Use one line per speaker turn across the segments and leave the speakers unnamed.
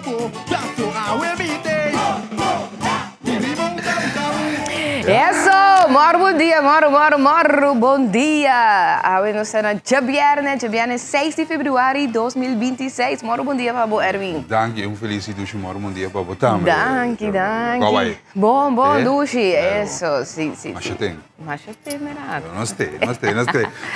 Eso, bom dia, bom dia. Hoje nós estamos na 6 de fevereiro de 2026. Bom dia, Pabo Erwin.
Dank je, felicito, bom dia, Pabo também.
Danke. Bom, Dushi, isso, sim.
Mas já tem.
Merado.
Nós temos.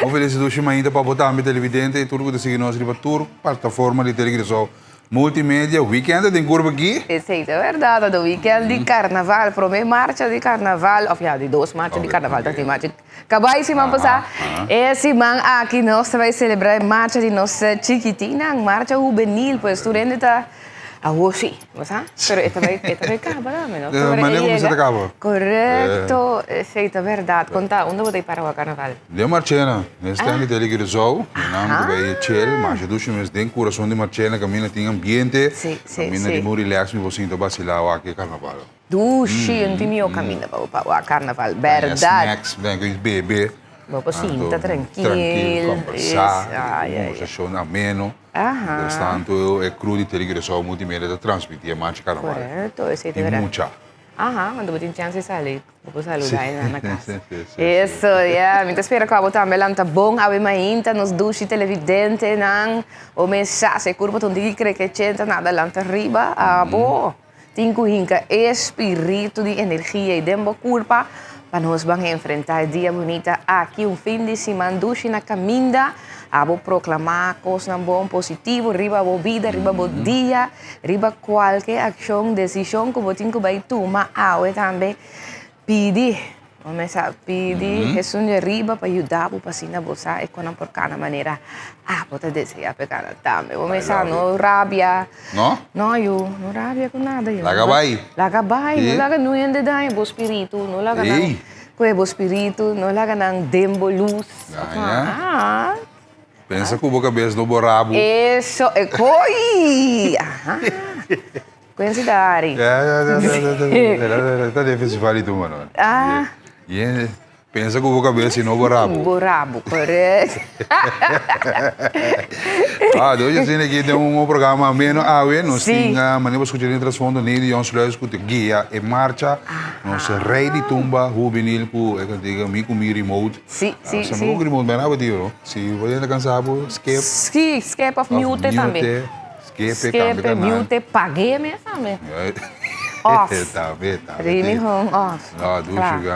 Um felicito ainda para botar a televidente e tudo que segue nós para toda plataforma de televisão. Multimédia, weekend tem curva aqui?
Isso é verdade, do weekend de carnaval, promê marcha de carnaval, de duas marchas de carnaval, tem marcha. Acabou esse ano passar, esse ano aqui nós vamos celebrar a marcha de nossa chiquitina, marcha juvenil, pois estudante está hoje, sabe? Pero esta vai acabar, não?
De maneira como você acaba?
Correto, isso é verdade. Conta, onde você para o carnaval?
De Marchena, nesse ano de televisão, nós vai chill, mas eu ducho mesmo tem coração de Marchena, caminha tem ambiente, caminha de muito relax, me você então vacilar aqui carnaval.
Dushi, não tem meu caminho para o carnaval, verdade.
Snacks, vem com bebê.
Vou sim, tá
tranquilo, conversar, conversação ameno. Portanto, é cru de televisão multimédia de transmitir a marcha carnaval.
Correto, isso é
verdade. E muita.
Quando eu tenho chance de sair, vou saludar aí na casa. Isso, me espera que eu vou também lá, tá bom, a ainda nos duche televidente, não, o mensagem, curva, tu diz que chega nada lá arriba, bom, tem que espírito de energia e dembo curva, para nós vamos enfrentar o dia bonito aqui, fim de semana, duche na caminha, vou proclamar coisas bom, positivo, riba boa vida, riba bom dia, riba qualquer ação, decisão que você tem que tomar, também pedir, pedir, Jesus de riba para ajudar para passar você e quando por cada maneira, pode desejar pegar também. Começar não rabia, não rabia com nada. Laga vai, não ende daí, bom espírito, não laga não, bom espírito, não laga não, dembo luz,
Pensa com a cabeça do borrabo.
Isso, é coi! Coincidade.
Está difícil falar isso, mano. Pensa com a cabeça no borrabo.
Borrabo, correto.
Hoje assim aqui tem programa menos nós temos maneira de escutar em transfundo nele, nós escutar guia e marcha, nós rei de tumba, juvenil, eu digo, me comi remote.
Sim.
Não remote, mas não é se você está cansado,
escape of mute também. Escape, mute, paguei mesmo também. Off.
Tá.
Really home off.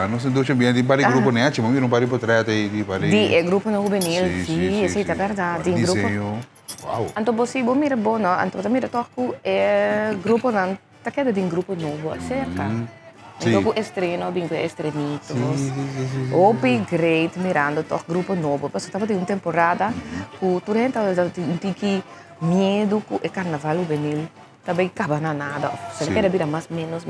Não se deixa bem de para grupo net, mas não para treta aí para.
É grupo no juvenil, sim, é verdade. Tem grupo.
Uau.
Então você mira bom, não? Então mira toco é grupo não, tá querendo de grupo novo, cerca. Grupo estreno, bingo estrenitos. Upgrade mirando toco grupo novo, porque estava de uma temporada, o turenta um tique medo com o carnaval juvenil. Também acaba nada. Se quer vir mais menos.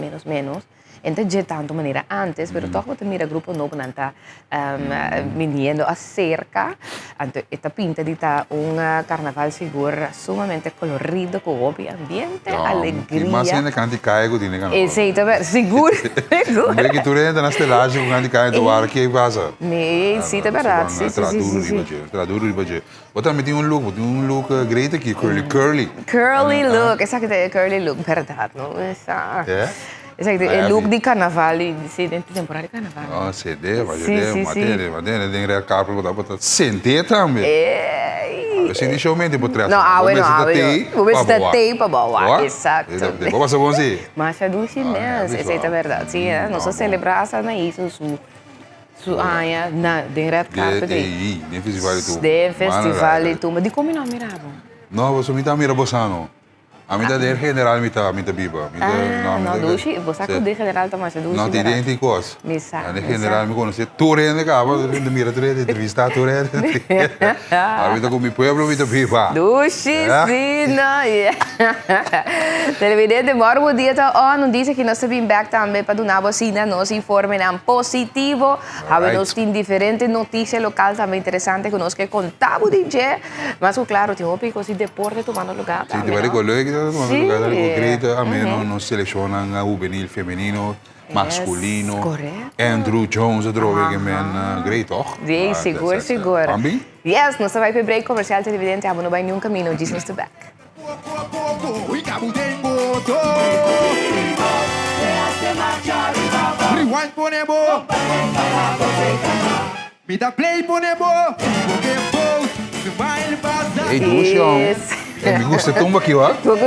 Então, de tanto maneira antes, mas toch wat mira grupo novo não está viniendo acerca. Então, esta pinta de carnaval seguro, sumamente colorido, com óbvio ambiente, alegria.
Mas ainda canti caigo de carnaval.
Exato, seguro.
Não é que tu entra na estelagem com canti caigo do ar que passa.
Sim, é verdade. Sim.
Traduro de budget. Você também tem um look great aqui, curly.
Curly look, exato, curly look, verdade, não é? Exacto, o look de carnaval, de temporada de carnaval.
CD, vai tem que capa para sentir também. Assim, deixa eu mentir por trás.
Não, vou ver se está tape para boa. Exato.
Vou passar bom assim.
Mas é do chinês, essa é a verdade. Sim, nossa celebração é isso, de red carpet.
De
festival e tudo. De como não mirava?
Não, você me está mirando bostano. A mim da general me tá biba.
Não, dushi, você que de general também se dushi.
Não tem nem coisa.
A
general me conhece tudo né, cara, de mira tudo, entrevista tudo. A vida com meu povo me tá biba.
Dushi, sim, não. Televidente, bom dia tá não diz que nós estamos back também para donar vacina, nos informe positivo. Nós tem diferentes notícias locais também interessantes que nós que contamos de mas claro, tem um pico de deporte tomando lugar.
Sim, tem vários colegas. Greta, ameno, non selezionano juvenil feminino, masculino.
Correto.
Andrew Jones, que men, great, toch?
Sim, seguro.
Também?
Yes, nós vai para break comercial televidente, não vai nenhum caminho, diz-nos back.
Me dá play, ponebo, porque vou, me vai passar.
Ei, duche, homem. Me gusta tumba aqui, ó. Tumba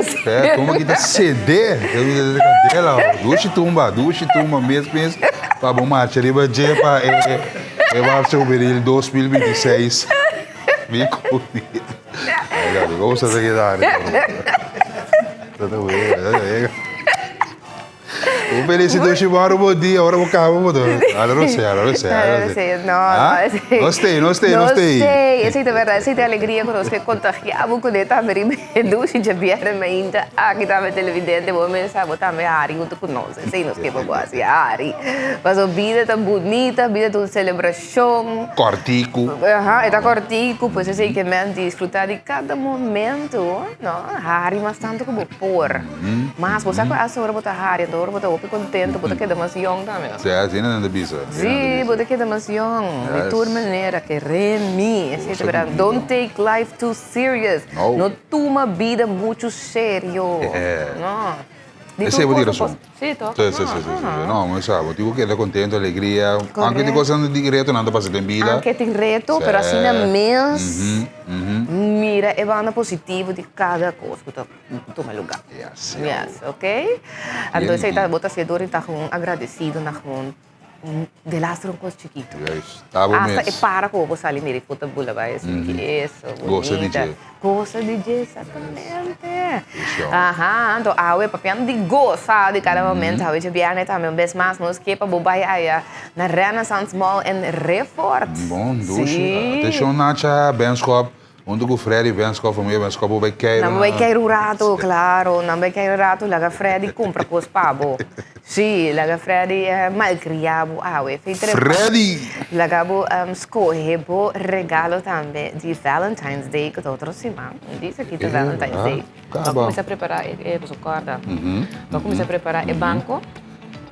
aqui tá CD. Eu dela, ó. Duche tumba mesmo. Tá bom, marcha ali, mas vai ser o Beril 2026. Me convida. Aí, vamos fazer aqui, tá bem. Feliz duche, bora, bom dia, ora vou cá, vamos dar. Não sei. Não sei.
Essa é a verdade, essa é a alegria quando você contagiava com ele também, duche de vier ainda, aqui também televidente, vou pensar, vou também a Ari junto com nós, sei nos que vou assim, a Ari. Mas a vida tá bonita, a vida tá celebração.
Cortico.
Está cortico, pois eu sei que me desfrutar de cada momento, não? A Ari mas tanto como por. Mas você vai a hora botar Ari, então hora botar contento, porque queda mais young também.
Sim, assim não anda bisa.
Sim, porque queda mais young. De toda maneira que remi, don't take life too serious. Não toma vida muito sério. Não.
Essa é a direção.
Sim, tô.
Sim. Não, mas sabe, digo que ele é contente, alegria. Anche di cosa non di reto, non da passare in vida.
Anche di reto, però assim na mês, mira, é banda positivo de cada coisa que tu toma lugar.
Yes,
ok? Então, você está botando a dor e está agradecido na de lastro um coisa chiquito.
Tá bom
mesmo.
mesmo.
E para com você ali, mira, puta bula, vai, isso,
Gosta de DJ.
Gosta de DJ, exatamente. Então, é papiando de gostar de cada momento, a gente viaja também, um vez mais, nós que para bobai aí na Renaissance Mall em Refort.
Bom, duche. Deixa eu nacha Benskop. Onde o Freddy Benskop, família Benskop, vai cair.
Não vai cair o rato, claro. Não vai cair o rato, lá Freddy compra com os pavos. Sim, lá Freddy é malcriado.
Freddy!
Lá escolhe o regalo também de Valentine's Day que eu trouxe, mano. Diz aqui de Valentine's Day. Vamos começar a preparar, você acorda? Vamos começar a preparar o banco.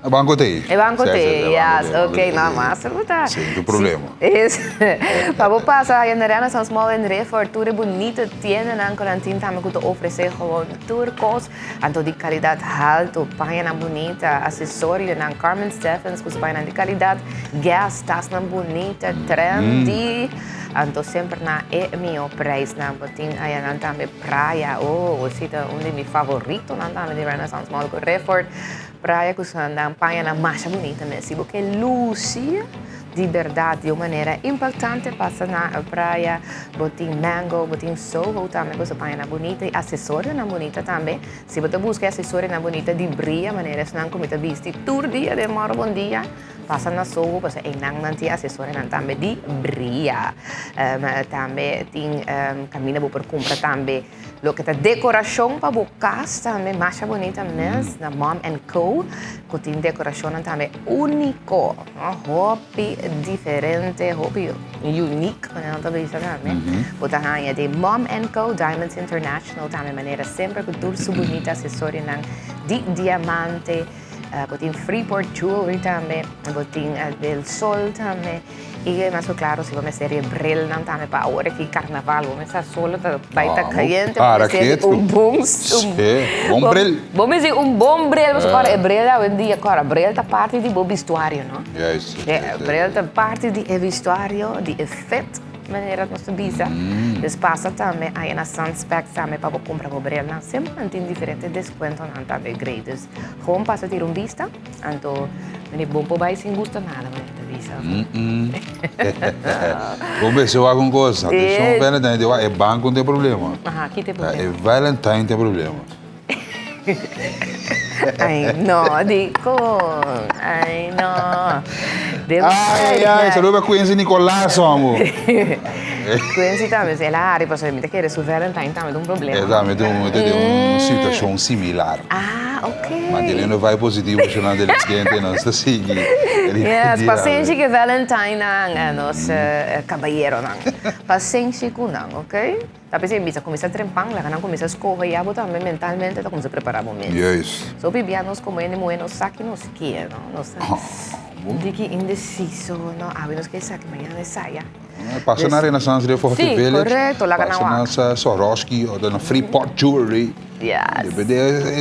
O banco tem.
O banco tem, yes. Ok, não, mas tá.
Sim, não problema.
Isso. Vamos passar na Renaissance Mall em Refort, tudo é bonito, tem na quarentena também que oferecer turcos, então de qualidade alta, página bonita, acessório na Carmen Stephens, que página de qualidade, gas, taça bonita, trendy. Então sempre na meu preço, na botin aí na também praia, esse é um dos meus favoritos na também de Renaissance Mall com Refort. Praia que na página mais bonita mesmo, porque Lucia de verdade de uma maneira impactante passa na praia, botin mango, botin soul também com essa página bonita e acessório na bonita também. Se você busca acessório na bonita de brilha, maneira se não como está visto todo dia de moro bom dia. Passa na soul, passa em nanti acessório na também de brilha. Também tem caminho para comprar também lo que tá decoração para o casa também mais bonita mesmo na Mom & Co. Que tem decoração também único, hobby diferente, hobby unique, não tá vendo também. Bota aí de Mom & Co. Diamonds International também maneira sempre que tudo so bonita acessório de diamante. Botin Freeport Jewelry também, botin del Sol também. E mais claro, se vamos ser bril não também para a hora que carnaval, vamos estar solo, vai estar caliente, vamos ser
bom bril.
Vamos dizer bom bril, mas agora bril é um dia, agora bril é parte de vestuário, não?
Yes.
Bril é parte de vestuário, de efeito. Maneira que nós visa. Depois passa também aí na Sunspec também para comprar o bril. Sempre tem diferentes descontos também grades. Como passa a ter vista, então não é bom para sem gosto nada, mas visa.
Vamos ver se eu hago uma coisa. É banco não tem problema.
Aqui tem problema.
É Valentine tem problema.
Ai, no, dico. Ai, no.
Saluda a Quincy Nicolás, amor.
Quincy também, se ela arriva, possivelmente che su Valentine também um problema.
Exatamente, uma situação similar.
Ok.
Mas ele não vai positivo, chamando ele cliente, não está seguindo.
Yes, paciente que Valentine não, nos caballeiro não. Paciente com não, ok? Tapi saya bisa começar a trempar, lá não começa a escorrer, e abo também mentalmente está começando a preparar o momento.
Yes.
So bibianos como ele moendo saque nos que, não? Nos de que indeciso, não? Nos que saque amanhã saia.
Passa na Renaissance de Forte Village.
Sim, correto, lá
passa na Swarovski ou na Freeport Jewelry.
Yes.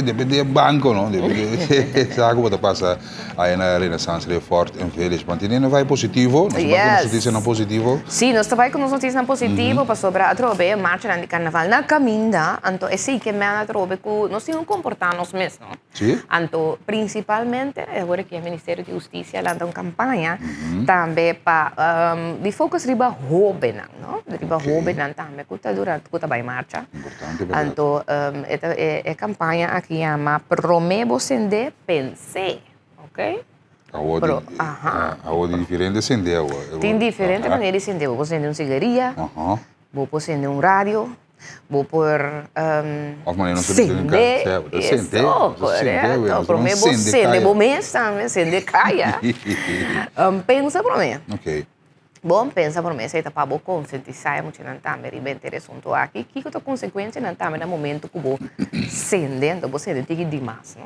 Depende do banco, não? Depende sabe o que passa aí na Renaissance Report em Village. Mantenendo vai positivo, nós
Yes.
notícia não positivo.
Sim, nós trabalhamos com notícias positivas para sobre a trobe, marcha de carnaval na caminda, então é assim que me a trobe que nós temos comportar-nos mesmo.
Sim.
Então, principalmente, agora que o Ministério da Justiça lança uma campanha também para de fokus riba jovem, não? Riba jovem também, que está durante que vai marcha.
Importante, verdade.
Então, é campanha aqui chama Promevo Sende Pense, ok?
A diferente acendeu.
Tem diferente maneira de acender. Vou acender uma cigarrilha, vou acender um rádio, vou pôr
Of maneira não se
acender. Isso, correto. Para mim, vou acender. Vou mesmo também, acender caia. Pensa para mim.
Ok.
Bom, pensa para mim, se está para vou conscientizar muito não também, bem interessante aqui. Que a consequência não também no momento que vou acender, então vou acender tem que demais, não?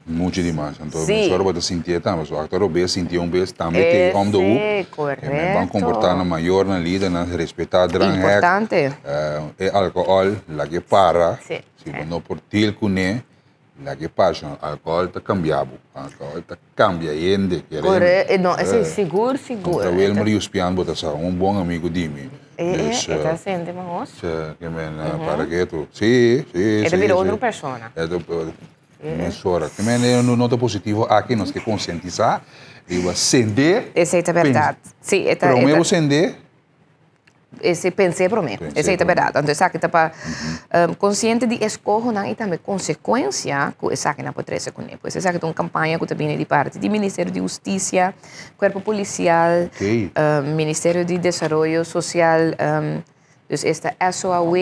Muito demais. Então,
Sim.
só para sentir também, só que eu sentir vez também que om de u.
Correto.
Vão comportar na maior na lida, na respeitar drang
Importante.
é álcool, lá que para.
Sim.
Se não por til cune, lá que passa, álcool está cambiado. Álcool está cambia ainda.
Correto. Não, é seguro.
Então, o Elmer e os pianos botam só bom amigo de mim.
Está acende, mas
Que para que tu? Sim.
ele vira outra pessoa.
Emissora. Também é um nota positivo aqui, nós que conscientizar e acender.
Essa é a verdade. Sim, é
Para o meu acender.
Esse pensei para mim. Essa é a verdade. Então, sabe que está consciente de escolha não, e também consequência que essa que não pode ser com ele. Pois essa que é uma campanha que também é de parte do Ministério de Justiça, Corpo Policial, Ministério de Desenvolvimento Social, esta SOAW,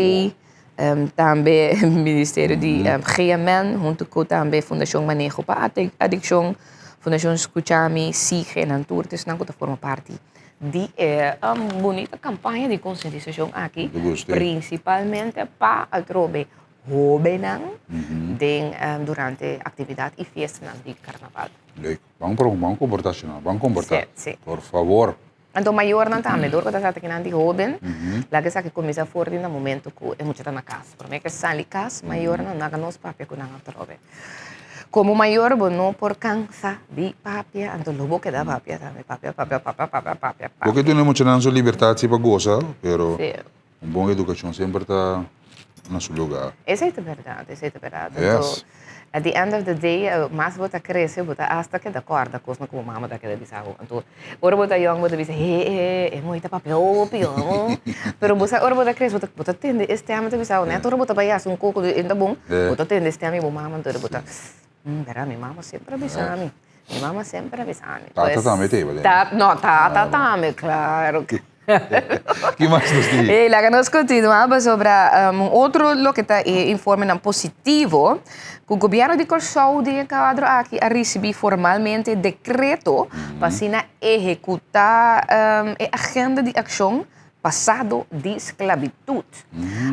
também Ministério de GMN, junto com também Fundação Manejo para Adicção, Fundação Escuchami, SIG e Nanturtes, não que forma parte de uma bonita campanha de conscientização aqui, principalmente para a trobe jovem durante a atividade e festa de carnaval.
Vamos comportar, vamos comportar.
Sim.
Por favor.
Então, maior não também, dor que está aqui na jovem, lá que sabe que começa a forte no momento que é muito na casa. Para mim que sai de casa, maior não naga nos papel que não trobe. Como maior, não por cansa de papel, então logo que dá papel também, papel.
Porque tu não mucho na sua liberdade para gozar, pero
Sim.
boa educação sempre está no seu lugar.
Essa é a verdade,
Yes.
Então, at the end of the day, mas você cresce, você hasta que acorda com como mama daquela bisao. Então, ora você young, você diz, é muito papel, pior. Pero você ora você cresce, você tende este ano de bisao, né? Ora você vai a um coco de ainda bom, você tende este ano mama, então você, pera, minha mama sempre avisa-me. Minha mama sempre avisa-me.
Tata também teve,
Não, tata também, claro.
Que mais você diz?
E lá que nós continuamos sobre outro lo que está informe positivo, que o governo de Corsou de quadro aqui a receber formalmente decreto para executar a agenda de ação passado de esclavitud.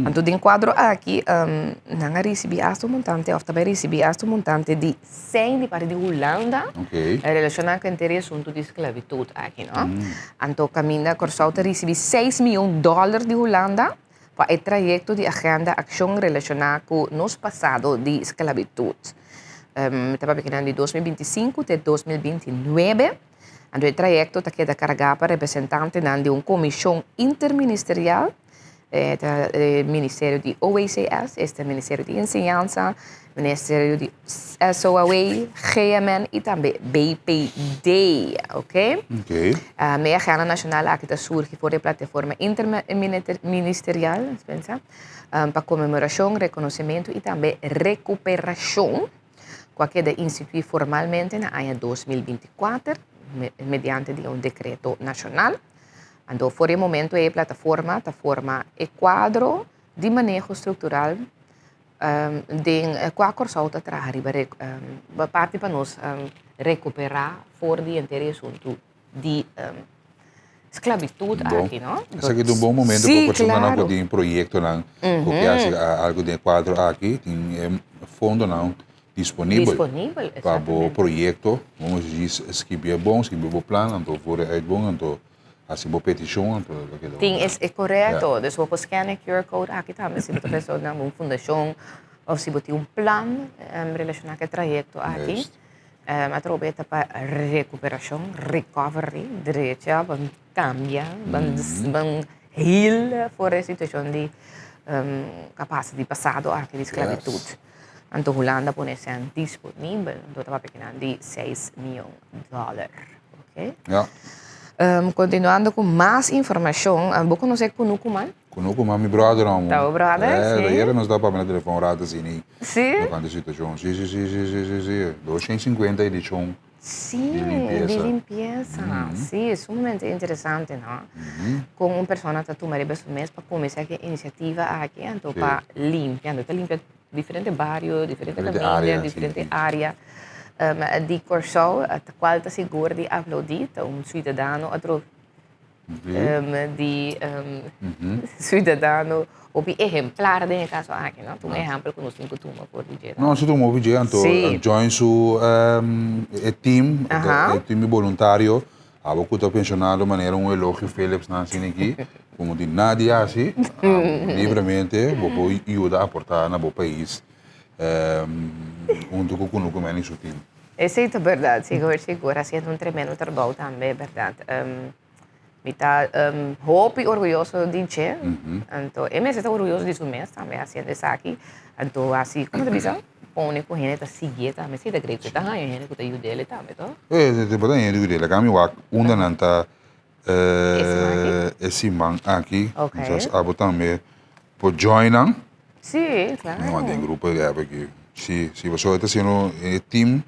Então, de quadro aqui, não recebi hasta um montante, ou também recebi hasta um montante de 100 de parte de Holanda, relacionado com o interesse de esclavitud aqui, não? Então, caminha, Corsou recebi $6 milhões de Holanda para o trajeto de agenda ação relacionada com nos passado de esclavitud. Estava pequeno de 2025 até 2029. Então, o trajeto está queda carregado para representante de uma comissão interministerial, o Ministério de OECS, este Ministério de Enseñanza, Ministério de SOAW, GMN e também BPD, ok? A minha agenda nacional aqui está surge por a plataforma interministerial, para comemoração, reconhecimento e também recuperação, que é instituído formalmente na ano 2024, mediante de um decreto nacional. Então, por o momento, a plataforma forma o quadro de manejo estrutural de qual Corsou está trabalhando parte para nós recuperar fora de interesse de esclavitud aqui, não?
Esse aqui é um bom momento para continuar com um projeto, porque algo de quadro aqui, tem fundo não disponível para o projeto. Vamos dizer, escrever bom, escrever bom plano, então for é bom, então assim boa petição, então
é correto. Então vou scannen QR code aqui também, se você pessoa na uma fundação Of se você tem plan relacionado com o trajeto aqui.
Juist.
A trobeta para recuperação, recovery, direita, para cambiar, para heal voor a situação de capaz de passado aqui de esclavitud.
Yes.
Então, Holanda pone ser disponível, então estava pequena de $6 milhões. Ok?
Ja.
Continuando com mais informação, vou conhecer com o Nukuman.
Conosco, mas meu brother, não.
Tá, o brother, sim.
Daí nos dá para ver no telefone, rata assim,
Sim?
no canto de situação. Sim. 250 edição.
Sim,
De
limpeza. Sim, é sumamente interessante, não? Com uma pessoa que tomar esse mês para começar a iniciativa aqui, então para limpar, então limpar diferentes bairros, diferentes famílias, diferentes áreas. De corso, a qual está seguro de aplaudir, cidadão, outro de cidadão, ou exemplar de caso aqui, não? Um exemplo que nós temos que tomar por dizer.
Não, se tu move de então, join su team, time voluntário, a boca está pensionado, maneira elogio Philips na assim aqui, como de nada assim, livremente, vou ajudar a aportar na bo país, junto com o comando seu time.
Essa é a verdade, seguro, sendo tremendo trabalho também, é verdade. Me está hope orgulhoso de você, então, eu me sinto orgulhoso de mês também, assim, isso aqui, então, assim, como tu diz, põe com gente a seguir também, se da greca, tá aí, gente que ajuda ele também, tá?
Te pode ir dele, kami wak, unda nanta, esse man aqui, nós abo também, por joinan,
Sim, claro.
não tem grupo de aqui. Se você está sendo team,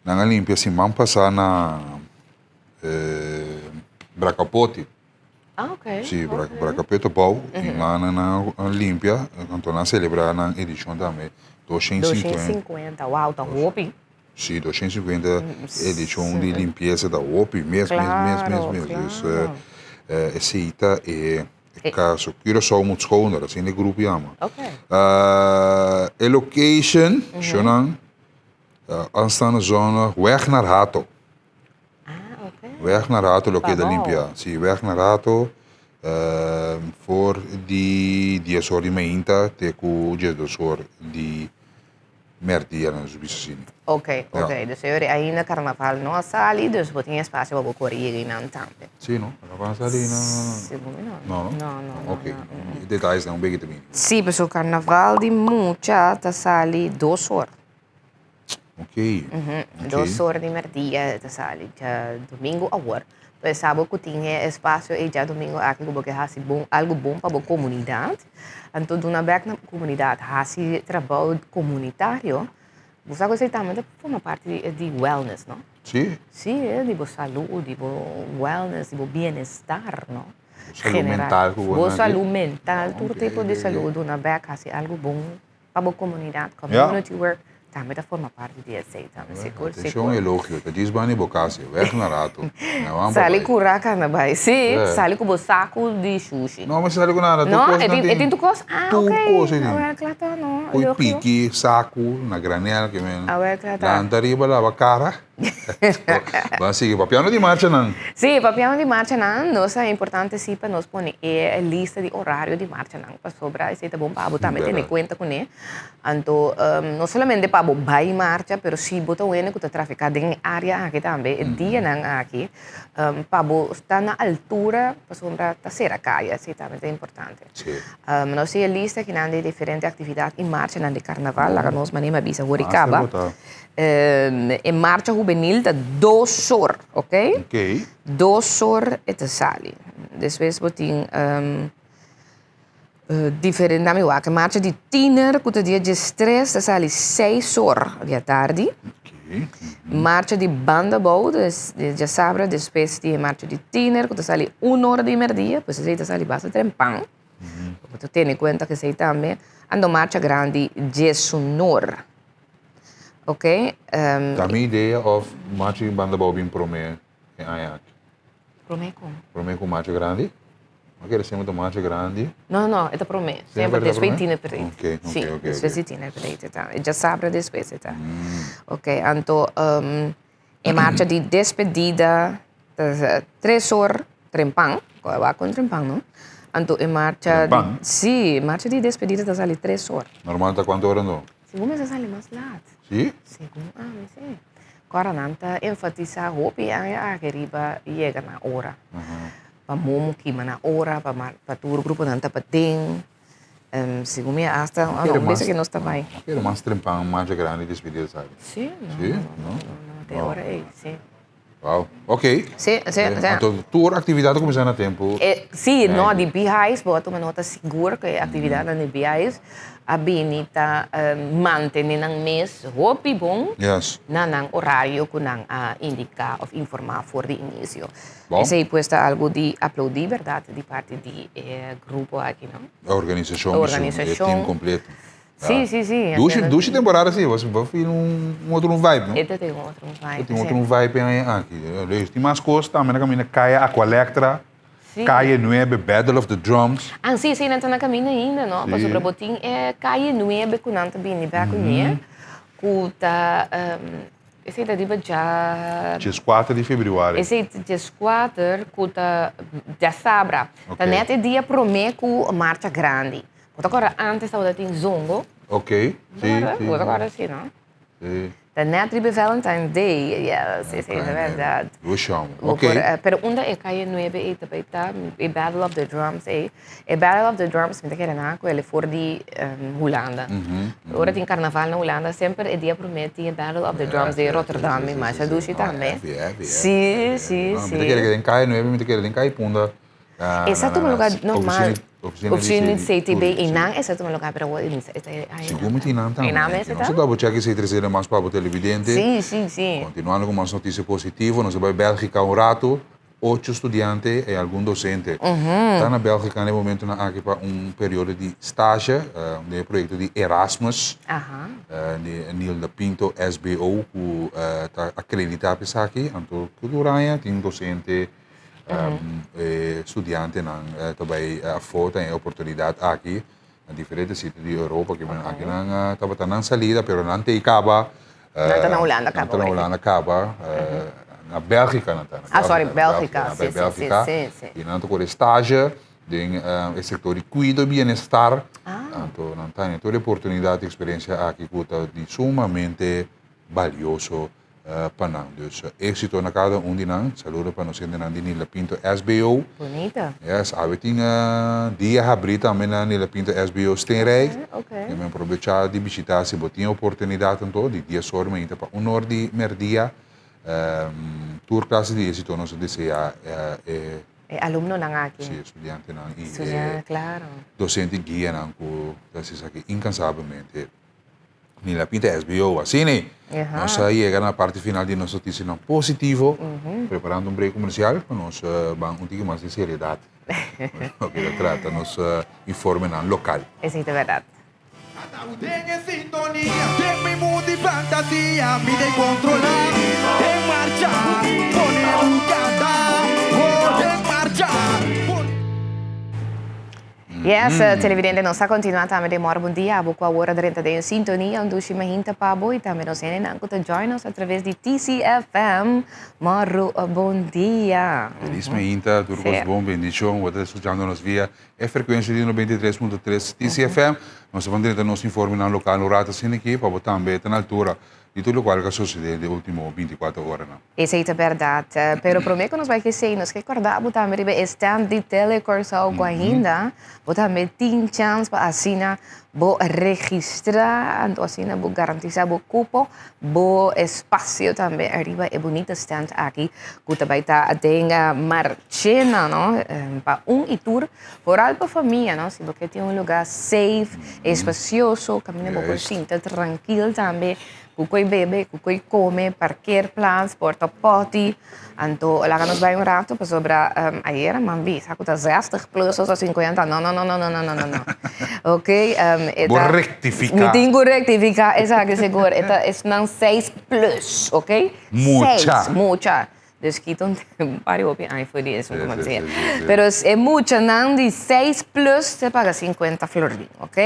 na limpia se man passar na Bracapote.
Ah, ok.
Sim, Bracapote bom, lá na limpia, então na celebrar na edição também
250, uau, tá hope.
Sim, 250 edição de limpeza da OP, mesmo. Isso esse é caso, eu só muito schoner, assim, de grupo chama.
Ok.
Location, shonan, aanstaande zone, weg naar Hato.
Ah, ok.
Weg naar Hato, lo que da
bom.
limpia. Sim, weg naar Hato, voor die soort die meinta, te ku je soort die merdia na subsistência.
Ok. Dus eu ainda carnaval não sali, dus você tem espaço para correr e não também.
Sim, não? Avança ali, não.
Não.
Ok. Detalhes não, bem que também.
Sim, mas o carnaval de Mucha tá sali 2 horas.
Ok.
2 horas de merdia tá sali, já domingo a hora. Pois sabe que tinha espaço e já domingo aqui porque há algo bom para a comunidade. Então, na comunidade, há trabalho comunitário. Você gosta também de uma parte de wellness, não?
Sim.
Sim, de boa saúde, de wellness, de bem-estar, não?
Saúde mental.
Boa saúde mental, todo tipo de saúde. Na beca, há algo bom para a comunidade, community work. Também forma parte disso, também seguro.
Isso é um elogio, te diz bem bocase, weg naar Hato.
Sali curar carnaval, sim, sali com o saco de sushi.
Não, mas sali com nada, tu
Não,
coisa
é tem tu coisa? Ah,
tu
ok.
coisa,
Não é claro, não.
Põe pique, saco, na granela, que men.
Ah, é claro.
Lá antariba, lava cara. Vai seguir, papiano de marcha, não?
Sim, papiano de marcha, não. Nossa, é importante, sim, para nós pôr a lista de horário de marcha, não. Para sobrar, isso é bom para também ter conta com ele. Então, não somente para botar em marcha, mas sim, botar o ene que está traficado em área aqui também, dia não aqui, para estar na altura, para sobrar, tá ser a caia, isso também é importante.
Sim.
Nós temos a lista que não de diferentes atividades em marcha, não de carnaval, lá que nós manemos a visa, Horicaba. Em marcha juvenil de 2 horas, ok?
Ok.
2 horas e te sali. Depois botin diferente na minha que marcha de tiener, que dia de stress, te sali 6 horas da tarde.
Ok.
Marcha de bandabou, de sabra, depois de marcha de tiener, que te sali 1 hora de merdia, pois você te sali basta trempão. Você tem em conta que você também ando marcha grande de sonor. Ok?
Da minha ideia of marcha em banda bobin prome em Ayak.
Promê como?
Prome com marcha grande? Ok, sempre do marcha grande.
Não, é promê. Sempre depois tinha perdido.
Ok.
Sim, depois tinha perdido. Já sabe depois, tá? Ok, então, em marcha de despedida, 3 horas, trempão, com trempão, não? Anto en marcha,
Pan?
sí, marcha de despedida te sale 3 horas.
Normal está quanto hora no?
Según me se sale más laat.
Sim?
Según sí. Agora nanta enfatiza hopi a riba llega na hora. Pa momo kima na hora, pa tour grupo nanta pa ding. Según me hasta,
Quero
não,
mais-
pensa que não está bem.
Quero mais trempar, mais grande despedida, sabe?
Sim, não.
Sim?
Não, até hora é, sim.
Uau, ok.
Sim, sim, sim.
Então, tua atividade começando a tempo.
Sim,
É,
no,
é.
de bihais, bota uma nota segura que a atividade de bihais, a binita mantém nang mês, hopi bom,
Yes.
nang horário que nang indicar ou informar voor de início.
Bom.
Esse aí puesta algo de aplaudir, verdade, de parte de grupo aqui, não?
A organização.
A organização.
O time completo.
Sim, sim, sim.
Duas temporadas assim, você vai fazer outro vibe, não?
Este tem outro vai.
Tem outro vibe aqui. Tem mais coisas também, na caminha Caia Aqualectra,
Sim.
Caia 9, Battle of the Drums.
Ah, sim, sim, não está na caminho ainda, não?
Sim.
Mas o botim é caia nueve com nanta bini back com tá esse aí diba já
Dia 4 de fevereiro.
esse aí de squatter com tá já sabra. Tá
Ok.
net dia promê com marcha grande. Agora antes estava tem zongo.
Ok, sim, sim.
Agora sim, não?
Sim.
Tá net de Valentine's Day, yes, esse é verdade.
Duas chamo.
Ok.
Ok.
Pero onda é caia nueve e também tá e Battle of the Drums e Battle of the Drums me quer na com ele for de Holanda. Ora tem carnaval na Holanda sempre é dia promete e Battle of the Drums de Rotterdam e mais a dushi também. Sim, sim,
Não,
sim.
me quer em Caia 9, me quer em Caia Punda.
Exato um lugar normal. Oficina de
CTB.
CTB e não exato um lugar pero
Segundo tem nada também.
Em Nam esse
Nós
tá?
estamos aqui se trazer mais para o televidente.
Sim, sim, sim.
Continuando com mais notícias positivas, nós vamos para a Bélgica um rato, 8 estudantes e algum docente. Está na Bélgica, no momento, aqui para período de estágio, de projeto de Erasmus,
Aham.
de Nilda Pinto, SBO, que está acreditado para aqui. Então, durante tem docente, estudante, também a foto e a oportunidade aqui, em diferentes sítios de Europa, que aqui não estava na salida, mas não tem acaba.
Não está na Holanda,
Não
acaba.
está na Holanda, acaba. Na Bélgica, não está.
Ah, sorry, Bélgica.
Na
Sim,
Bélgica.
sim, sim.
E não está com estágio, tem o setor de cuidado e bem-estar. Então, não tem toda a oportunidade de experiência aqui que é de sumamente valioso para nós. Então, êxito na cada de nós. Saludo para nós, de Nila Pinto SBO.
Bonita.
Yes, we tinha dia abrir também na Nila Pinto SBO Steenrijk.
Ok.
E me aproveitar de visitar se botinha oportunidade então de dia sorma ainda para hora de merdia tour classe de êxito nós deseja
Alumno nang aqui.
se estudante não e
Estudiante, claro.
docente guia não que das aqui incansavelmente Nila Pinto SBO assim né nós chega na parte final de nossa notícia não positivo preparando break comercial para nós vamos um mais de seriedade o que trata nos informe não local.
Essa é a verdade.
Tem em sintonia, tem mi mundo e fantasia, me dei controlar, tem marcha, poner cantar, tem marcha.
Yes, televidente, nós continuamos também de bom dia, com a hora 30 de sintonia, onde o Mahinta Pabo e também nós temos join us através de TCFM. Moro, bom dia.
Feliz Mahinta, turcos bom, bendição. Você está escutando-nos via a frequência de 93.3 TCFM. Nós vamos ter nosso informe na local, no rato, assim aqui, para botar também na altura de tudo o que sucedeu nas últimas 24 horas.
Essa é a verdade. Pero prometo que nós vai dizer, nós que acordar, também de stand de telecorsal com ainda, também tem chance para assinar, vou registrar, então assina, vou garantizar o cupo, vou espaço também, arriba é bonita stand aqui, que também está tem marchena, não? Para e tour, por algo para família, não? Se você tem lugar safe, espacioso, caminha por sinta tranquilo também, kukoy bebe, kukoy come, parquear plans, porta potty. Então, lá que nós vai rato para sobre ayer, man vi, saco tá 60 plus ou 50. Não. Ok?
Vou rectificar.
Me tenho que rectificar, exato, seguro. Eta é não 6 plus, ok?
Mucha.
6, mucha. Dus quitan un par de iPhone eso, como
sí,
decía.
sí, sí.
Pero es mucho, nan de 6 plus se paga 50 florin, ¿ok?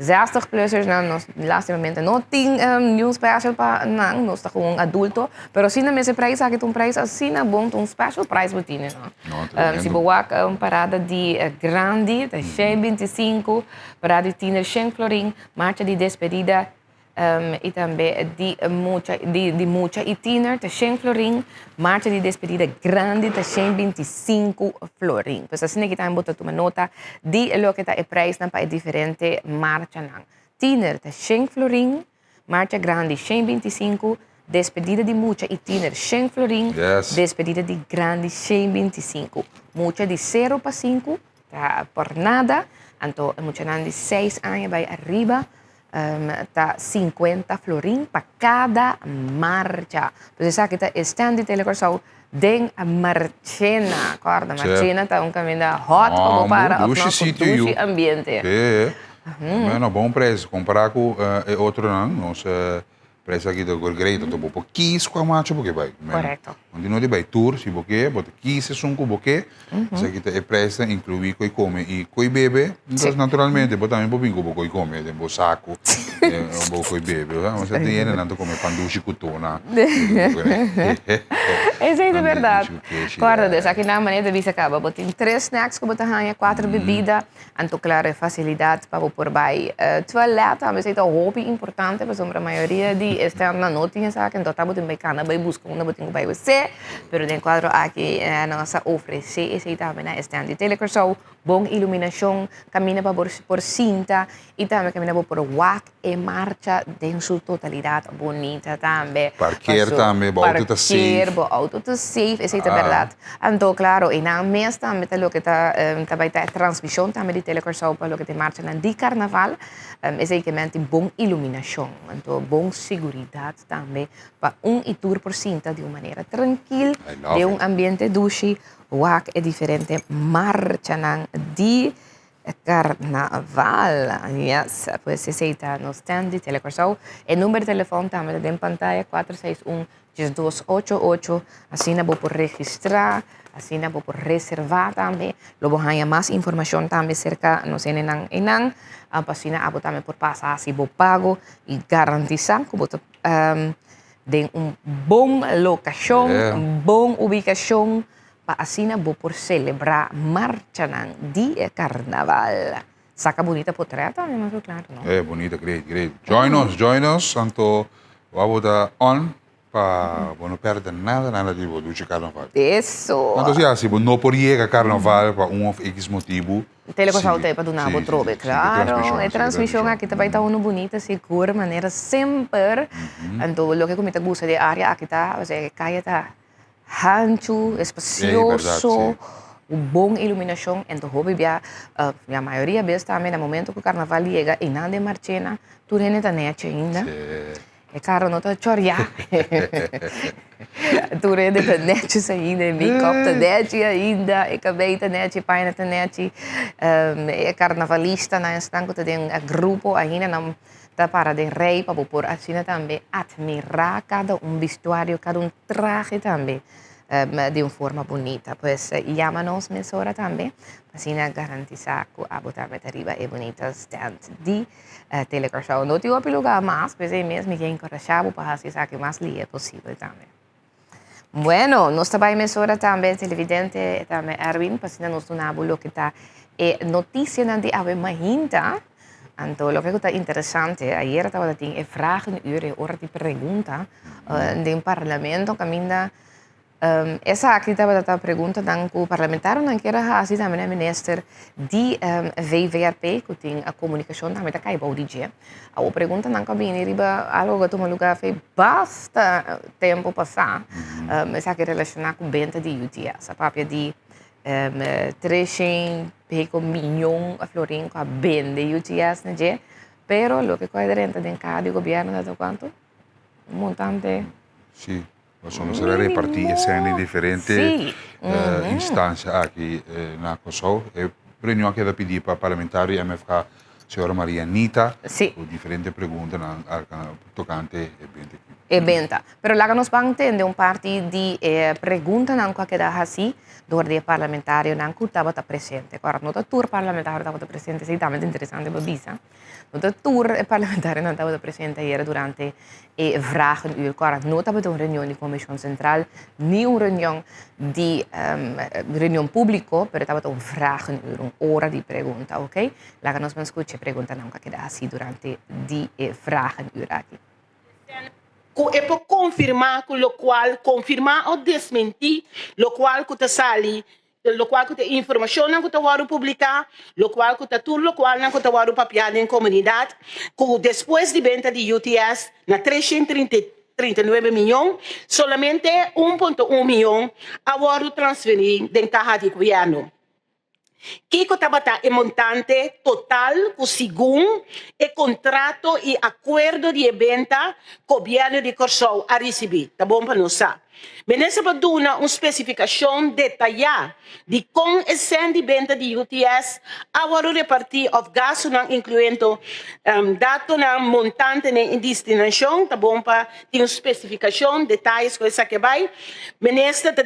60 plusers, nan, nos, lastimamente no tienen ni un special para nan, no está como un adulto, pero si no me se prijs, hay un prijs así, na bon, un special price botine, no?
No, tremendo.
Si bewak parada di grandi, de 25, parada di tiener 100 florin, marcha di despedida, e também de mucha e tiner, de 100 florin, marcha de despedida grande, de 125 florin. Pues assim que está botando uma nota de lo que está o preço para diferente marcha. Tiner, de 100 florin, marcha grande, 125, despedida de mucha e tiner, 100 florin,
Yes.
despedida de grande, 125. Mucha de 0 para 5, tá por nada, então mucha de 6 anos vai arriba, tá 50 florin para cada marcha. Então, sabe que tá stand de telecorsão den a marchena, acorda? Marchena tá caminho hot como para o nosso douche ambiente.
É, é um bom preço. Comparar com outro não, nossa preço aqui do Gorgreito, tu vou por 15 com a marcha, porque vai.
Correto.
Onde não vai tour, se você bota 15 sunco, porque isso aqui é preço inclui coi come e coi bebe, então naturalmente bota também por bingo coi come, tem bo saco, bo coi bebe, mas você tem ainda não come pandushi cutona.
Isso é verdade. Acorda, dus aqui na maneira de acaba, botem 3 snacks que botam 4 bebidas, então claro, é facilidade para por vai toalete, mas é um hobby importante, mas a maioria de externa não tinha sabe, então tá botem bem cana, bem busca, não botem bem você, pero de quadro aqui nossa oferece esse também na stand de telecorsão, bom iluminação, caminha por cinta e também caminha por WAC e marcha em sua totalidade bonita também.
Parqueer também, o auto tá safe.
O auto tá safe, isso é verdade. Então, claro, e na mês também o que tá vai ter transmissão também de telecorsão para o que tem marcha na de carnaval, exatamente bom iluminação, então bom segurança também para e tour por cinta de uma maneira tranquila, de ambiente douche, WAC é diferente, marcha de carnaval. Yes, pues esse está no stand de telecorsão. O número de telefone também tem pantalla 461-1288. Assim não vou por registrar, assim não vou por reservar também. Logo há mais informação também cerca no senenang inang. Pasina abo também por passar assim vou pago e garantizar que vou tem bom locação, bom ubicação. Assim vou por celebrar marcha de carnaval. Saca bonita portreta, mas claro, não?
É bonita, great. Join us, então vamos dar on para não perder nada de do carnaval.
Isso.
Então, se não por ir a carnaval para ou X motivo.
Telecorsão tem para donar o trobe, claro. A transmissão aqui também está muito bonita, segura, maneira sempre. Então, o que eu gosto de área aqui está, a caia está ancho, espacioso, bom iluminação. Então, a maioria vezes também, no momento que o carnaval chega e não de marchena, tudo é na net ainda. É caro, não está chorar. Tudo é na net ainda, make-up da net ainda, é cabelo da net, paina da net. É carnavalista, na instante que tem grupo ainda, não está para de rei, para por assim também admirar cada vestuário, cada traje também. De uma forma bonita. Pues llama-nos emissora também, assim garantizar que a botar arriba é bonita stand de telecorsão. Não tem outro lugar mais, mas é mesmo que encorajamos para fazer o que mais lhe é possível também. Bueno, nós também emissora também, televidente também Erwin, para nós donamos o que está notícia de Ave Mahinta. Então, o que está interessante, ayer estava tendo vragenuur, hora de pergunta, no parlamento, caminha. Essa aqui estava a pergunta que o parlamentar não quer assim também a ministra de VVRP, que tem a comunicação também da Caiba DJ. A pergunta não cabe riba algo que toma lugar faz bastante tempo passar, essa que relaciona com venda de UTS, a própria de 300 milhões de florins com a venda de UTS, né? Pero lo que coherente de cada governo da quanto montante.
Sim. Somos repartir em diferentes instâncias aqui na Kosovo. Eu reunião que eu pedi para parlamentar MFK, a senhora Maria Anita, com diferentes perguntas tocante ao evento aqui.
eventa. Pero lá nos vão entender parte de pergunta não que dá assim, door de parlamentario não que estava presente. Agora, no tour parlamentario estava presente, sei também interessante para bisa. No tour parlamentario não estava presente hier durante vragenuur. Agora, não estava uma reunião de comissão central, nem uma reunião de reunião pública, mas estava um vragenuur, uma hora de pergunta, ok? Lá nos vamos escutar pergunta não que dá assim durante de vragenuur aqui.
É para confirmar, lo qual confirmar ou desmentir, lo qual que está sali, lo qual que tem informação não que está varo publicar, lo qual que está tudo, lo qual não que está varo papiado em comunidade, que depois de venda de UTS na 339 milhões, solamente 1,1 milhão a varo transferir de caja de governo. Que estava é montante total, que segundo o contrato e acordo de venda que o governo de Corsol a receber. Tá bom para nós saber. Menessa para dar uma especificação detalhada de como é sendo de venda de UTS, agora repartir of gasto, incluindo dados montante e destinação, tá bom para ter uma especificação, detalhes, coisa que vai. Menessa de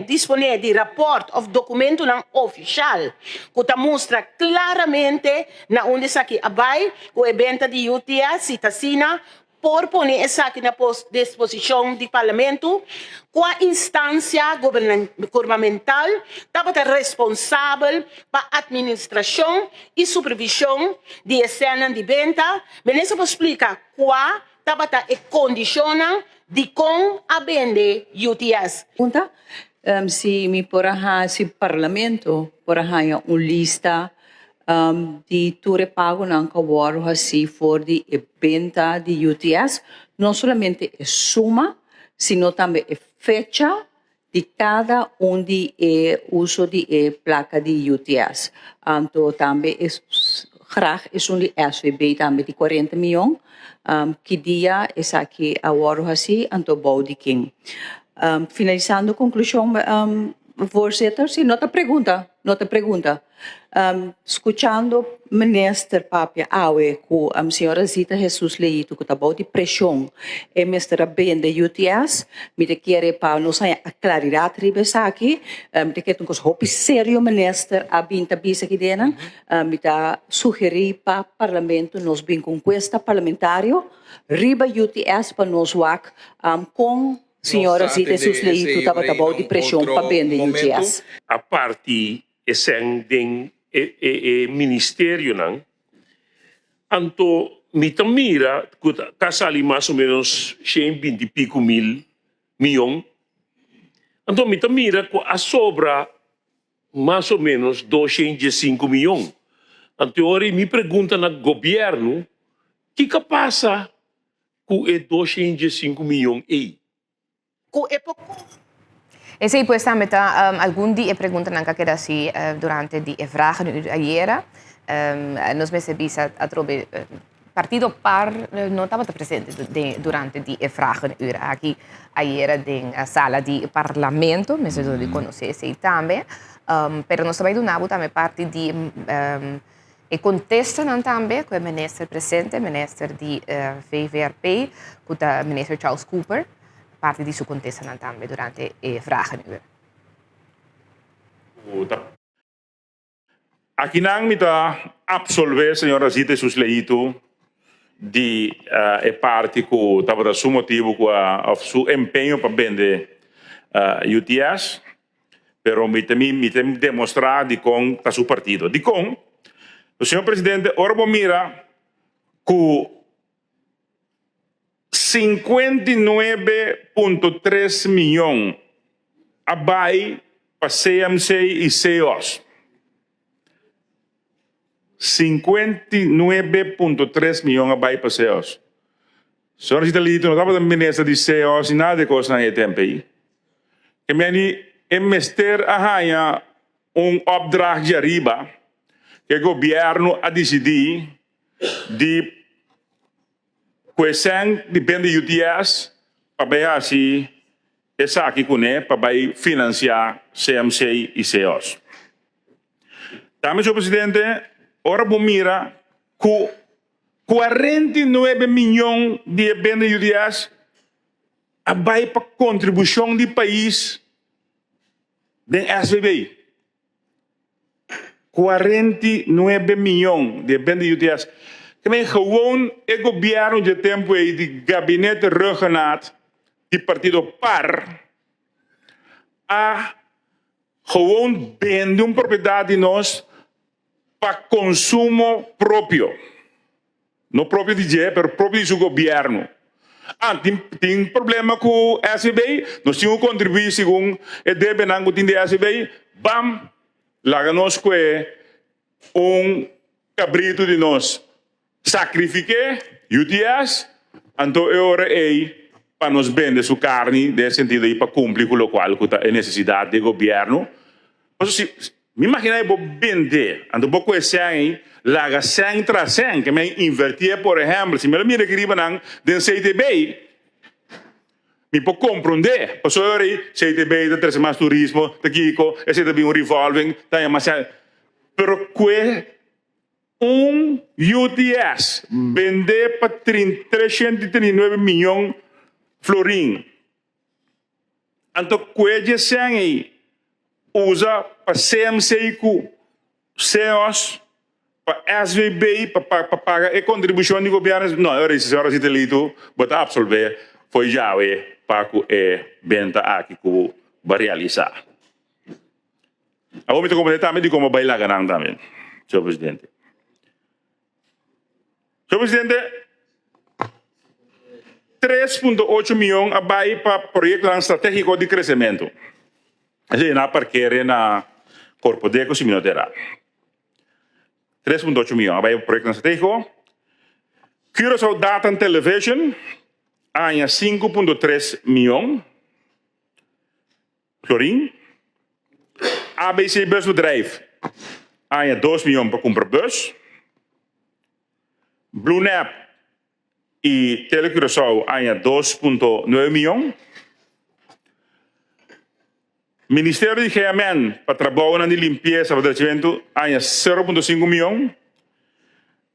disponer de rapport of documento oficial, que mostra claramente na onde está aqui abai, o evento de UTS, citacina, por poner essa aqui na disposição do parlamento, com a instância governamental estava responsável para a administração e supervisão de cena de venda. Veneza explica qual estava a condição de como a vender UTS.
Pergunta se me porra se parlamento porra uma lista de ture pago não cawaro assim for de venda de UTS, não somente a suma, sino também a fecha de cada de uso de placa de UTS. Então também graag is de SVB também de 40 milhões, que dia é aqui agora assim, então bouw de quem. Finalizando a conclusão, voorzitter, sim, nota pergunta. Escuchando minister Papia Awe, com a senhora Zita Jesus Leito, que está de pressão, e ministra bem de UTS, me te quer para nos a claridade ribes aqui, me te quer um coisa sério minister a binta bisa aqui dentro, me te sugerir para parlamento nos bem com questa parlamentário, riba UTS para nos wak com senhora Zita Jesus Leito, estava de pressão para bem de UTS.
A parte escendem ministério não, anto mira que está ali mais ou menos 120 e pico milhões, anto mira que a sobra mais ou menos 205 milhões. Então, agora me pergunta no governo, o que passa com e 205 milhões aí?
E se poi também algum dia perguntam que era assim durante die vragen ayer, nos meses a trobe partido par não estava presente durante die vragen aqui ayer na sala de parlamento, mas eu não conhece também, pero nós também donamos também parte de e contestam também com o ministro presente, ministro de VVRP, com o ministro Charles Cooper. Parte di su contestan também durante vragenuur.
Aqui não me está absolver, senhora Zita Jesus Leito, de parte que estava seu motivo com o seu empenho para vender UTS, pero me tem demonstrar de com está seu partido. De com, o senhor presidente Orbo mira que 59,3 milhões abai para CMC e CEOs. 59,3 milhões abai para CEOs. Senhora Gitalito, não estava ministra de CEOs e nada de coisa naquele tempo aí. Que me mester a opdracht de arriba que o governo a decidir de questão depende do UTS para ver assim essa aqui para financiar CMC e CEOs. Também, senhor presidente, ora mira que 49 milhões de depende do UTS vai para contribuição do país do SBB. 49 milhões de bende UTS. Que men gewoon het governo de tempo aí de gabinete regionaal de partido PAR a gewoon vende propriedade nós para consumo próprio. Não próprio de Jé, mas próprio do governo. Tem problema com o SBI, nós temos que contribuir segundo o debenango do SBI, bam, lá nós que cabrito de nós sacrifique UTS, então é hora aí para nos vender sua carne, nesse sentido aí para cumprir com o qual é necessidade do governo. Mas se me imagina eu vou vender, então vou conhecer aí, laga 100 tras 100, que me invertir, por exemplo, se me mira que riba nang den CTB, me pode compreender, porque aí CTB de trazer mais turismo, de Kiko, esse também revolving, tá mas pero que UTS vender para 339 milhões florim. Então que já aí usa para CMC CEOs para SVB, para pagar a contribuição do governo. Não, agora se a senhora Zitelito vai absolver, foi já para que venda aqui que vai realizar. Agora me completar de como vai lá ganhar também, senhor presidente. Senhor presidente, 3,8 milhões vai para projeto estratégico de crescimento. Assim, na parqueira na Corpo Deco, se me terá. 3,8 milhões vai para o projeto estratégico. Curaçao Data and Television, há 5,3 milhões. Florim. ABC Busbedrijf, há 2 milhões para comprar bus. BlueNap e Telecuraçao há 2,9 milhões. Ministério de Higiene para trabalho de limpeza e abastecimento há 0,5 milhões.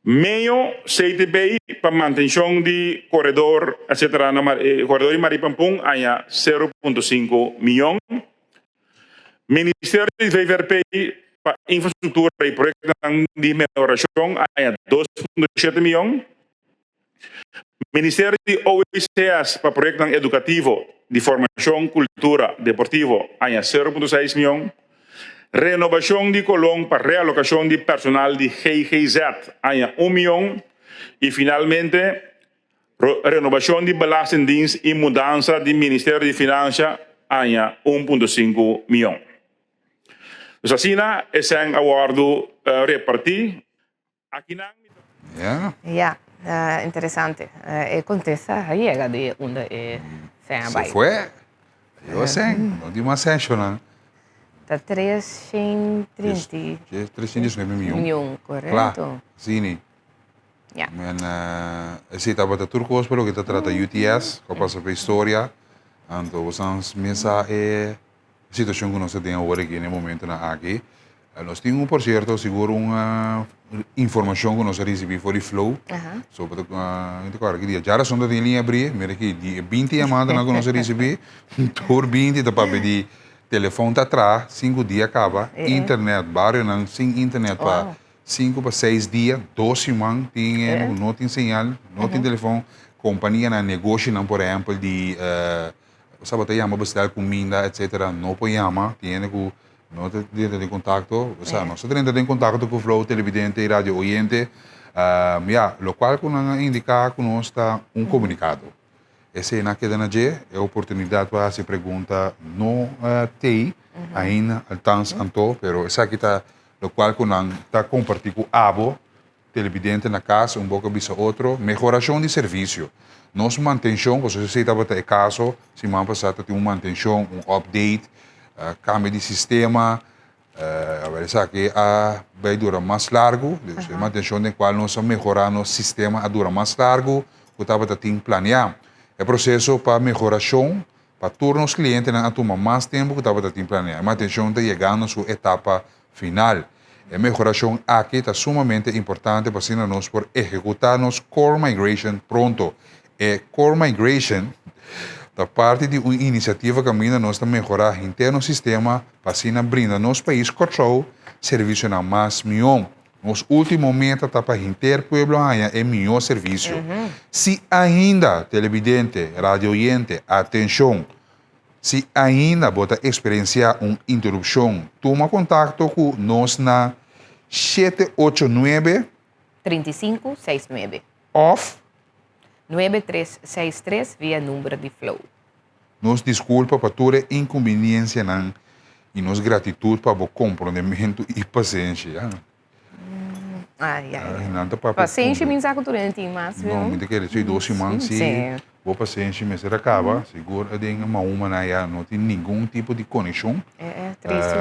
Meio CTB para manutenção de corredor, etc. Corredor de Maripampung há 0,5 milhões. Ministério de VVRP para infraestrutura e projetos de melhoração há 2,7 milhões. Ministério de OECS para projetos educativos de formação, cultura, deportivo há 0,6 milhões. Renovação de Colón para realocação de personal de GGZ há 1 milhão. E finalmente, renovação de Belastingdienst e mudança de Ministério de Finanças há 1,5 milhões. Dus assim, esse é um acordo repartido. Aqui não.
Ja, interessante. E contesta llega de onde
Se foi? Eu sei, não tem uma session, né?
Está 330 milhões, correto?
Claro, sim.
Ja.
Men esse estava da Turcos, pero que trata UTS, que passa para a história. Então, vocês mensagens a situação que nós temos agora aqui no momento na aqui. Nós temos, por certo, seguro uma informação que nós recebemos por o flow. So, para que dia já são da linha abrir, mas aqui dia 20 chamadas que nós recebemos, por 20 da para pedir telefone tá atrás, 5 dias acaba, internet, barrio não, sem internet para 5 para 6 dias, 12 man, não tem sinal, não tem telefone, companhia na negócio não, por exemplo, de sabe até chama buscar comida, etc. Não pode chamar, tem que não ter contato, nós temos em contato com o flow televidente e radio oyente, lo qual que indica que nós está comunicado. Esse é na que dá é a oportunidade para se perguntar não tem ainda alcance anto, pero essa aqui está lo qual que nós está compartilhando com abo televidente na casa pouco bisa outro, melhoração de serviço. Nossa manutenção, você estava até caso, se man passado tem uma manutenção, update, câmbio de sistema, que vai durar mais largo, a manutenção de qual nós melhorar nosso sistema a durar mais largo, que estava tem planear. É processo para melhoração, para turnos clientes a tomar mais tempo que estava tem planear. A manutenção está chegando à sua etapa final. A melhoração aqui está sumamente importante para nós por executar nosso core migration pronto. Core migration, da parte de uma iniciativa que ainda nós estamos melhorar interno sistema para assim brinda nosso país control serviço na mais melhor. Nos últimos momentos está para inter pueblo é melhor serviço. Se ainda televidente, radioyente, atenção, se ainda bota experienciar uma interrupção, toma contato com nós na 789
3569
off.
9363 via número de Flow.
Nos desculpa para toda inconveniência não, e nos gratitude para o comprometimento e paciência.
Ai.
Para
Paciência means ako durante mas, viu?
Não, muito que isso doce man se boa paciência mas será acaba, seguro a dinga uma na ya não tem nenhum tipo de conexão.
É triste.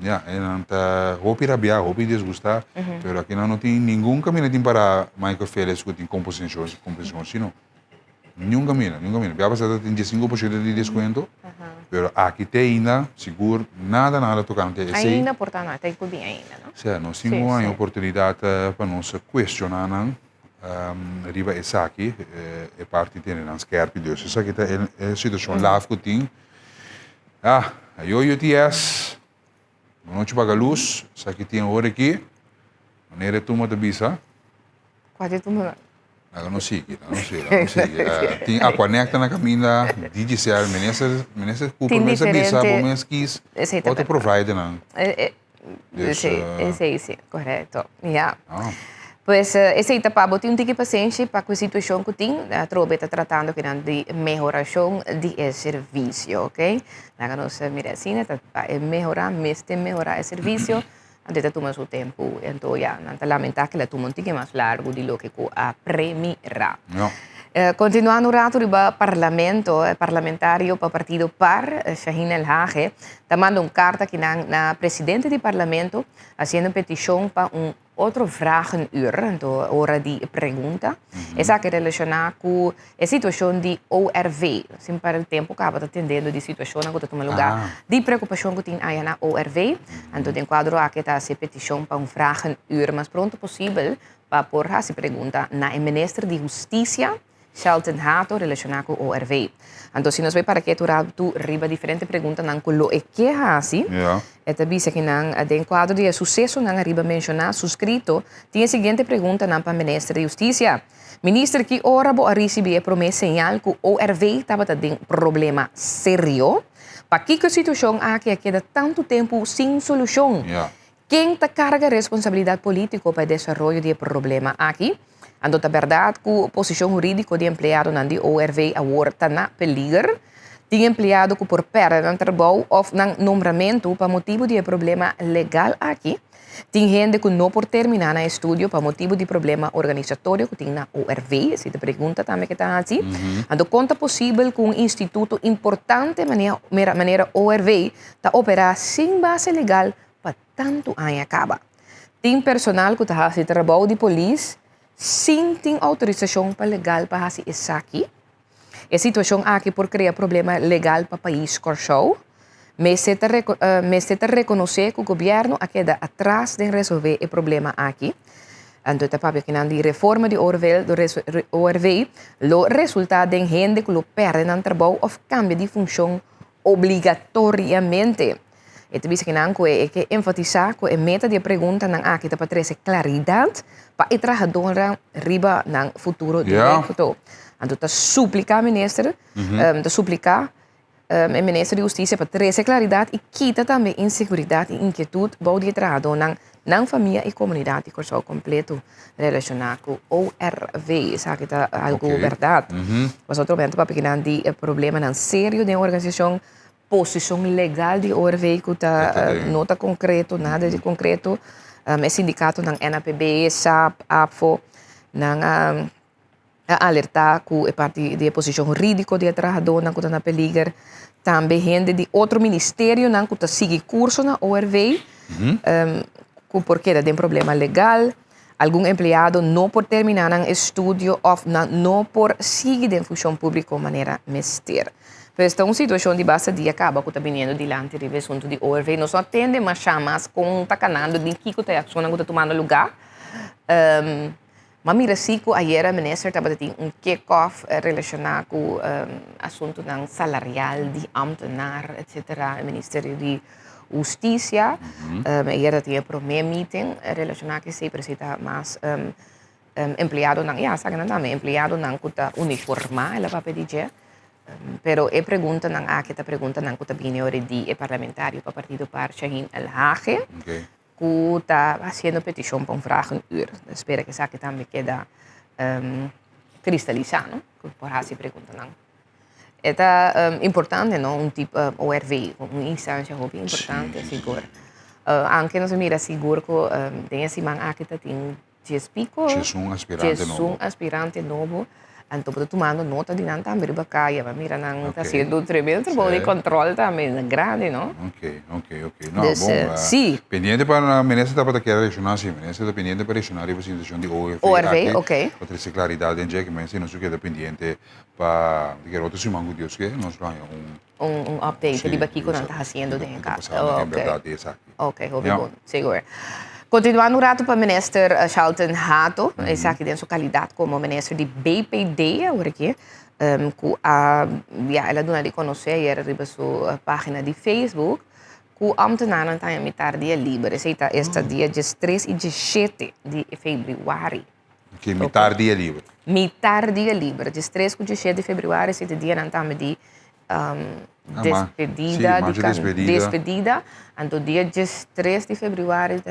Já, não tá roupa rabia, roupa desgustar, mas aqui não tem nenhum caminho para Michael Phelps que tem composição, sino. Nenhum caminho. Já passado tem 15% de desconto, mas aqui tem ainda, seguro, nada tocante.
Ainda portanto, tem que bem ainda, não?
Sim, nós temos uma oportunidade para nos questionar, riba essa aqui, é parte de nós quer pedir. Isso aqui é a situação lá que tem. Eu UTS, não te paga luz, isso aqui tem hora aqui, maneira tu mata bisa.
Quase tu me
Não sei. Tem a conecta na caminha, digital, menesa culpa, menesa bisa, menesa quis, outro provider não.
Sim, correto. Yeah. Pues essa etapa tem um tique paciente para a situação que tem, a trobe está tratando de melhoração de serviço, ok? Nós nos merecemos para melhorar o serviço. Até toma seu tempo, então já, não lamentar que ela toma um tique mais largo de lo que a primeira. Continuando o rato do parlamentário para o partido PAR, Shaheen El Hage, está mandando carta aqui na presidente do parlamento, fazendo petição para outro vragenuur, então hora de pergunta. Essa que relaciona com a situação de ORV. Assim, para o tempo que estava atendendo de situação que está lugar de preocupação que tem aí na ORV. Então, tem quadro aqui está a petição para vragenuur, mas pronto possível para pôr essa pergunta na ministro de Justiça, Shelton Hato, relacionado com o ORV. Então, se nós vemos para que tu riba diferente perguntas não colo e que assim, é também que não tem quadro de sucesso não riba mencionar suscrito tem a seguinte pergunta não para ministro de Justiça. Ministro que ora bo a receber a promessa señal que o ORV estava tendo problema sério. Para que a situação aqui queda tanto tempo sem solução? Quem está carga a responsabilidade política para o desenvolvimento do problema aqui? Então, a verdade que a posição jurídica de empregado na ORV agora está na peligro. Tem empregado que por perda de trabalho ou no nomeamento para motivo de problema legal aqui. Tem gente que não por terminar no estudo para motivo de problema organizatório que tem na ORV. Se te pergunta também que está assim. Então, quanto é possível que instituto importante maneira ORV está operar sem base legal para tanto ano acaba. Tem personal que está fazendo trabalho de polícia sem ter autorização para legal para fazer isso aqui. A situação aqui por criar problema legal para o país corso. Mas se te reconhecer que o governo queda atrás de resolver o problema aqui. Então, para que a reforma de ORV, o resultado de gente que perde no trabalho ou cambia de função obrigatoriamente. E também que enfatizar que a meta de pergunta aqui para trazer claridade para o trabalhador riba no futuro do futuro. Então, está suplicar ministro, o ministro de Justiça para trazer claridade e quita também inseguridade e inquietude para o trabalhador na família e comunidade corso completo relacionado com o ORV. Isso aqui está algo verdade. Mas outro momento para pegar o problema sério da organização, posição legal de ORV que está nota concreto, nada de concreto. É sindicato ng NAPB, SAP, APFO, ng alertar que a parte de posição jurídica de trabalhador não está na peligro. Também gente de outro ministério não está seguindo curso na ORV, porque tem problema legal. Algum empregado não por terminar um estudo ou não por seguir em função pública de maneira mestre. Esta é uma situação de base de acaba que está vindo diante do assunto de ORV. Nós não atendemos chamas com tacanando de que está ação que está tomando lugar. Mas mira, siku ayer a minister estava tendo kick-off relacionado com assunto ng salarial de ambtenaar, etc. O Ministério de Justiça. Ayer tinha primeiro meeting relacionado com se precisa mais empleado ng, sabi na namin, empleado ng kuta uniforma, ela pa pedir. Pero pergunta ng kita pergunta ng kuta binori di parlamentario pa Partido para Shahin Al-Hage.
Okay.
Que está haciendo petición para vraag een uur. Espero que saque também queda cristalizado, por así preguntan. É importante, não? Tipo ORV, uma instância bem importante, seguro. Anche não se mira seguro que tem esse man aqui tem 10 pico.
Um
aspirante novo. Então, estou tomando nota de nada também, bacana, mas mira, não está sendo tremendo trabalho de controle também, grande, não?
Ok. Não,
Dus,
bom,
sim.
Pendiente para a ministra para que regional, sim. Ministra está pendiente para regional e para a situação de
ORV, ok.
Para ter claridade em que mas não se queda pendiente para que outros humanos Deus que nós vamos
update, di ba Kiko nang haciendo din ka?
Verdade, exato.
Ok, bom, seguro. Continuando um rato para o ministro Charlton Hato, esse aqui dentro sua qualidade como ministro de BPD, agora aqui, ela não lhe conhecia, era riba sua página de Facebook, que o ambtenaar está em metade dia livre, esta dia 13 e 17 de fevereiro.
Que metade dia livre.
Metade dia livre, 13 e 17 de fevereiro, esse dia não está de despedida. Então, dia 13 de fevereiro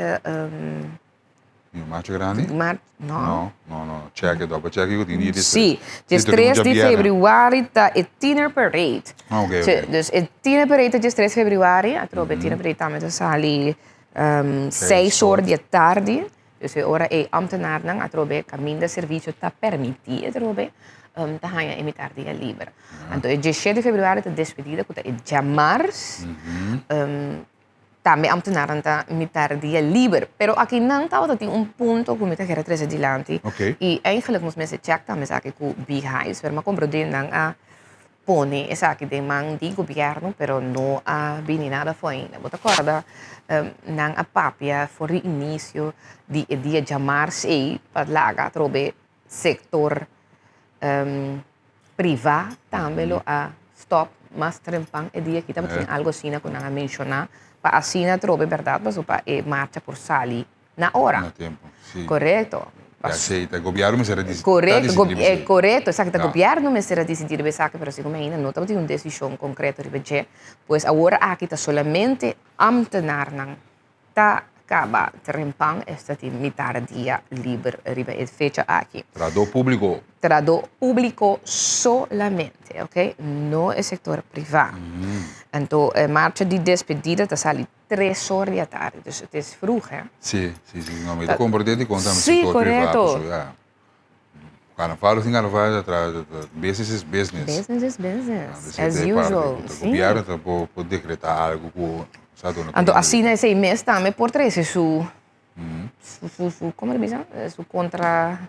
Marcha grande?
Não.
Check dopo, check eu tinha dito.
Sim, dia 13 de fevereiro está a Dinner Parade.
Ok.
Dus a Dinner Parade, dia 13 de fevereiro, a tropa Dinner Parade também está ali 6 horas da tarde. Dus ora é ambtenaar nang a tropa caminho de serviço está permitido, tropa. Tahanha imitar dia livre. Então, dia 7 de fevereiro está despedida, que é dia março. Também ambtenaar está imitar dia livre. Pero aqui não está tem ponto que me está querendo trazer adiante.
Okay.
E eigenlijk moest mensen checken também aqui com o Bihais, mas como produzir não a pone essa aqui de man di governo, pero não a bini nada foi ainda. Bota corda não a papia for o início de dia de março e para lá trobe sector privado também a stop mas trempang e dia kita tem algo assim que não mencionar para assim trobe verdade mas para marcha por sali na hora.
Na tempo, sim.
Correto.
Aceita, o governo será decidir.
Correto, exacto. O governo me será decidir bem sabe, mas como ainda não tem uma decisão concreta de pois agora aqui está solamente ambtenaar nang ta acaba trempang esta de metade dia livre riba e fecha aqui.
Trado público
solamente, ok? Não é setor privado. Então, a marcha de despedida está sali 3 horas da tarde, dus het is vroeg, hè?
Sim. Não, mas compreende conta no
Sim,
setor
correto.
privado. Carnaval, sim, carnaval, business is business.
Business is business, as usual.
O governo está por decretar algo que
então, assim, esse mês também por trás, como ele diz? Su contra...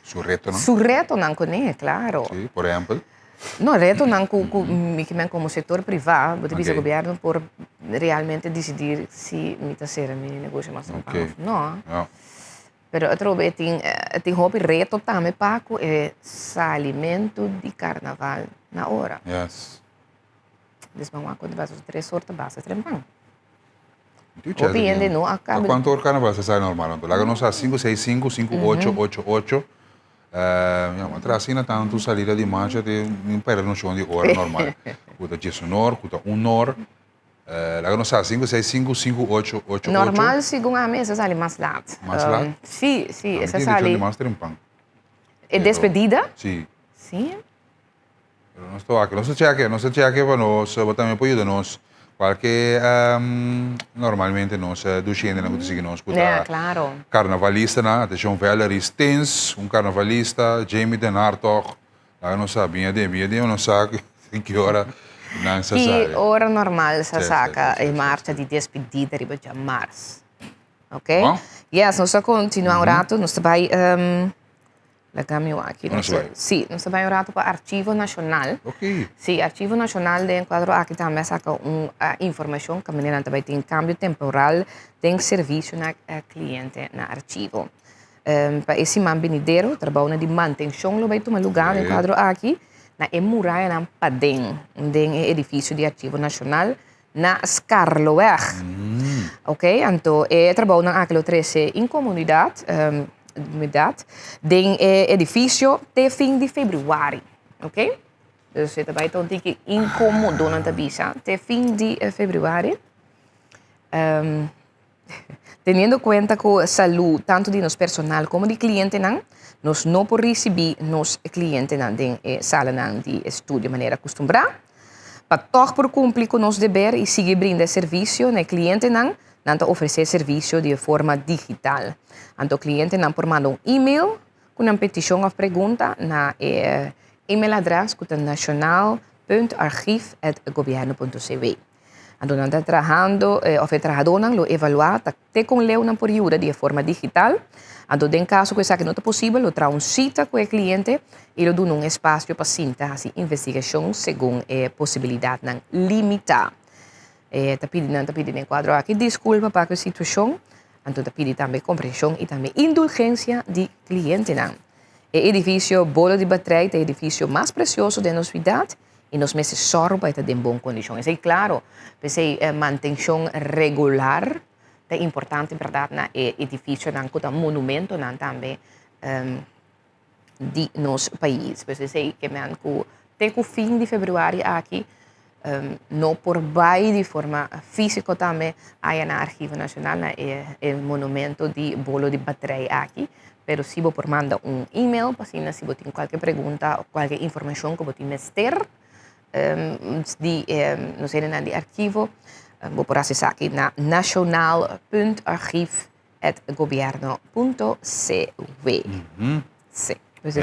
Su reto, não?
Su reto, não, né? Claro.
Sim, por exemplo.
Não, reto não, como setor privado, o governo por realmente decidir se está sendo um negócio mais tranquilo. Não. Pero eu trouxe tem hobby reto também para o salimento de carnaval na hora.
Yes.
Desmão quando vai 3 horas basta trempang.
Hobby
ainda não acaba.
Quanto hora carnaval você sai normal? Então, lá não sai 565, 5888. Atrás assim tanto saída de marcha tem um período no chão de hora normal. Cuta 19, cuta 1 hora. Lá não sai 565, 5888.
Normal segundo a mesa sai mais laat.
Mais laat?
Sim, essa
sai. Mais trempang.
É despedida?
Sim.
Sim.
Não estou aqui, não se cheque para nós, também pode ajudar-nos. Porque normalmente nós docente não conseguimos escutar.
Claro.
Carnavalista, né? Tem um velho Stens, carnavalista, Jamie Den Hartog. Lá não sabia não sabe que hora não se sabe.
Que hora normal se saca em marcha de despedida riba de março. Ok? Yes, nós continuamos um rato, nós vai Lagami aqui. Sim, nós também rato para Arquivo Nacional.
Ok.
Sim, Arquivo Nacional de enquadro aqui também saca informação que a menina também tem câmbio temporal de serviço na cliente na arquivo. para esse man venidero, trabalho de manutenção, lo vai tomar lugar no quadro aqui, na muralha na Padem, um edifício de arquivo nacional, na Scarloweg. Ok, então, trabalho na aquilo 13 em comunidade, de edifício até fim de fevereiro, ok? Dus você também tem que incomodar na tabisa até fim de fevereiro. Teniendo cuenta que a salud tanto de nos personal como de cliente nos não por receber nos cliente de sala de estudo de maneira acostumbrada, para toch por cumprir com nos dever e seguir brindar serviço no cliente nanto oferecer serviço de forma digital. Anto cliente por mandar e-mail com uma petição ou pergunta na e-mail adres que é nacional.archief@governo.cv. Ando nanda trabajando, trabajador lo evaluar até com leu na período de forma digital. Ando den caso que isso não é possível, lo traz cita com o cliente e lo dá um espaço para cinta assim investigação segundo possibilidade limitada. Tá pedindo em quadro aqui desculpa para a situação. Ando tá pedindo também compreensão e também indulgência de cliente O edifício Bolo de Batrei é o edifício mais precioso da nossa cidade. E nos meses sorro para estar em boas condições. E claro, pensei manutenção regular é importante, verdade, na edifício, na monumento, também de nosso país. Pensei que até o fim de fevereiro aqui, não por baixo de forma física também, aí na Arquivo Nacional, o monumento de Bolo de Batrei aqui. Pero se você manda e-mail, para se você tem qualquer pergunta ou qualquer informação que você mister, no de arquivo, vou por acessar aqui na nacional.archief@governo.cv. Sim, pues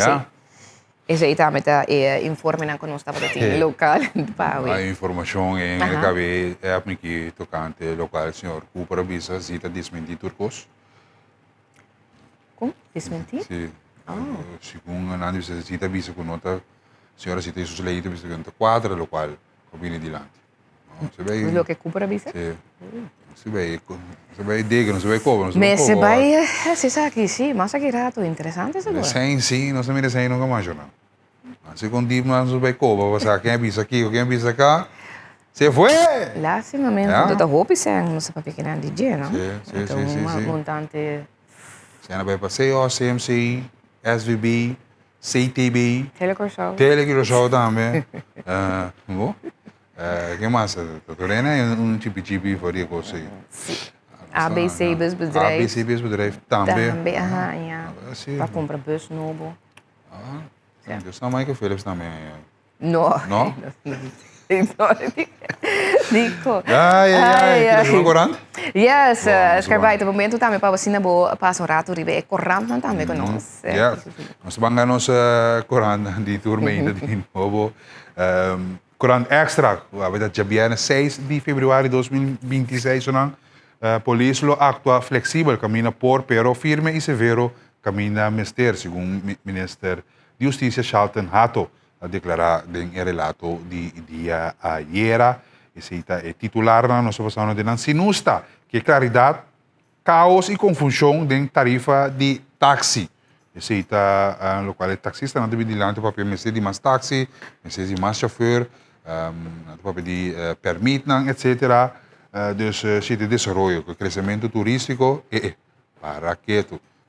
esse aí também está informando que nós estamos aqui local.
A informação em cabe é aqui tocante local, senhor. O para visa cita desmentir turcos.
Como? Desmentir?
Sim. Segundo a análise cita visa com nota senhora cita isso leite visto que não quadra local combina dilante. Se vai
o que cupra visa?
Sim. Se vai dega, não se vai cobra, não se vai.
Mas se vai, se sabe aqui sim, mas aqui rato interessante isso agora.
Sim, não se mira sem nunca mais não. Se com dip não se vai cobra, passar quem visa aqui, quem visa cá. Se foi!
Lastimamente, toda roupa sem não se para pequena DJ, não?
Sim.
Então, montante.
Se ela vai para CO, CMC, SVB, CTB, Telecorshow também. Que mais? Torena é chip faria coisa.
ABC Busbedrijf.
ABC Busbedrijf também.
Também, para comprar bus novo.
Dus não mais que Philips também.
Não.
Não?
Dico.
Não corante?
Yes, escrevai, no momento também para você não passa um rato ribe corrente também com nós.
Nós vamos nos corante de turma ainda de novo. Corante extra, já viene 6 de fevereiro de 2026, polícia atua flexível, caminha por, pero firme e severo, caminha mister, segundo o ministro de Justiça Charlton Hatto a declarar em relato de dia ayer. Esse é titular na nossa passagem de Sinusta, que claridade, caos e confusão de tarifa de táxi. Esse é o qual é taxista não deve dilante para permitir de mais táxi, permitir de mais chauffeur, para pedir permit, etc. Dus se de desenvolvimento, o crescimento turístico para que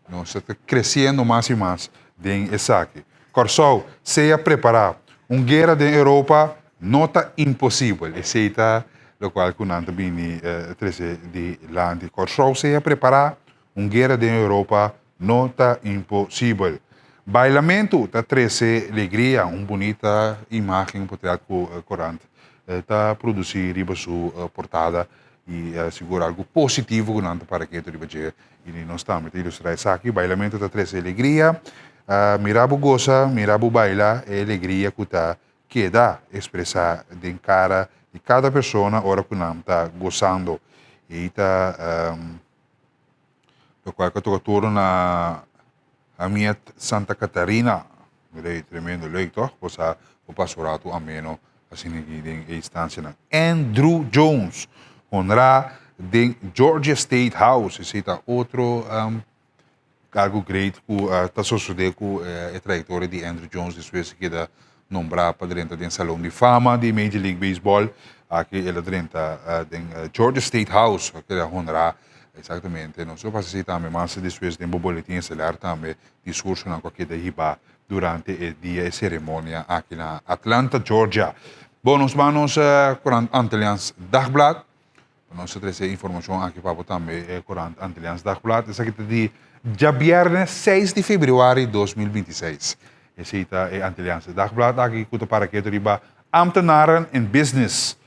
não está crescendo mais e mais em essa aqui. Corsou, seja preparado. Guerra da Europa não está impossível. Esse é o qual o Nanta Bini treze de land. Corsou, seja preparado. Guerra da Europa não está impossível. Bailamento está treze alegria, bonita imagem por trás do corante. Está produzir riba sua portada e segura algo positivo que Nanta para que tu riba je. E nós estamos ilustrar isso aqui. Bailamento está treze alegria. Mirabu goza, mirabu baila, é alegria que está queda expressar de cara de cada pessoa hora que não está gozando. E está o qual que estou na a minha Santa Catarina, tremendo leito, posa o pastorato ameno assim aqui em instância. Andrew Jones, honra de Georgia State House, esse é outro algo great que está sucedendo com a trajetória de Andrew Jones, depois que da nombrar para dentro do Salão de Fama de Major League Baseball, aqui ele dentro do Georgia State House, que ele honrar exatamente. Não só para se também, mas depois tem um boletim estelar também, discurso na qualquer riba durante o dia de cerimônia aqui na Atlanta, Georgia. Bom, nós vamos com Antillians Dagblad. Nós trazemos informação aqui para também com Antillians Dagblad. Isso aqui de dia viernes 6 de fevereiro de 2026. Esse é Antillians Dagblad. Aqui kuta para que riba ambtenaren in business.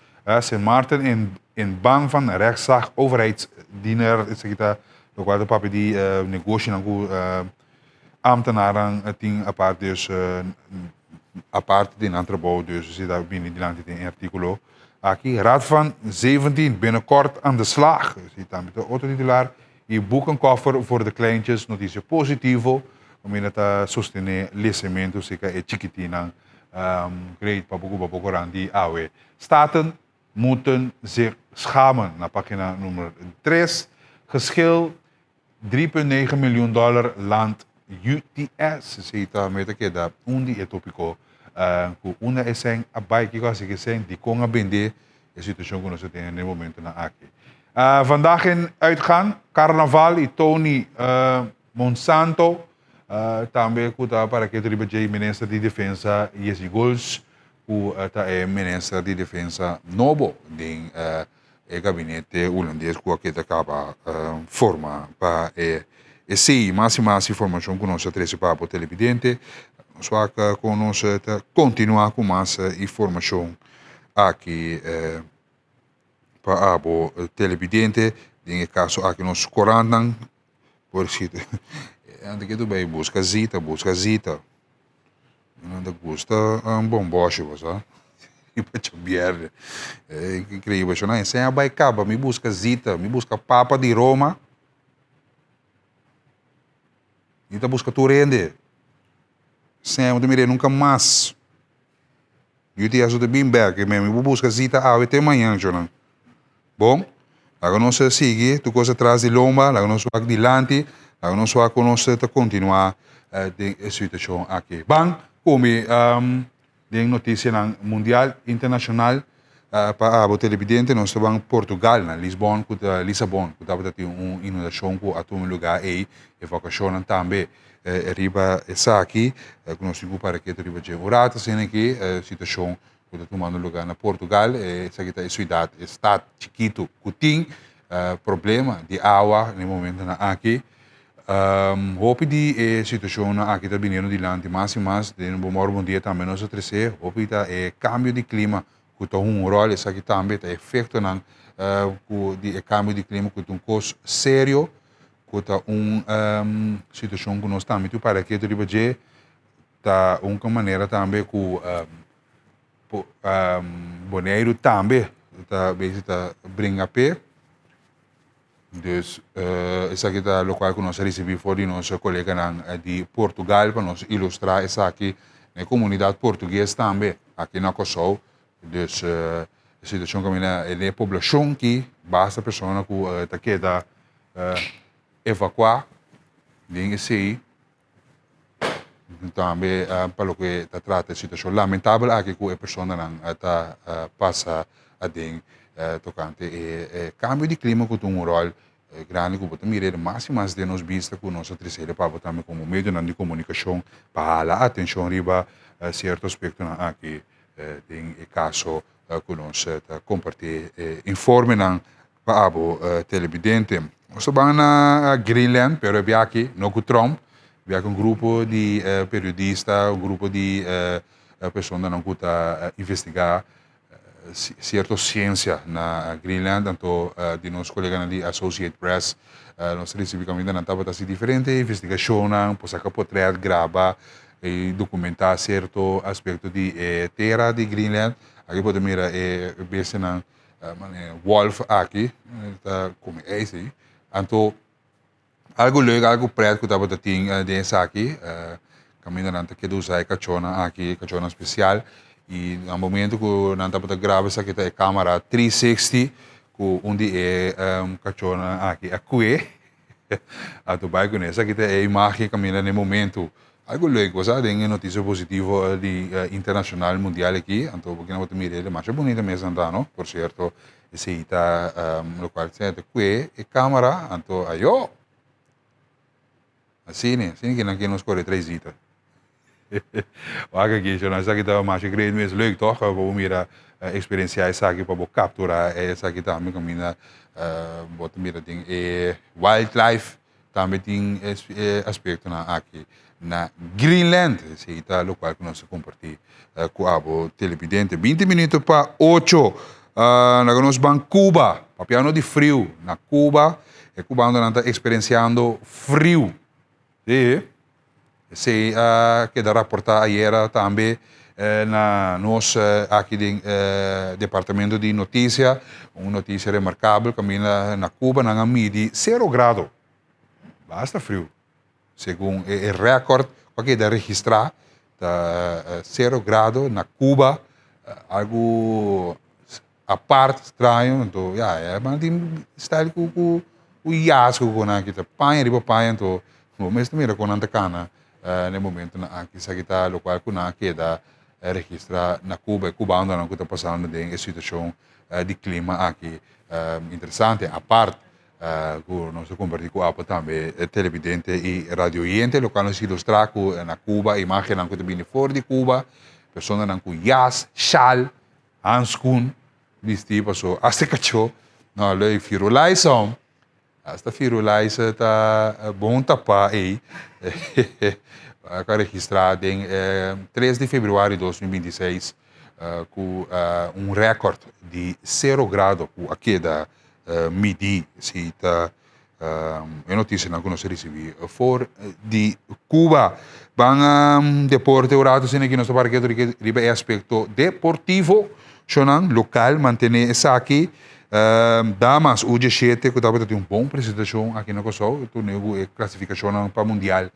Sint Maarten in bang van rechtszaak, overheidsdiener. Is kita lokal de papi die negotie nangu ambtenaren ting apart dus apart din antrebouw dus zit daar binnen die land in articulo. Aqui Raad van 17 binnenkort aan de slag. Zit daar met de autotitulaar. Je boekenkoffer voor de kleintjes, notitie positivo. Om in het sostener lisamento, zeker e chiquitina. Great papoku randi awe. Staten moeten zich schamen. Na pagina nummer 3. Geschil $3.9 miljoen land UTS. Zita met que da undi é tópico. Com uma essência a bike que assim que sem de conga bende a situação que nós temos no momento na aqui. Vandaag in uitgaan Carnaval e Tony Monsanto também kuta para que tribo de ministro de defesa Jesse Gols o é ministro de defesa novo de o gabinete holandês que acaba forma para esse mais informação que nós trazemos para o televidente. Só que conosco continuar com mais informação aqui para o televidente. Em caso aqui nos corandan, por isso, anda que tu vai busca zita. Anda gusta bom boche, você. E para te ver, incrível, isso não é? Sem a baicaba, me busca zita, me busca papa de Roma, e tá busca tu rende. Sem eu te nunca mais. Eu te ajudo bem bem, mesmo. Eu busco zita até amanhã, Jonan. Bom, agora nós seguimos, tu coisa atrás de lomba, agora nós vamos adiante, agora nós vamos continuar a situação aqui. Bom, como tem notícia mundial, internacional, para o televidente, nós estamos em Portugal, na Lisbon, que estava tendo uma inundação que a todo lugar aí, evacuação também. Riba essa aqui, que nós temos para que riba de urata, sendo aqui a situação que está tomando lugar na Portugal, essa aqui é a cidade, estado chiquito, que tem problema de água no momento na aqui. Hope de situação na aqui está vindo de lá, mais e mais, de um bom dia também nós trazer, hope da cambio de clima, que está rol, essa aqui também está efeito na de cambio de clima, que tem um custo sério. Kota situação que nós também para que tu riba de tá uma maneira também com boneiro também tá bem tá brinca pé dus essa aqui tá local que nós recebemos for de nosso colega de Portugal para nós ilustrar essa aqui na comunidade portuguesa também aqui na Kosovo dus a situação que é a população que basta pessoa que tá queda evacuar, ninguém sei. Também para o que trata a situação lamentável aqui que a pessoa não está passa a den tocante cambio de clima que tem rol grande que também é mais e mais de nós vista que nós terceira para também como meio de comunicação para a atenção riba certo aspecto aqui tem caso que nós compartilhar informe para o televidente. Nós vamos na Greenland, pero é aqui, no Trump, é um grupo de periodistas, um grupo de pessoas que estão investigar certa ciência na Greenland, tanto de nossos colegas de Associated Press, nós recebemos também estava assim diferente investigação, pois que poder gravar e documentar certo aspecto de terra de Greenland, aqui podemos ver na Wolf aqui, como é isso aí. Então, algo legal, algo preto que estava tendo dessa aqui, caminhando que do usar cachona aqui, cachona especial, e no momento que nós estava gravando essa aqui é câmera 360, que onde é cachona aqui, a cué, Ato vai com essa que é a imagem caminha no momento. Algo leuk was, tem notícia positiva de internacional mundial aqui, então porque não vou mirar ele, mas é bonita mesmo andar, não? Por certo, esse está no qual se tem que câmera, então ayo. Assim que não nos corre 3 dias. Waga aqui, já nós aqui tá mais grande mesmo leuk, toch? Vamos mirar experienciar essa aqui para capturar essa aqui também caminha, bota mira tem wildlife também tem aspecto na aqui. Na Greenland, esse está o local que nós compartilhamos com o televidente. 20 minutos para 8, nós vamos Cuba, papiano de frio. Na Cuba, o cubano está experienciando frio. Se que da reportar ayer também na nós aqui do departamento de notícia, uma notícia remarcável, que na Cuba na midi 0 grado. Basta frio. Segundo o recorde que da registrar, 0 grado na Cuba, algo a parte estranho, então, mas tem style com o iasco com aqui, panha riba panha, então, mas também com anta cana, no momento na aqui se está local com aqui da registrar na Cuba, cubano não que está passando de situação de clima aqui interessante, a parte nós compartilhamos com a também televidente e radioiente, local nós ilustrar na Cuba, imagem que também fora de Cuba, pessoas que com jas, chal, handschoen, vestido, so hasta cacho, não leuk firulais om, hasta firulais tá bom tapar aí, registrado em 3 de fevereiro de 2026 com recorde de 0 grado aqui da midi, se está a notícia que nós recebemos for de Cuba. Van deporte orado sino que nós parqueiro riba aspecto deportivo, chonan local manter essa aqui. Damas U17 que estava tendo bom apresentação aqui na Kosovo, tu nego classificação para mundial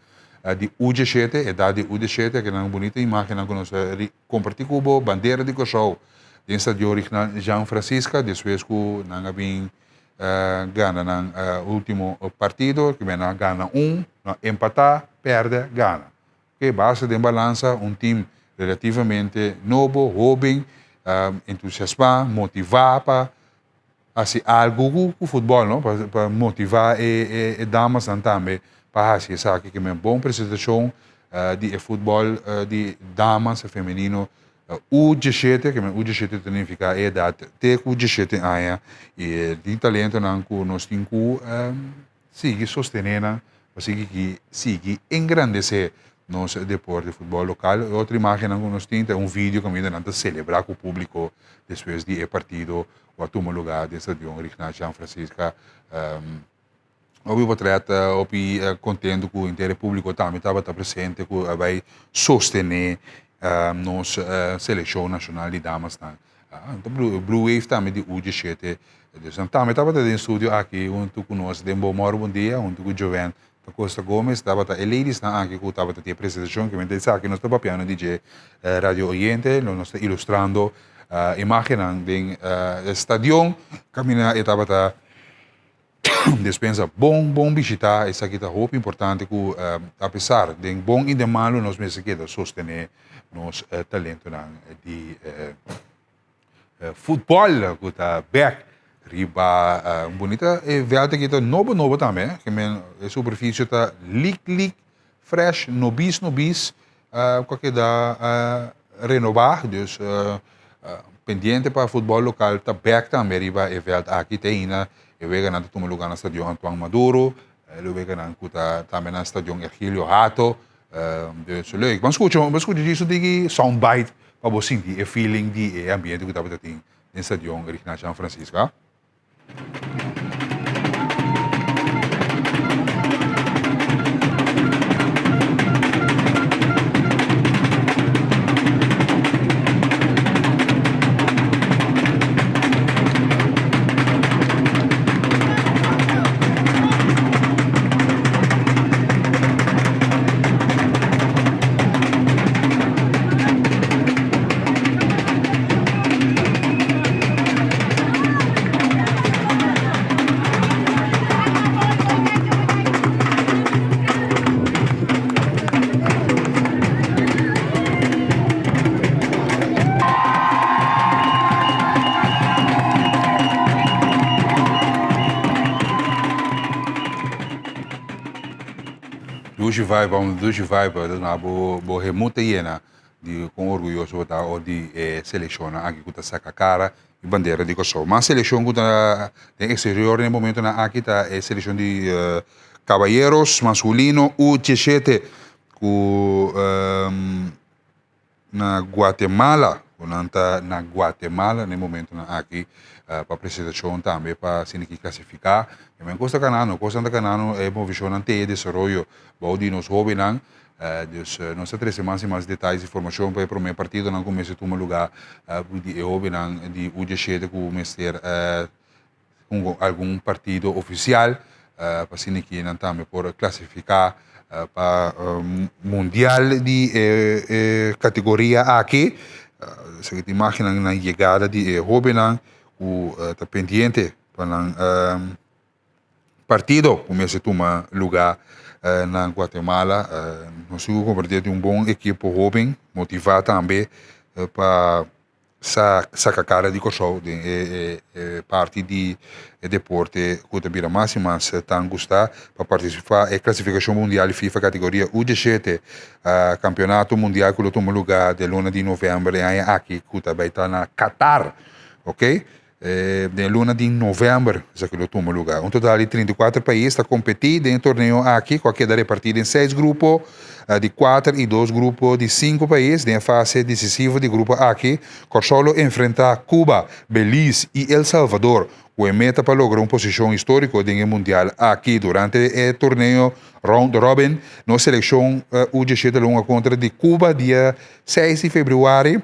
de U17, idade U17 que é uma bonita imagem que nós compartilhamos bandeira de Kosovo. Em estádio original Jean Francisca, depois que nanga bem gana no último partido, que vem gana empatar, perde, gana. Que base de balança, time relativamente novo, jovem, entusiasmar, motivar para assim algo com o futebol, não? Para motivar e damas também para assim sabe que é uma boa apresentação de futebol de damas feminino. U17, que U17 significa a idade até U17 anos, e de talento que nós temos que sostener, seguir engrandecer nosso deporte de futebol local. Outra imagem que nós temos é vídeo que nós celebrar com o público depois do partido, o atual lugar do estádio original Jean Francisca. O portrait, contendo que o inteiro público também estava presente, que vai sostener nossa seleção nacional de damas. Então, Blue Wave também de U17. Também estava no estúdio aqui, junto com nós, de bom dia, junto com o Joven Costa Gomes, estava a ladies aqui, que estava a apresentação, que me disse aqui, nós estamos piano DJ Radio Oriente, nós estamos ilustrando a imagem do estádio, caminhar e estava a dispensa bom visitar, essa aqui está muito importante, que apesar de bom e de malo, nós mesmos queda sostener nos talento de futebol que está back riba bonita e velte que está novo também que a superfície está lick fresh nobis que dá renovar dus pendiente para futebol local está back também riba e velte aqui tem e vega na tomar lugar no estádio Antoine Maduro e vega na kuta também no estádio Ergilio Hato. Dus leuk. Maar escuta isso de soundbite para você sentir o feeling de ambiente que estava tendo no estádio original Jean Francisco. douche vibe, na bo remuta iena, de com orgulhoso tá ou de seleciona aqui que tá saca cara e bandeira de Kosovo. Mas seleção que tá em exterior no momento na aqui tá seleção de caballeros masculino U17 ku na Guatemala, nanta na Guatemala no momento na aqui para apresentação também para se classificar. E men costa canano é uma visão ante desenvolvimento baudi nos jovens. Dus nós trazemos mais detalhes e informação para o primeiro partido não começa a tomar lugar de jovens de U17 com mestre algum partido oficial para se também por classificar para mundial de categoria aqui. Se te imagina na chegada de jovens o está pendiente para partido começa a tomar lugar na Guatemala. Nós vamos converter em bom equipe jovem, motivar também para sacar cara de Kosovo, parte de deporte que também mais tão gostar para participar da classificação mundial FIFA categoria U17, campeonato mundial que toma lugar de luna de novembro aqui que também está na Qatar, ok? De luna de novembro, que toma lugar. Um total de 34 países está competindo em torneio aqui, qualquer repartido em 6 grupos de 4 e 2 grupos de 5 países, na fase decisiva de grupo aqui, Kosovo enfrenta Cuba, Belize e El Salvador, com a meta para lograr uma posição histórica no mundial aqui durante o torneio round robin, na seleção U17 longa contra de Cuba, dia 6 de fevereiro,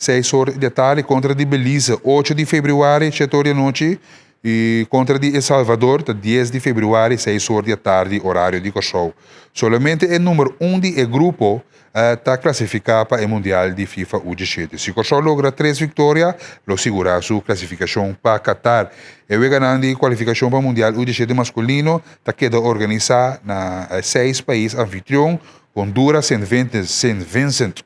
6 horas da tarde, contra de Belize, 8 de fevereiro, 7 horas da noite, e contra de El Salvador, 10 de fevereiro, 6 horas da tarde, horário de Kosovo. Somente o número 1 do grupo está classificado para o Mundial de FIFA U17. Se Kosovo logra 3 vitórias, lo segura sua classificação para Qatar. E o ganhando de qualificação para o Mundial U17 masculino está queda organizado na 6 países anfitrião, Honduras, Saint Vincent,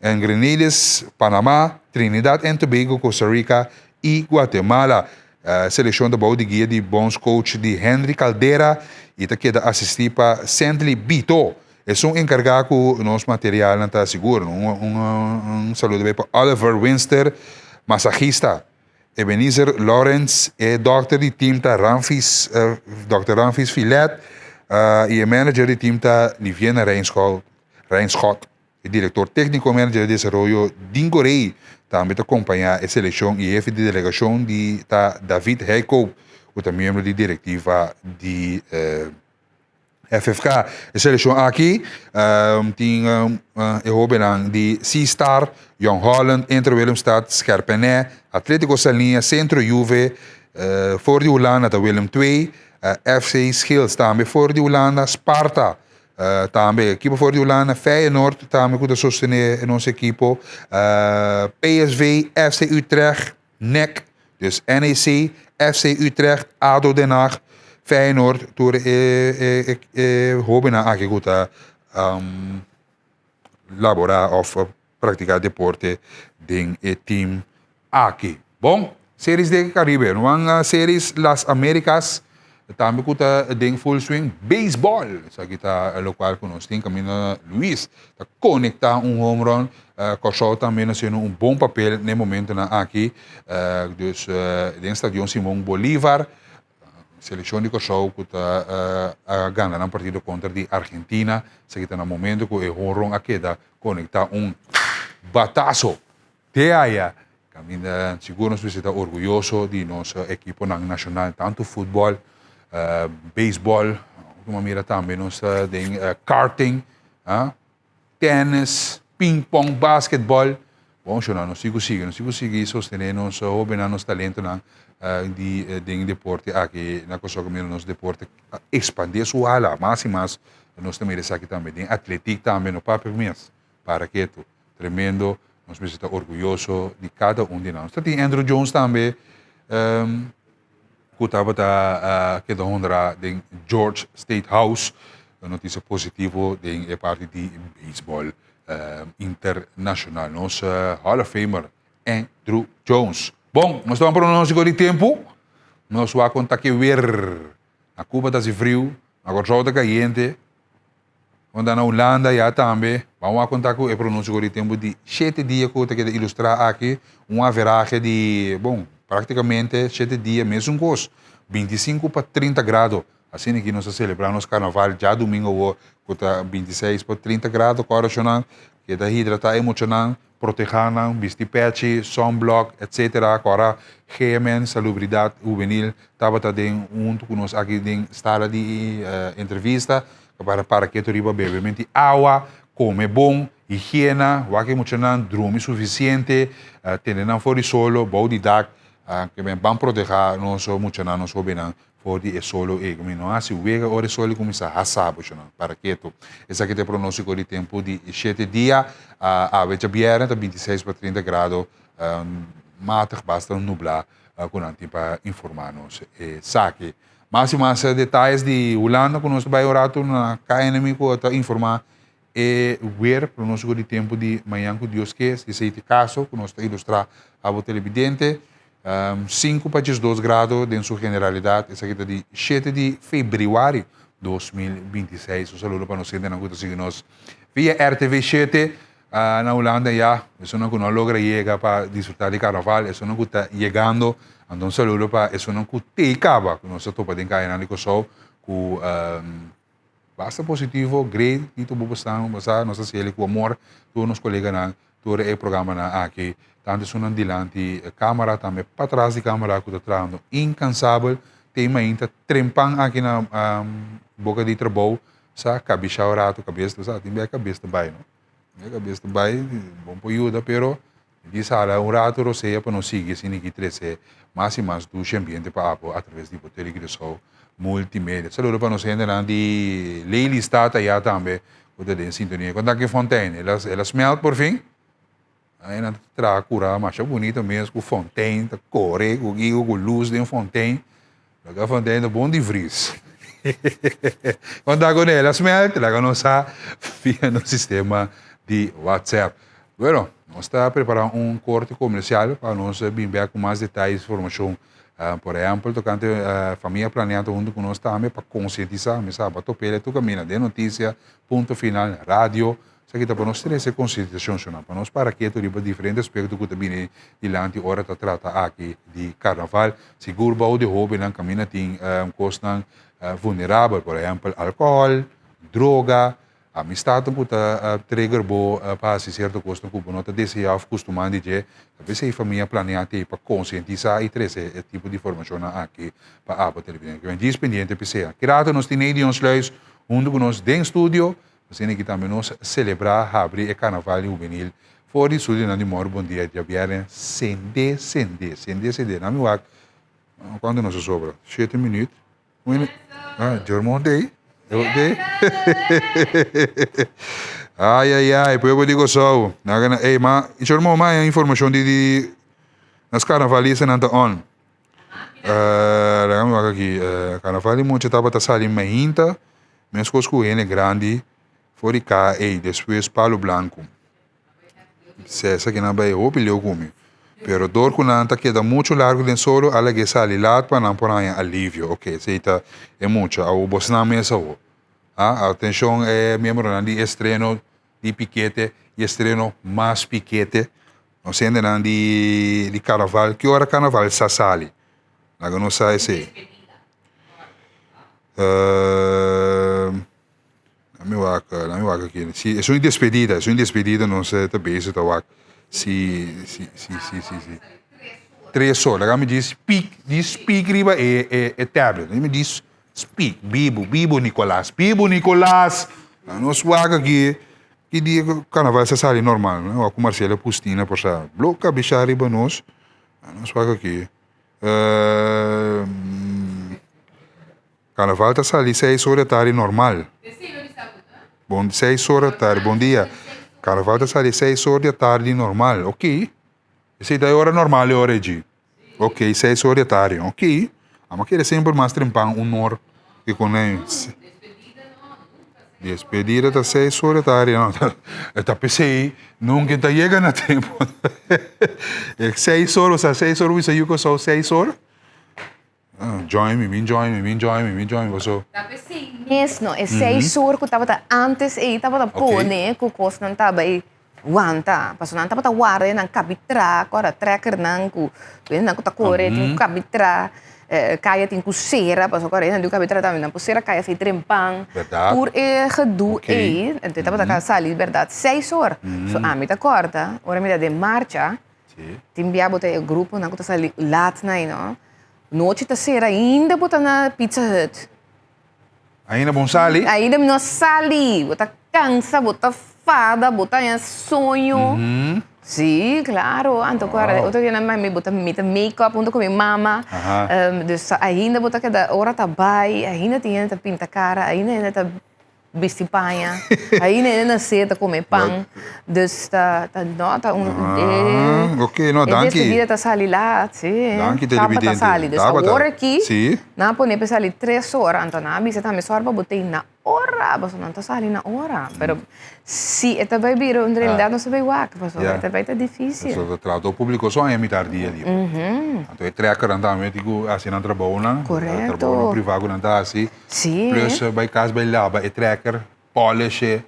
en Grenadines, Panamá, Trinidad and Tobago, Costa Rica e Guatemala. Seleção da boa de guia de bons coach de Henry Caldera e está queda assistir para Sandly Bito. É um encarregado com nosso material não está seguro. Saludo bem para Oliver Winster, massagista. Ebenezer Lawrence é doctor de time da Dr. Ramfis Filet e é manager de time da Liviana Reinschott. O diretor técnico manager de desenvolvimento Dingorei também acompanha a seleção e chefe de delegação de David Heiko, que é membro de diretiva de FFK. A seleção aqui tem jovens de Seastar, Young Holland, Inter Willemstad, Scherpenheuvel, Atlético Salinha, Centro Juve, voor de Holanda de Willem II, FC Schils também voor de Holanda, Sparta. Também equipe voor de Holanda, Feyenoord também que sostener nossa equipe, PSV, FC Utrecht, NEC, dus NEC, FC Utrecht, ADO Den Haag, Feyenoord, door hopen na aqui que laborar of praticar deporte den team aqui. Bom, séries de Caribe, não séries Las Américas. Também que está em full swing, baseball. Isso aqui está local que nós temos, Camila Luiz, está conectar home run, Kosovo também sendo bom papel no momento aqui. Dus, no estádio Simão Bolívar, seleção de Kosovo que está ganhando um partido contra a Argentina. Isso aqui está no momento que o home run aqui está conectar batazo. Te aí. Camila, seguro nós está orgulhoso de nossa equipe nacional, tanto futebol, baseball, uma mira também nós tem karting, tennis, ping-pong, basquetebol. Bom, nós seguimos sostener nosso hobby, nosso talento de deporte aqui na Kosovo, nosso deporte expandir sua ala, mais e mais. Nós também aqui também tem atletismo também no papel mesmo, para que tu tremendo, nós estamos orgulhosos de cada de nós. Tem Andrew Jones também. Que estava que da Honra em George State House, notícia positiva de parte de beisebol internacional. Nossa Hall of Famer Andrew Jones. Bom, nós estamos para o nosso de tempo. Nós vamos contar que ver a Cuba está frio, agora já está caliente. Quando na Holanda já também, vamos contar com o pronúncio do tempo de 7 dias que eu quero ilustrar aqui, uma averagem de, bom, praticamente 7 dias, mesmo coisa, 25 para 30 graus. Assim que nós celebramos o carnaval, já domingo, que está 26 para 30 graus, coração, que está hidratar emocional, proteger, vestir pet, sunblock, etc. Agora, GMN, salubridade juvenil, estava também junto com nós aqui em sala de entrevista, para que tu riba beber água, come bom, higiene, waque emocional, dormir suficiente, ter não fora solo, bom de dag, que vão proteger nós emocional, nós bem for die solo e como não assim wega ora solo começa a saber para que tu essa que te pronúncio de tempo de 7 dias a veja biera de 26 para 30 graus matig basta nublar com anti para informar-nos saque mais e mais detalhes de Holanda que nós vai orar na KNM para informar e ver pronúncio de tempo de manhã que Deus quer se esse caso que nós ilustrar a televidente 5 para 2 graus em sua generalidade. Essa aqui é de 7 de fevereiro de 2026. Um saludo para nós que não conhecem nós via RTV 7 na Holanda já. Isso não logra chegar para desfrutar de carnaval. Isso não está chegando. Então um saludo para isso não te acaba. Nós estamos para cair na ligação com basta positivo, great. E tu bastante, basta nossa série com amor. Todos os colegas na todo o programa na aqui. Tanto sunan dilante câmera também para trás de câmera que está trabalhando incansável tem ainda trempang aqui na boca de trabalho sa cabeça orato cabeça sa tem bem cabeça também não cabeça também bom para ajuda pero diz ala um rato roceia para não seguir assim que trece mais e mais do ambiente para através de televisão multimédia saludo para nós ainda de Leili está aí também o de sintonia quando aqui Fontaine elas melt por fim aí na cura mas é bonita mesmo com fontaine com core com luz de fontaine a fontaine é bom de vris quando a agora ela smelt ela não sabe via no sistema de WhatsApp bueno nós está preparando corte comercial para nós vir com mais detalhes informação por exemplo tocante família planeada junto com nós também para conscientizar me sabe para topele tu caminha de notícia ponto final rádio isso aqui está para nós ter essa conscientização para nós para que tu riba diferentes aspectos que também dilante hora está trata aqui de carnaval seguro bom de hobby não caminha tem costa vulnerável por exemplo álcool droga amistade que está trigger bo para certo custo que não está desejável costumando de talvez a família planeada para conscientizar e trazer esse tipo de informação aqui para a televisão que vem dispendente para que rato nós tem de uns leis junto com nós dentro estúdio assim que também nós celebrar abrir o carnaval juvenil fora de estúdio na de moro bom dia de aviarem sende na minha quando nós sobra 7 minutos Germão eu dei ai depois eu digo só ei mas Germão mais informação de nas carnavalistas não tá on vamos aqui carnaval muito estava tá saindo mais inta mas coisas que é grande fora cá e depois Palo Blanco se essa que não vai opilhou comigo pero dor com nanta queda muito largo de solo ala que sale lá para não por aí alívio ok seita é muito o bosna mesa o atenção é membro de estreno de piquete e estreno mais piquete não sendo não de carnaval que hora carnaval sasali lá não sai se na minha aqui se é uma despedida não sei também se tá sim 3 horas ela me diz speak riba é tablet ele me diz speak Bibo Nicolás nós vaga aqui que dia carnaval se sai normal né o Marcelo Pustina por sa bloca bicha riba nós vaga aqui carnaval tá sai 6 horas da tarde normal bom 6 horas da tarde bom dia carnaval tá sai 6 horas da tarde normal ok esse daí hora normal é hora de ok 6 horas da tarde ok mas quer sempre mais trempar hora que conhece despedida tá 6 horas da tarde não tá pensei nunca tá chegando a tempo 6 horas 6 horas você eu só 6 horas join me você
tá pensei Yes, no. É 6 horas que tava antes e tava pone que o costo não tava aí. Wanta, paso não tava ware nang kabitra, agora tracker nang ku, nang ku takore ting kabitra, kaya ting kusera, paso agora nang kabitra também nang kusera kaya fi trempang. Por gedoe e, então tava tá sali, verdade, 6 horas. So a mim tá corta, ora me dá de marcha. Timbia bota o grupo nang ku tá sali lat na no. Noite tá sera ainda bota na Pizza Hut.
Ainda bom sali?
Ainda não sali, bota cansa, bota fada, bota em sonho. Sim, claro. Então, agora, outro dia me bota make-up, junto com minha mama. Dus ainda bota cada hora tá bem, ainda tinha que pintar cara, ainda tá vestir panha, ainda nascer tá comer pão. Dus tá
ok, no, danke.
Essa vida tá sali lá, sim.
Danke, televidente.
Tá sali, dus agora aqui,
sim.
na pone para sali 3 horas, então na bisa também só para botar na hora, mas não tá sali na hora. Pero se é também biro, em realidade não se vai lá, mas é também tá difícil.
Então, trato público só é mitar dia ali. Então, é trekker dan daarmee, digo, assim não trabalha,
correto.
Trabalha privado não tá assim.
Sim.
Plus, bij casa, bij laba, é trekker, polish,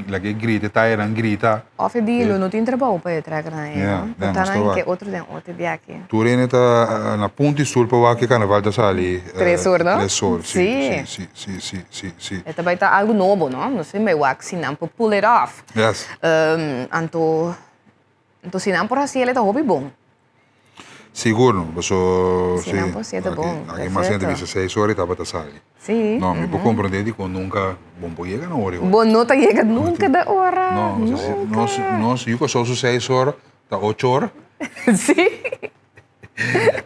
lagi grita, tayo grita.
Of die lo não tem trabalho para trazer na
Yeah,
então
mas
tá
tá
que outro dia aqui.
Tu rene tá na ponte sul para o que carnaval tá ali.
3 horas, não?
3 horas,
sim.
Sim.
É também tá algo novo, não sei mais o que se não pull it off.
Yes.
Então se não por assim ele tá hobby bom.
Seguro,
Se não por assim tá bom.
Aqui mais gente diz 6 horas estava tá sali.
Sim.
Não, me puedo compreender que nunca bom pode chegar na hora.
Bom não tá chega nunca da hora.
Não, nós eu só 6 horas, tá 8 horas.
Sim.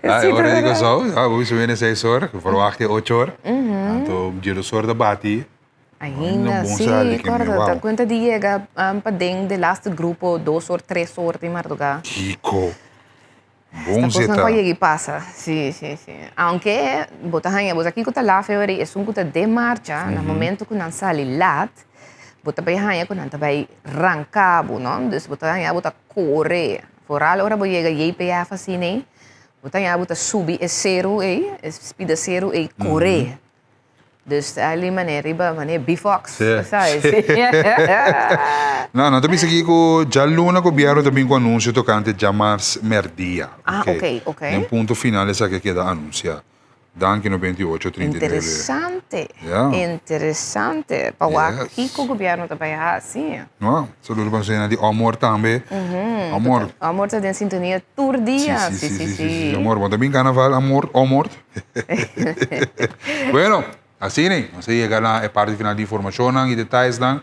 Agora digo só, vou subir 6 horas, verwacht 8 horas. Então, dia do horas da bati.
Ainda, sim, corda, tá quanto dia para dentro do last grupo 2 horas, 3 horas de madrugada.
Kiko. Bom
Esta
zeta.
cosa no y pasa, sí. Aunque vos aquí que la febre es un que de marcha, en el momento que no sale lat, bota hanya que no vai rancabo, ¿no? Entonces hanya bota corre. Vooral ahora voy llega JPF así, ¿no? Hanya bota subir es cero, speed zero corre. Dus ali maneira bifox, sabe?
Não, também aqui com já luna com biaro também com anúncio tocante Jamars Merdia.
Ok.
Em ponto final essa que queda anuncia. Danke no 28:33.
Interessante. Para o aqui com o governo também assim.
Não, só do banco de amor também. Amor.
Amor está em sintonia todo dia.
Sim. Amor, bom também carnaval, amor. Bueno. Assim, né? Nós chegamos na parte final de informação e detalhes. Nós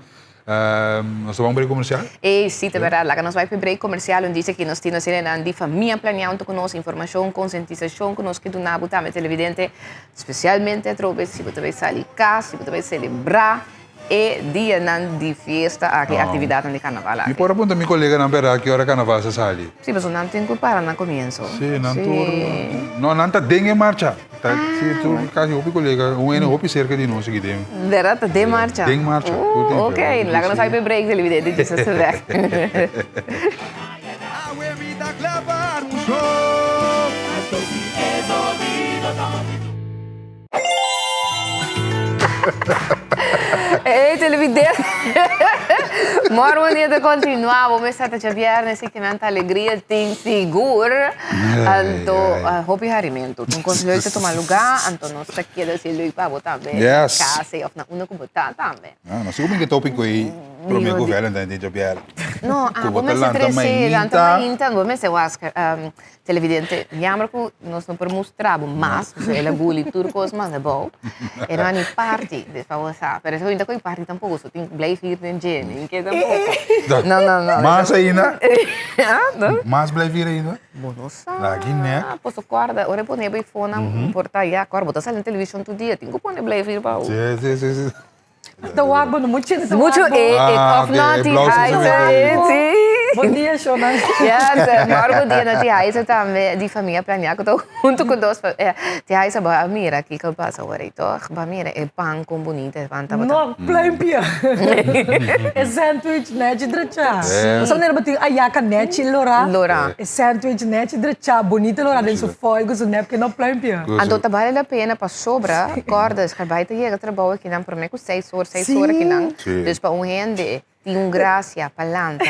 vamos para o comercial?
Sim, é verdade. Lá que nós vamos para o break comercial, onde diz que nós temos de família planeando conosco, informação, conscientização conosco, que do nabo também televidente, especialmente a tropa, se você vai sair casa, se você vai celebrar, e dia de festa, aqui atividade de carnaval.
E por apontar meu colega na beira que hora carnaval se sai?
Sim, mas não tem que parar no começo.
Sim, não está bem em marcha. Se tu quase o colega, hopi cerca de nós aqui dentro.
Verdade, de marcha.
De marcha.
Ok, lá que nós vamos para o break televidente, diz essa vez.
Evita clavar show.
Ei, televidente! Moro um dia de continuar, vou começar a chavear nesse que manta alegria, tem seguro. Então, hobby harimento. Um conselho de tomar lugar, então nós está aqui a dizer lui para botar bem.
Yes.
Casa e na uma que botar também.
Não sei como que tópico aí, para mim que velho não tem chavear.
Não, vou me estressar, então vou me ser televidente. Jammer que nós não podemos mostrar, mas ele é bully turcos, mas é bom. E não há nem parte de favor, pero eso ainda coi parte tampouco, só tem blijf hier den gin, que tampouco. Não.
Mas ainda? Mas blijf hier ainda?
Bom, não sei.
Lagi, né?
Posso guardar, ora pôr nebe fone, portar já, agora botar sala na televisão todo dia, tem que pôr blijf hier para o.
Sim.
Tawag mo, muito
Muito, of not, sim.
Bom dia, Shona.
Yes, morgen dia na tihaisa também de família planear que estou junto com dois. Tihaisa ba mira que eu passo agora então, ba mira é pão com bonita, pão tá
No, plempia. É sandwich, né, de drecha. Só maneira bating ayaka, né, lora.
Lora.
É sandwich, né, de drecha. Bonita lora, dentro do fogo, so né, porque não plempia.
Então tá vale a pena para sobra cordas, que vai ter que trabalhar aqui não por mim com 6 horas aqui não. Dus para rende tem graça palanta.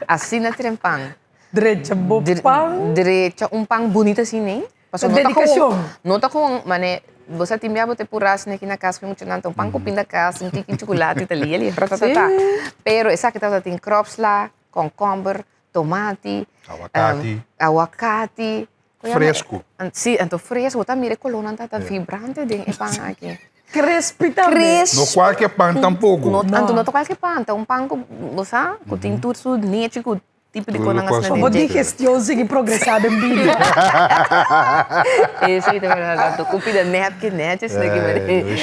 Assim na trempang.
Drecha, bopang.
Direita pang bonito assim nem.
Sa dedikasyon.
Nota ko mane você tem me abote puras na kina casa muito nanto pang ko pinda casa um tiquinho chocolate itali ali ratatata. Pero essa que tá tem cropsla, concombre, tomate, aguacate.
Fresco.
Sim, então fresco, tá mire coluna tá vibrante de pang aqui.
Crespi também.
No qualquer pão tampouco.
Anto não qualquer pão, então pão com você, com tem tudo isso nete com tipo de coisa
Tudo
Uma digestão sigue progressar em vida.
Isso aí também é tô com pida napkin nete isso daqui
Do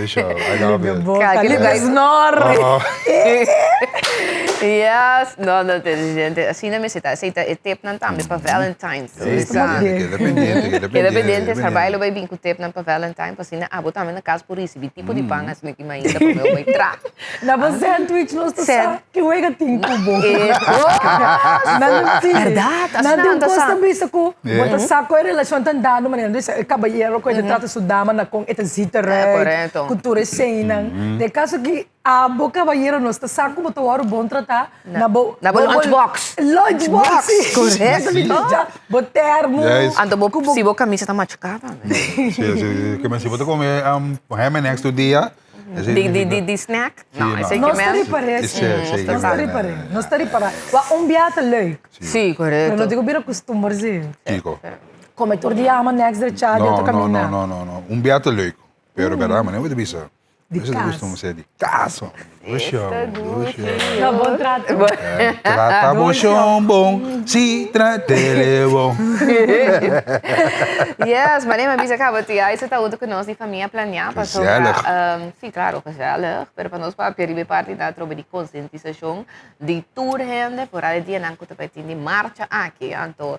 show. I love it.
Calibre snor.
Yes, não, gente, assim na mesita, aceita é tip não também para Valentine's. Dependente, trabalho vai vir com tip não para Valentine's, para assim na botar na casa por isso, tipo de pão assim que mais ainda para meu vai tra.
Na sandwich nós tá que o ega tem cubo.
Verdade,
Nandun costa bisa ko, bota saco a relação tandano man ando sa caballeiro ko trata su dama na kung etazita re, cultura senang. De caso que abo caballeiro nos ta saco boto waro bom tratar na bo
lunchbox.
Lunchbox. Correto, botermo.
Ando bo se bo camisa tá machucada.
Sim. Que mas se você comer ham next to dia.
De snack? Não, esse aqui
Nós
mesmo.
estarei Nós estarei para. Um biata leuk.
Sim, correto.
Eu não digo bira costumarzinho.
Kiko.
Come tordiamo next de chá dentro caminhar.
No. Beato leuk. Pero verdade, mas não vai bisa.
De
Isso
caso.
costuma ser de caso. Buchão.
Na bom trato.
Trata buchão bom, se trate bom.
Yes, maar nee, maar bisa ka, want ja, is het ook nós de família planear para
Gezellig.
sim, claro, gezellig, pero para nós para peribe parte da tropa de conscientização de tour rende por aí dia não conta para de marcha aqui, então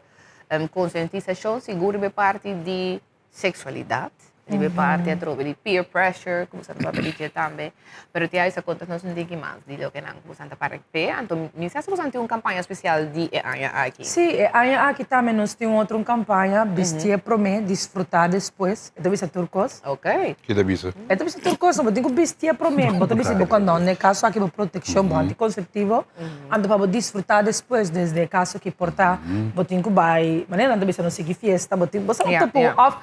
conscientização seguro be parte de sexualidade. Ribe parte a tropa de peer pressure, como se não dizer também, pero tia essa conta nós não digo mais, de lo que não você para pé, então me se você tem uma campanha especial de Anya aqui.
Sim, aqui também nós temos outra campanha, vestir para mim, desfrutar depois. É também turcos.
Ok.
Que da bisa?
É também turcos, não tenho que vestir para mim, botar vestir para não, né? Caso aqui para proteção, anticonceptivo, ando para desfrutar depois, desde caso que portar, botinho que vai, maneira não também não seguir festa, botinho, você não topo off.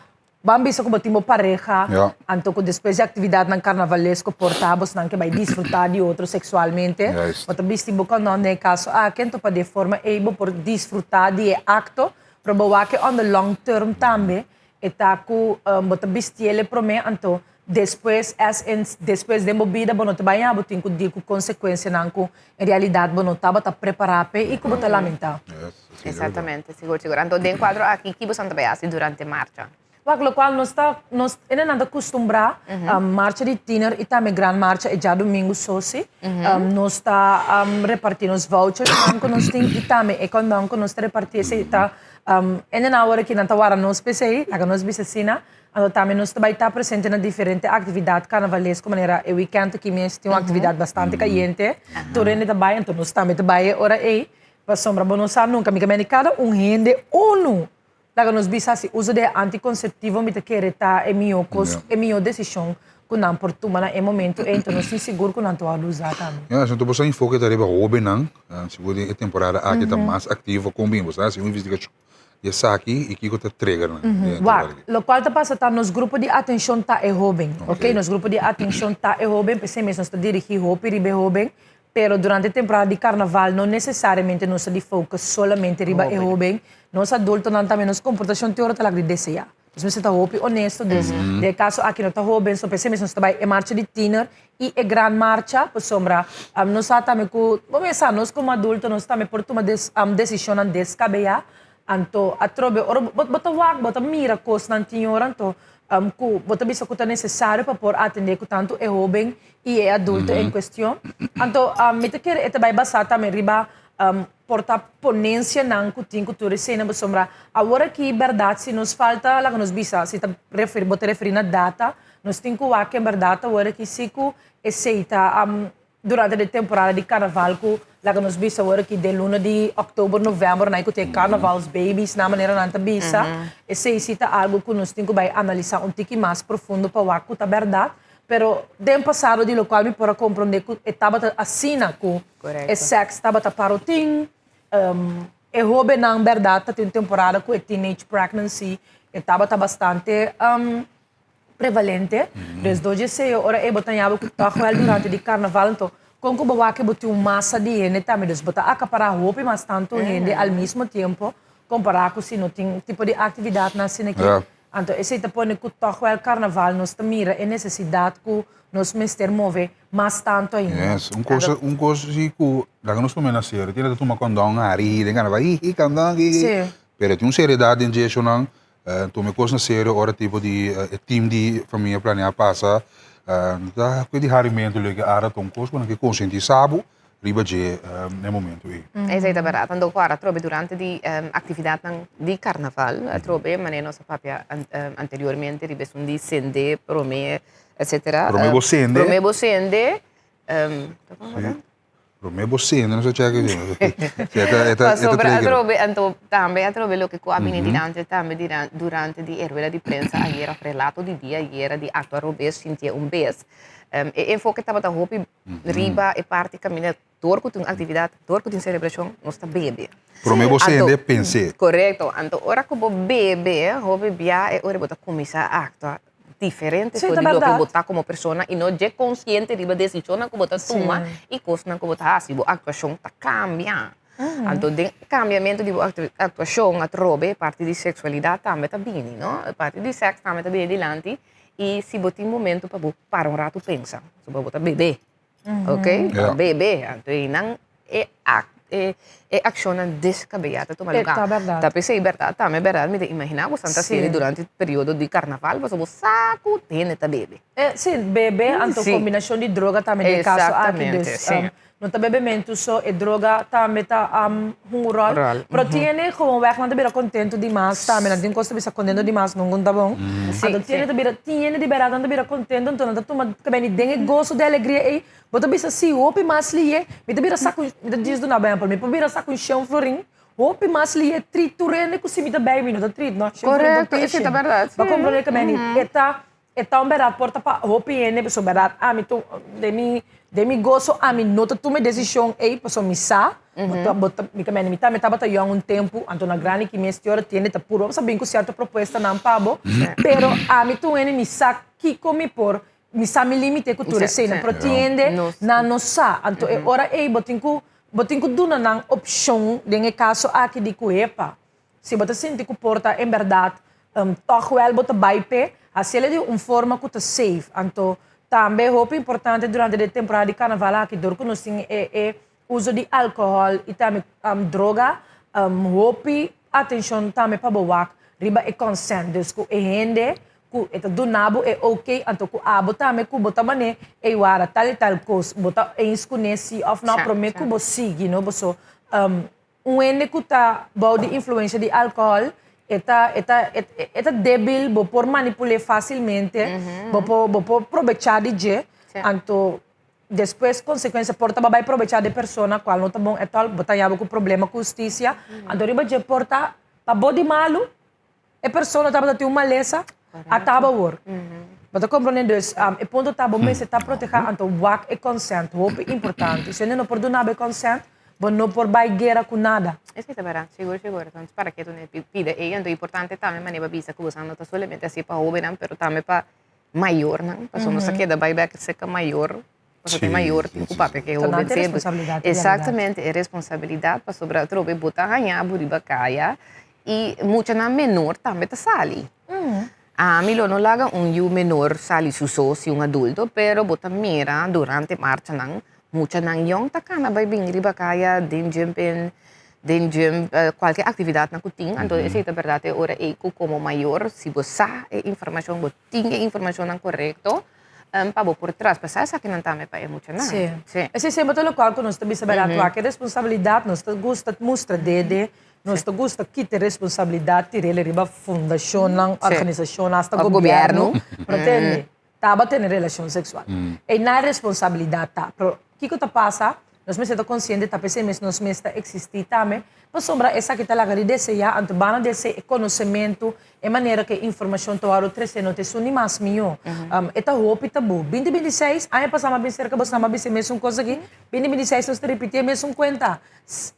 Bambis ako batimo pareja, anto ko depois de atividade ng carnavalesco portabos nang que vai desfrutar de outro sexualmente. Mas também se boca não é caso quem para de forma able por desfrutar de acto, probawa que on the long term também eta ko bota bistiele prome anto depois depois de movida bono trabalhar botin ko di ko consequência nang ko em realidade bono tava tá preparar e ko bota lamentar.
Exatamente, seguro. Então, de enquadro aqui que você também faz durante a marcha.
Lo qual nós ainda não acostumbrar a marcha de tiner e também grande marcha é já domingo soci. Nós está repartindo os vouchers que nós temos e também é quando nós está repartindo se está ainda na hora que não está hora nós pensei, lá nós bicecina, então também nós vai estar presente na diferente atividade carnavalesca, maneira é weekend que mesmo tem uma atividade bastante caliente, tudo ainda também, então nós também trabalha hora aí, para sombra bonosa nunca me cada rende uno. Laga nos bisa si uso de anticonceptivo mi te querer ta é minha decisão que não por tu mana é momento então não se seguro que não tô a usar também.
Então você enfoca da riba hobby não, seguro a temporada aqui está mais ativa com bem, você se investigação e aqui e que está trigger não.
Lo qual tá passa tá nos grupo de atenção tá é hobby, ok? Nos grupo de atenção tá é hobby, pensei mesmo está dirigir hobby ribe hobby. Pero durante a temporada de carnaval não necessariamente nós de foco solamente riba é hobby. Nós adultos não também nos comportação teórica lá de desejar. Então você está hobby honesto de caso aqui não está hobby, só pensei mesmo está é marcha de tiner e é grande marcha, por sombra. Nós também com, vamos pensar nós como adultos nós também por tomar decisão descabellada. Então a trobe, bota mira coisa não tinha hora então bota bisa que é necessário para por atender que tanto é jovem e é adulto em questão. Então, me te quer vai basar também riba porta ponência não que cultura cena sombra agora que verdade se nos falta lá que nos bisa se tá referir na data nós temos que verdade agora que se que aceita durante a temporada de carnaval que lá que nos bisa agora que de luna de outubro novembro na que tem carnavals babies na maneira não bisa esse algo que nós temos que analisar tique mais profundo para o que tá verdade. Pero den passado di local mi para compreender que estava assina que
Correto.
é sexo estava para o tim é hobby na verdade tem temporada que é teenage pregnancy estava bastante prevalente desde hoje se ora é botanhava que tá durante de carnaval então com que bawa que botou massa de gente também des botar acaparar hobby mas tanto gente ao mesmo tempo comparar com se não tem tipo de atividade na cena aqui então, esse tipo de que carnaval nos mira a necessidade que nos mestre mover mais tanto ainda.
Yes, coisa que lá que nós também nascer, tinha que tomar condão, ari, de carnaval, condão,
Sim.
Pero tem uma seriedade em dia, não, tome coisa na série, ora tipo de time de família planear passa, da que de rarimento que ara tom coisa, quando que conscientizado, riba je no momento aí.
Esatto, barato. Quando ora trovi durante di attività di carnaval, trovi ma non sapeva anteriormente ribe un di sende, prome, eccetera.
Promevo sende.
Promevo sende.
Promevo sende, non so c'è che
Ma sopra trovi tambe trovi lo che qua abini dinanzi tambe durante di ervela di prensa a era prelato di dia era di attua robes sintia un bes. E foco estava da hopi riba e parte caminha torco tem atividade torco tem celebração nós tá bebe
Promevo sende pensei.
correto então ora como bebe hopi bia e ora bota começar a actuar diferente
Sim,
so
tá
di lo que
verdade.
botar como persona e não é consciente riba decisão que botar toma e coisa que botar assim a atuação tá cambia então de cambiamento di atuação a trobe parte di sexualidade também tá bem não parte di sexo também tá bem dilante e se botar um momento para um rato pensa se botar bebê ok
Yeah.
bebê então não é ação descabellata toma
É,
lugar
tá verdade.
tapi sei verdade verdade me imaginava Santa
Sim.
Celia durante o período de carnaval você saco tem tá bebê
Sim, bebe, então
Sim.
combinação de droga também de caso aqui
Exatamente, sim.
não tá bebimento só e droga também tá um rol.
Rol,
Pero tiene como ver não tá contento demais também, não tem coisa de contento demais, não tá bom. Então tiene de beira não tá contento, então não tá toma também de gosto de alegria e bota bisa si opi mas liye, me tá bira saco, me tá diz do na bem, me bira saco chão florim. Opi mas liye triturene com simita baby, não tá trit, não.
Correto, isso é verdade,
Ba
sim.
compreender que bem, eta um berat porta pa hopi ene pessoa berat a mi tu de mi gozo a mi nota tu me decisão ei pessoa mi sa bota mi também mi tá bata young tempo anto na grande que minha senhora tiene ta puro sabe com certa proposta não pabo pero a mi tu ene mi sa que come por mi sa mi limite cultura
Sim,
cena
sim.
protiende
Nos-
na no sa anto e ora ei botinku duna nang opção de caso aqui de cuepa se bota sente que porta em verdade toch wel bota baipe assim ele de forma que tá safe então também roupa importante durante a temporada de carnaval aqui dor que nós tem é uso de álcool e também droga roupa atenção também para boa riba e consent dus que é rende que é do nabo é ok então que abo também que bota mané é wara tal coisa bota é esconhece of não
Sim,
prometo que
sim.
você siga não você ene que tá bom de influência de álcool eta débil bo por manipular facilmente bo por aproveitar de je
Sim.
então depois consequência porta vai aproveitar de pessoa qual não tá bom é tal botar com problema com justiça então riba je porta tá bom de malo e pessoa tá ter uma lesa a tava war Bota compreender dus e ponto tá bom mas está proteger então wak e consent hope importante se não por do nada consent bo não por vai guerra com nada
isso é verdade seguro então para que tu ne pide e então importante também maneira visa que você não tá somente assim para jovem pero também para maior não para não se queda buyback seca maior você tem
Sim,
maior
sim,
tipo
sim.
papel que é
Então, não
jovem
tem responsabilidade,
exatamente é responsabilidade para sobre trobe botar ganhar buriba caia e muita na menor também tá sali a mim não laga menor sali suso se adulto pero bota mira durante marcha não muita nang young takana vai bem riba kaya den gym qualquer atividade na kuting então essa é a verdade ora é como maior se você é informação botinha informação não correto pabo por trás, pa sa akin ang tame pa emocional.
Sim.
Sim.
Esse sempre todo local que nós também saber atuar, que responsabilidade nós gosta de mostrar dede, nós gosta que ter responsabilidade ter ele riba fundação, organização, hasta
O
governo,
governo.
pretende, tava tendo relação sexual. E na responsabilidade tá, pero que tá passa, nós mesmo consciente tá pensando nós mesmo existir também, para sobra essa que tá lá de desejar, antebana desse conhecimento, e maneira que informação to aro trece no te suni mas mio. Eta hope tabu. 2026, aí passamos bem cerca, você não vai mesmo coisa aqui. 2026 nós te repetir mesmo conta.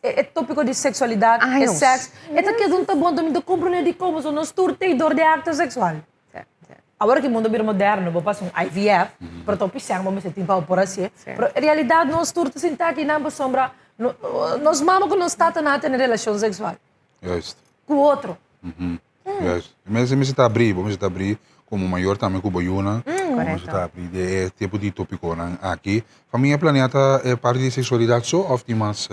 É tópico de sexualidade,
Ai,
é
nossa.
sexo. Eta que não tá bom, também do compreender de como são nós turteidor de acto sexual. Agora que o mundo vira moderno, vou passar um IVF, para tu pisar, vamos sentir pau por assim. Mas em realidade nós turtos sentar aqui na sombra, nós mamamos que nós está tendo relação sexual
Juist.
com o outro.
Juist. Mensen está abrir, vamos estar abrir como maior também com boiuna. Vamos estar abrir de tipo de tópico aqui. Família Planeta é parte de sexualidade só ou tem mais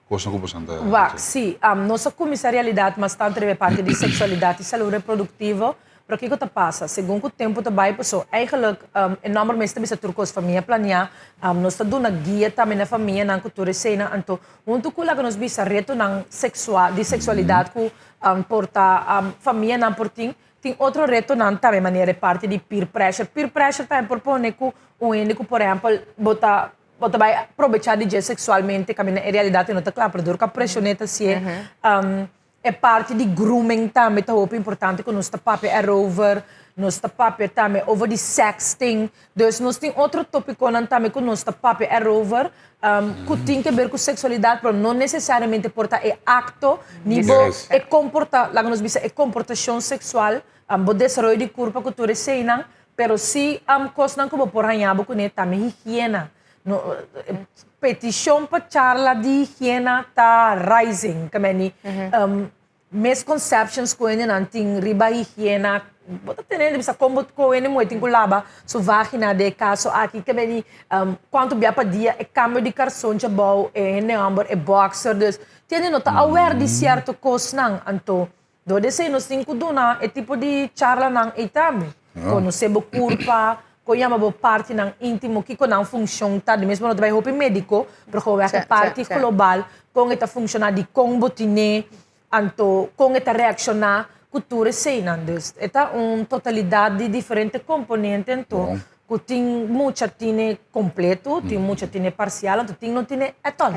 coisa que você anda?
Vá, sim, nossa comissarialidade, mas tanto é parte de sexualidade e saúde reprodutiva. Para que que passa? Segundo o tempo também passou, eigenlijk enormemente também se trocou as famílias planear, nós estamos dando guia também na família na cultura cena, então muito coisa que nós visa reto na sexualidade que porta família na portim, tem outro reto na também maneira parte de peer pressure também propõe que o único, por exemplo, botar vai aproveitar de sexualmente, que na realidade não está claro, porque a pressioneta se é parte de grooming também, tá muito importante que nós papel é over, nós papel também over de sexting, então nós tem outro tópico também que nós papel é over, que tem que ver com sexualidade, mas não necessariamente porta é acto, nível é comporta, lá que nós visa é comportação sexual, o desenvolvimento de corpo que tu recém, pero se coisa não como por arranhar com ele também higiene. Petição para charla de higiene está rising. Kameni, misconceptions ko yun nanting riba higiene. Bota tenen bisa combo ko yun mo iting kulaba so vagina de caso aqui kameni quanto bia pa dia é cambio de carson cha bau é number é boxer dus tiene nota aware de certo cos nang anto do de sei no cinco dona é tipo de charla nang itame kono sebo curpa kung parte ng íntimo, que não funciona, tá? Mesmo não vai roupa médico, porque é parte global, com esta funciona de combotine, anto, com esta reaccionar, cultura seinandes. Esta totalidade de diferentes componentes, então, que tem muita tine completo, tem muita tine parcial, então tem não tine etol.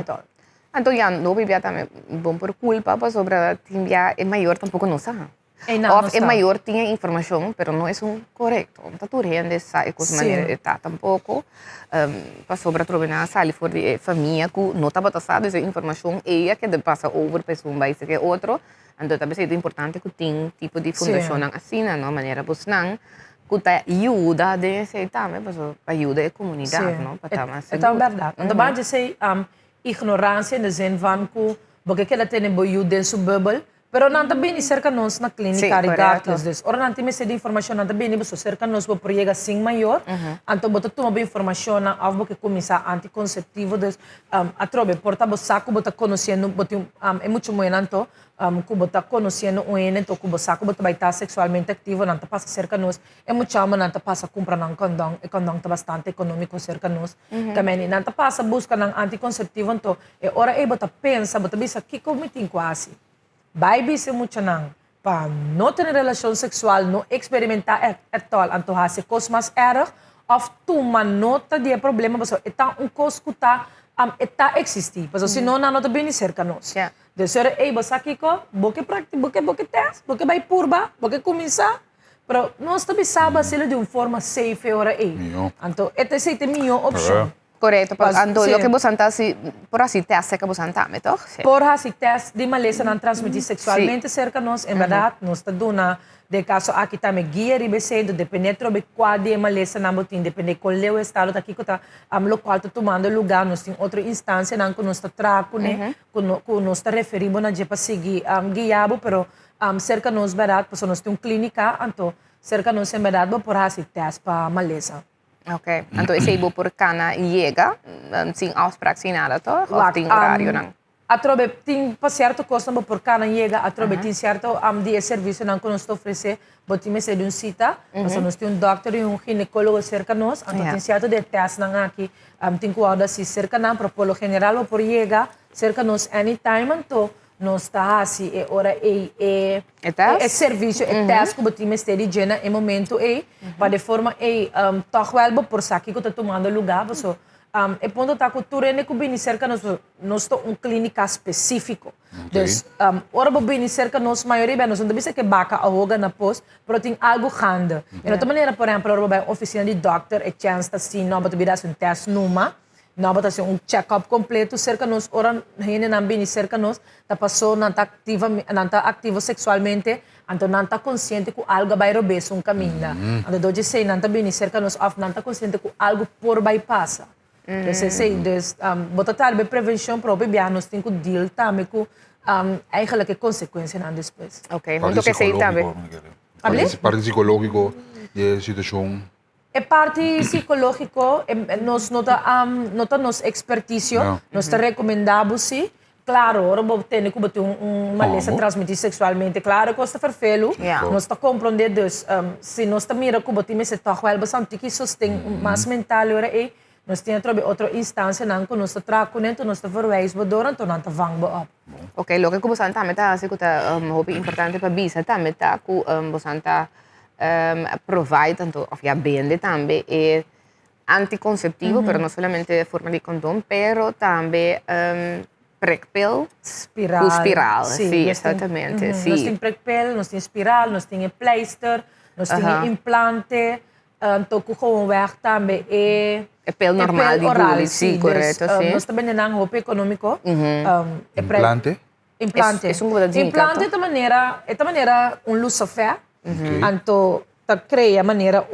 Então, já não bebia também bom por culpa, mas sobre a tinha é maior tampoco não sabe. Of é maior tinha informação, mas não é correto. Não tu rende sai com maneira tá tampouco. Para sobre trocar sali for de família que não estava passada essa informação e que de passa over pessoa vai ser outro. Então também é importante que tem tipo de fundação assim, não maneira você não que tá ajuda de ser também, mas ajuda a comunidade, não para estar mais seguro.
É verdade. Então basta dizer ignorância no zin van que porque que ela tem boiú dentro do bubble. Pero nanta bini cerca nós na clínica regardless des. Ora nanta me de informação nanta bini boso cerca nós bo proiega sim maior. Anto bota toma bem informação na algo que começa anticonceptivo des atrobe porta bo saco bota conhecendo bota é muito muito nanto que bota conhecendo o ene to que bo saco bota vai estar sexualmente ativo nanta passa cerca nós é muito chama nanta passa compra nang condão e condão tá bastante econômico cerca nós. Também nanta passa busca nang anticonceptivo então é hora e bota pensa bota bisa que comitim quase. Vai se muito não para não ter relação sexual, não experimentar etol, então há coisas mais erro, of tu manota de problema, mas então coisa que está existir, mas se não não bem cerca nós. De ser ei você aqui co, boque prática, boque teste, boque vai purba, boque começar, pero nós também sabe se de uma forma safe ora ei. Então esta é a minha opção.
Correto, ando lo que vos antas por así te hace que vos antame, ¿no?
Por así te de maleza não transmitir sexualmente cerca nós, em verdade, nós está dando de caso aqui também guia ribecedo, depende de qual de maleza não botin, depende qual é o estado daqui que tá local tá tomando lugar, nós tem outra instância não que nós está traco, né, que nós está referindo na de para seguir guiabo, pero cerca nós verdade, porque nós tem clínica, então cerca nós em verdade por así teste para maleza.
Ok, então esse ibo por cana chega sem afspraak sem nada, toch? Of tem horário não?
atrobe tem para certo custo por cada chega, atrobe tem certo dia serviço não que nós oferecer, botim se de cita, nós temos doctor e ginecólogo cerca nós, então tem certo de teste não aqui, tem que guardar se cerca não, por polo general ou por chega, cerca nós anytime, então nós está assim, hora é serviço, é teste que botim se de gena, é momento para de forma toch wel por saque que está tomando lugar, so e ponto tá cultura ne kubini cerca nós clínica específico. Dus ora bobini cerca nós maioria nós não deve que baca a hoga na pos, pero tem algo grande. E outra maneira, por exemplo, ora vai oficina de doctor e chance assim, não bota virar um teste numa, não bota um check-up completo cerca nós ora rene não bini cerca nós, tá passou não tá ativo sexualmente, então não tá consciente que algo vai roubar um caminho. Então doje sei não tá bini cerca nós off não tá consciente que algo por bypassa. Dus bota tarde prevenção própria, nós temos que deal também com eigenlijk consequências não depois.
Ok, muito que sei também.
Parte psicológico da situação.
É parte psicológico, nós nota nos expertise, nós te recomendamos sim. Claro, ora vou ter que botar uma lesão transmitir sexualmente, claro, custa farfelo. Nós está compreendendo, dus se nós está mira que botar se toch wel bastante que sustém mais mental ora nós temos outra instância não que nós está trazendo, nós está verwijzen door en nós está vang op.
Ok, lo que kubusan também tá assim que tá hobby importante para bisa também tá ku busan tá provide tanto of ya vende também é anticonceptivo, pero no solamente de forma de condom, pero também PrEP-pil,
espiral,
sim, exatamente, sim.
Nós temos PrEP-pil, nós temos espiral, nós temos pleister, nós temos implante, toco gewoon weg também
é pil normal de oral, sim, correto, sim.
Nós também não roupa econômico.
Implante?
Implante. Implante é de maneira lucifer, então tá cria maneira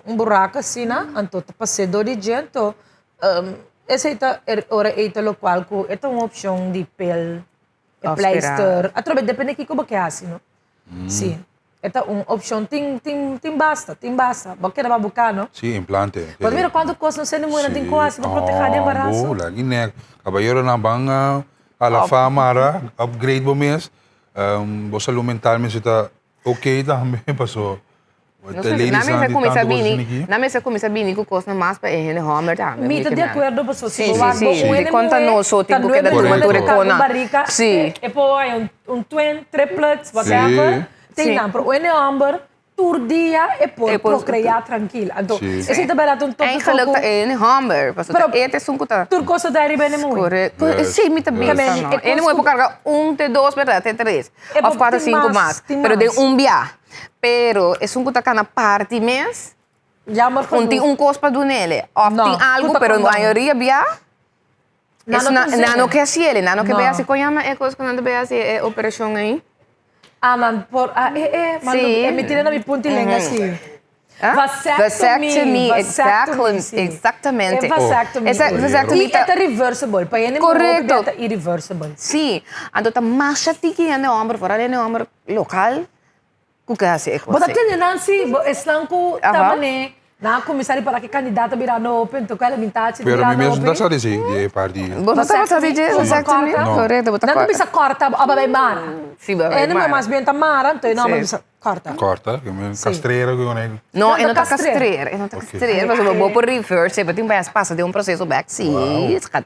buraco assim, então tá passando de gente, essa é ora é lo qual é uma opção de pil, pleister, através depende de como que é assim, não? Sim. É uma opção, tem basta. Porque era buscar, não?
Sim, implante.
Mas mira quanto custa, não sei nem muito, tem coisa para proteger de embaraço.
Lagi nek, kabayo na bang ala fama upgrade mo mes, saúde mental mes está ok também passou.
Na mesa começa bem que custa mais para ele Homer também.
Me de acordo, pessoal.
Sim. Conta nós o tempo que da tomatura com. Sim.
E poi twin, triplets, whatever. Tem não, pero o Homer tur dia é por procriar tranquilo. Então, esse é barato todo.
Eigenlijk é Homer, pero este é kuta.
Tur costa dari bene muito.
Correto. Sim, me também. Ele não é por carga 1, 2, até 3. Of 4, 5 mais. Pero de via. Pero é kuta kana parte mês. Tem costo do nele. Of tem algo, pero a maioria via. Não que assim ele, não que vea se conhama é coisa que não vea se é operação aí.
Me tira na minha ponta e lenga assim.
Vasectomy, exatamente.
Vasectomy é reversible, para ele
correto.
É irreversible.
Sim, então tá mais chatique é ombro, fora é ombro local. O que é assim?
Bota tem Nancy, eslanco também. Na comissária para que candidata virar no open, tocar a metade.
Pero me mesmo não sabe se de parte.
Você não sabe disso, vasectomy? Correto, bota corta.
Não precisa corta, ababai mara.
Sim, ababai
mara. É mais bem tamara, então não precisa corta.
Corta, que me castreira com ele.
Não, eu não tá castreira, eu não tá castreira, mas eu vou por reverse, eu tenho mais passa de processo back, sim, isso que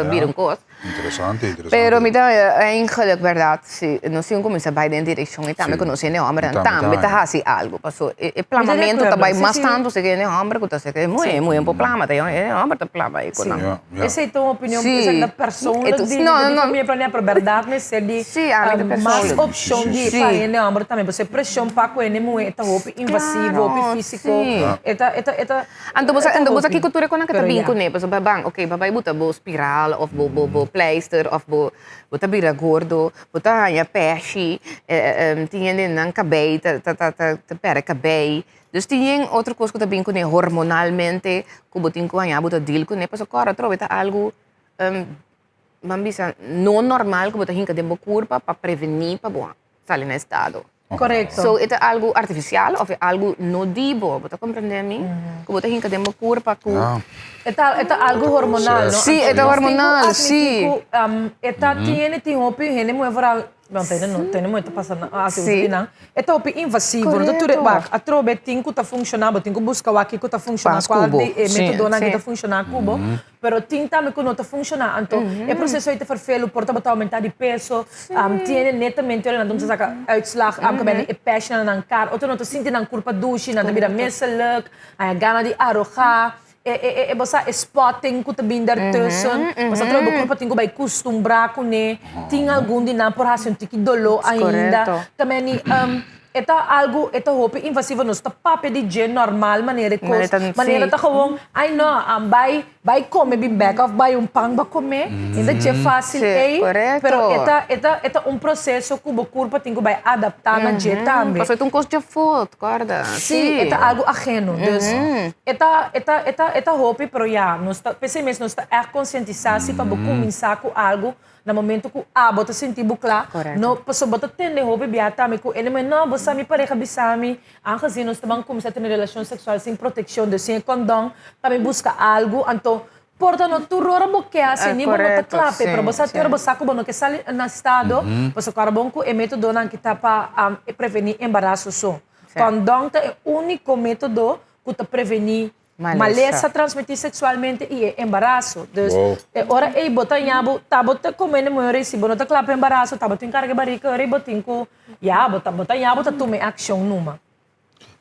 vira coisa.
Interessante.
Pero me dá eigenlijk verdade, se não sei como se vai em direção e também conhece né, homem, também tá assim algo, passou. E planamento também mais tanto se que né, homem que tá se que muito plama, tá homem tá plama aí com.
Essa é uma opinião da pessoa, não, minha planeia para verdade, mas se de mais opção de fazer né, homem também, você pressão para com ele muito invasivo, físico,
então você aqui cultura com a que tá bem com né, passou bang, ok, babai buta bo espiral of bo pleister of bota bira gordo, bota hanya peixe, tinha nem cabelo, pera cabelo. Dus tinha outra coisa que também com hormonalmente, que botin com hanya bota deal com né, passo agora trouxe algo mambisa não normal que bota hinca de curva para prevenir para bom, sale no estado.
Correcto.
So, ito algo artificial of algo nocivo. Bota compreender mi? Kubo tahin ka demo kurpa ku.
Ah,
Esta algo hormonal, ¿no?
Sí, esta hormonal, sí.
Esta tiene hopi, gente muy varal. Não, tenemos esto pasando.
Sí.
Esta hopi invasivo.
Correcto.
Então, tu bak, a trobe tinko ta funciona, tinko busca aqui que ta funciona,
Pas
qual
kubo.
de metodona
Sim,
que
sim.
ta funciona cubo, pero tinta me que não ta funciona. Então, é processo aí te vervelo, porta botar aumentar de peso, tiene netamente olha, então saca uitslag, que ben é passion na cara, outro não te sente na culpa douche, na vida menselijk, a gana de arrojar. Basta spotting ko tabing daartussen. Basta trouble ko pating ko by costumbrar ko ne. Ting algum din na por hasin tiki dolo ainda.
Correcto.
Também ni esta hope invasiva nos ta pape de gen normal maneira ta gewoon ai no vai comer bem back of vai pang ba comer ainda é fácil
correcto.
pero esta processo que o corpo tem que vai adaptar na je também.
Pasó un costo de foto, guarda.
Sí, esta algo ajeno. Dus, esta hope, pero já, pensei mesmo, nós está conscientizar se para começar com algo, no momento que bota sentir bucla, não passou bota tende hope biata me com ele, mas não, você me pareja bisami, aangezien nós também começar a ter relação sexual sem proteção, de sem condão, também busca algo, então porta no tu rora boque assim, nem bom tá clape, para você ter você com bom que sale na estado, você cara bom com é método não que tá para prevenir embaraço só. Condão é o único método que tá prevenir maleza transmitir sexualmente e embaraço. Dus, ora ei bota nhabo, tá bota comendo mulher se bota clape embaraço, tá bota encarga barriga, ora botin ko, bota nhabo tá tome action numa.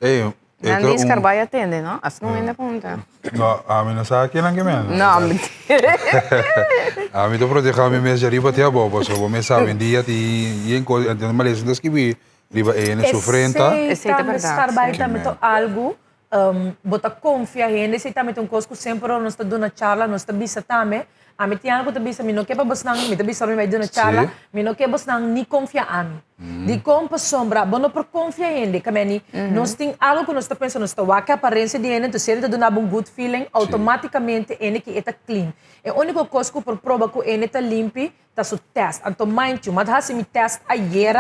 Ei,
Nandi Escarbay atende, ¿no? As não ainda conta.
no, a mí no sabe quién es que me
Não, mentira.
A mí to proteger a mí me arriba te abo, pues o me sabe en día y en cosas, entonces me les das que vi, riba en su frente.
Esta Escarbay também to algo bota confia gente, se também tem coisa que sempre nós está dando charla, nós está bisa também. A mim tinha algo que bisa, me não quer para você não, me bisa me vai dando charla, me não quer você não nem confia a mim. De como sombra, bom não por confia gente, que meni, nós tem algo que nós está pensando, nós está a aparência de gente, então se ele está dando um good feeling, automaticamente ele que está clean. É a única coisa que por prova que ele está limpo, está su test. Então mind you, mas se me testa ayer,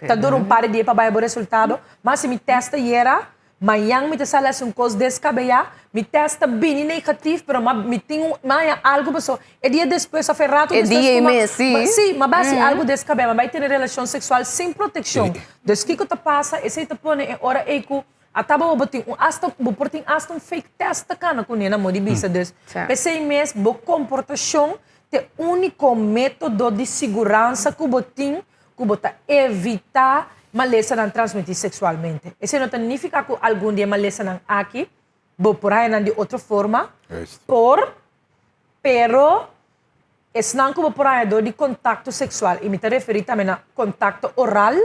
está dando par de dias para ver o resultado, mas se me testa ayer Mayang me testa um coisa descabellado, me testa bem negativo, pero me tem algo pessoal. E dia depois a ferrado, sim, mas base algo descabellado, mas vai ter relação sexual sem proteção. Des que te passa, esse te põe em hora eco, ataba o botin um fake test kana com nena modi bisa des. Pensei mesmo, bo comportação te único método de segurança que botin, que bota evitar maleza não transmitir sexualmente. Isso não significa que algum dia maleza não aqui, vou por aí de outra forma, pero es não como por aí de contato sexual, e me te referi também a contato oral,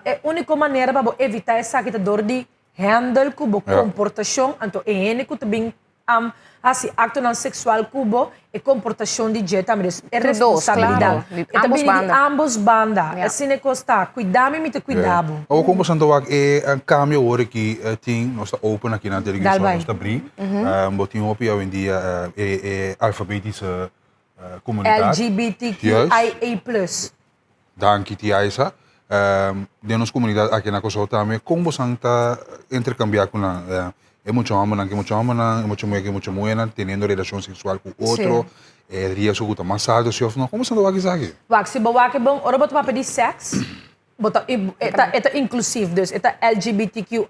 é a única maneira para evitar essa dor de handle, como comportação, então é único também assim, acto não sexual cubo e comportação de jeito também é responsabilidade.
Claro.
Ambos bandas. Assim é costa, cuidar-me me te cuidado.
Ou como santo wak é cambio hora que tem nós está open aqui na televisão, nós está abrir, botin hopi hoje em dia é alfabetische comunidade.
LGBTQIA+.
Danke Tiaisa. De nossa comunidade aqui na Kosovo também, como santa intercambiar com a é mucho mucho buena, teniendo relación sexual con otro, el riesgo está más alto, ¿sí o no? ¿Cómo se lo va a decir?
Se você bom, ora bota para pedir sexo, bota é inclusive, dus é LGBTQIA+.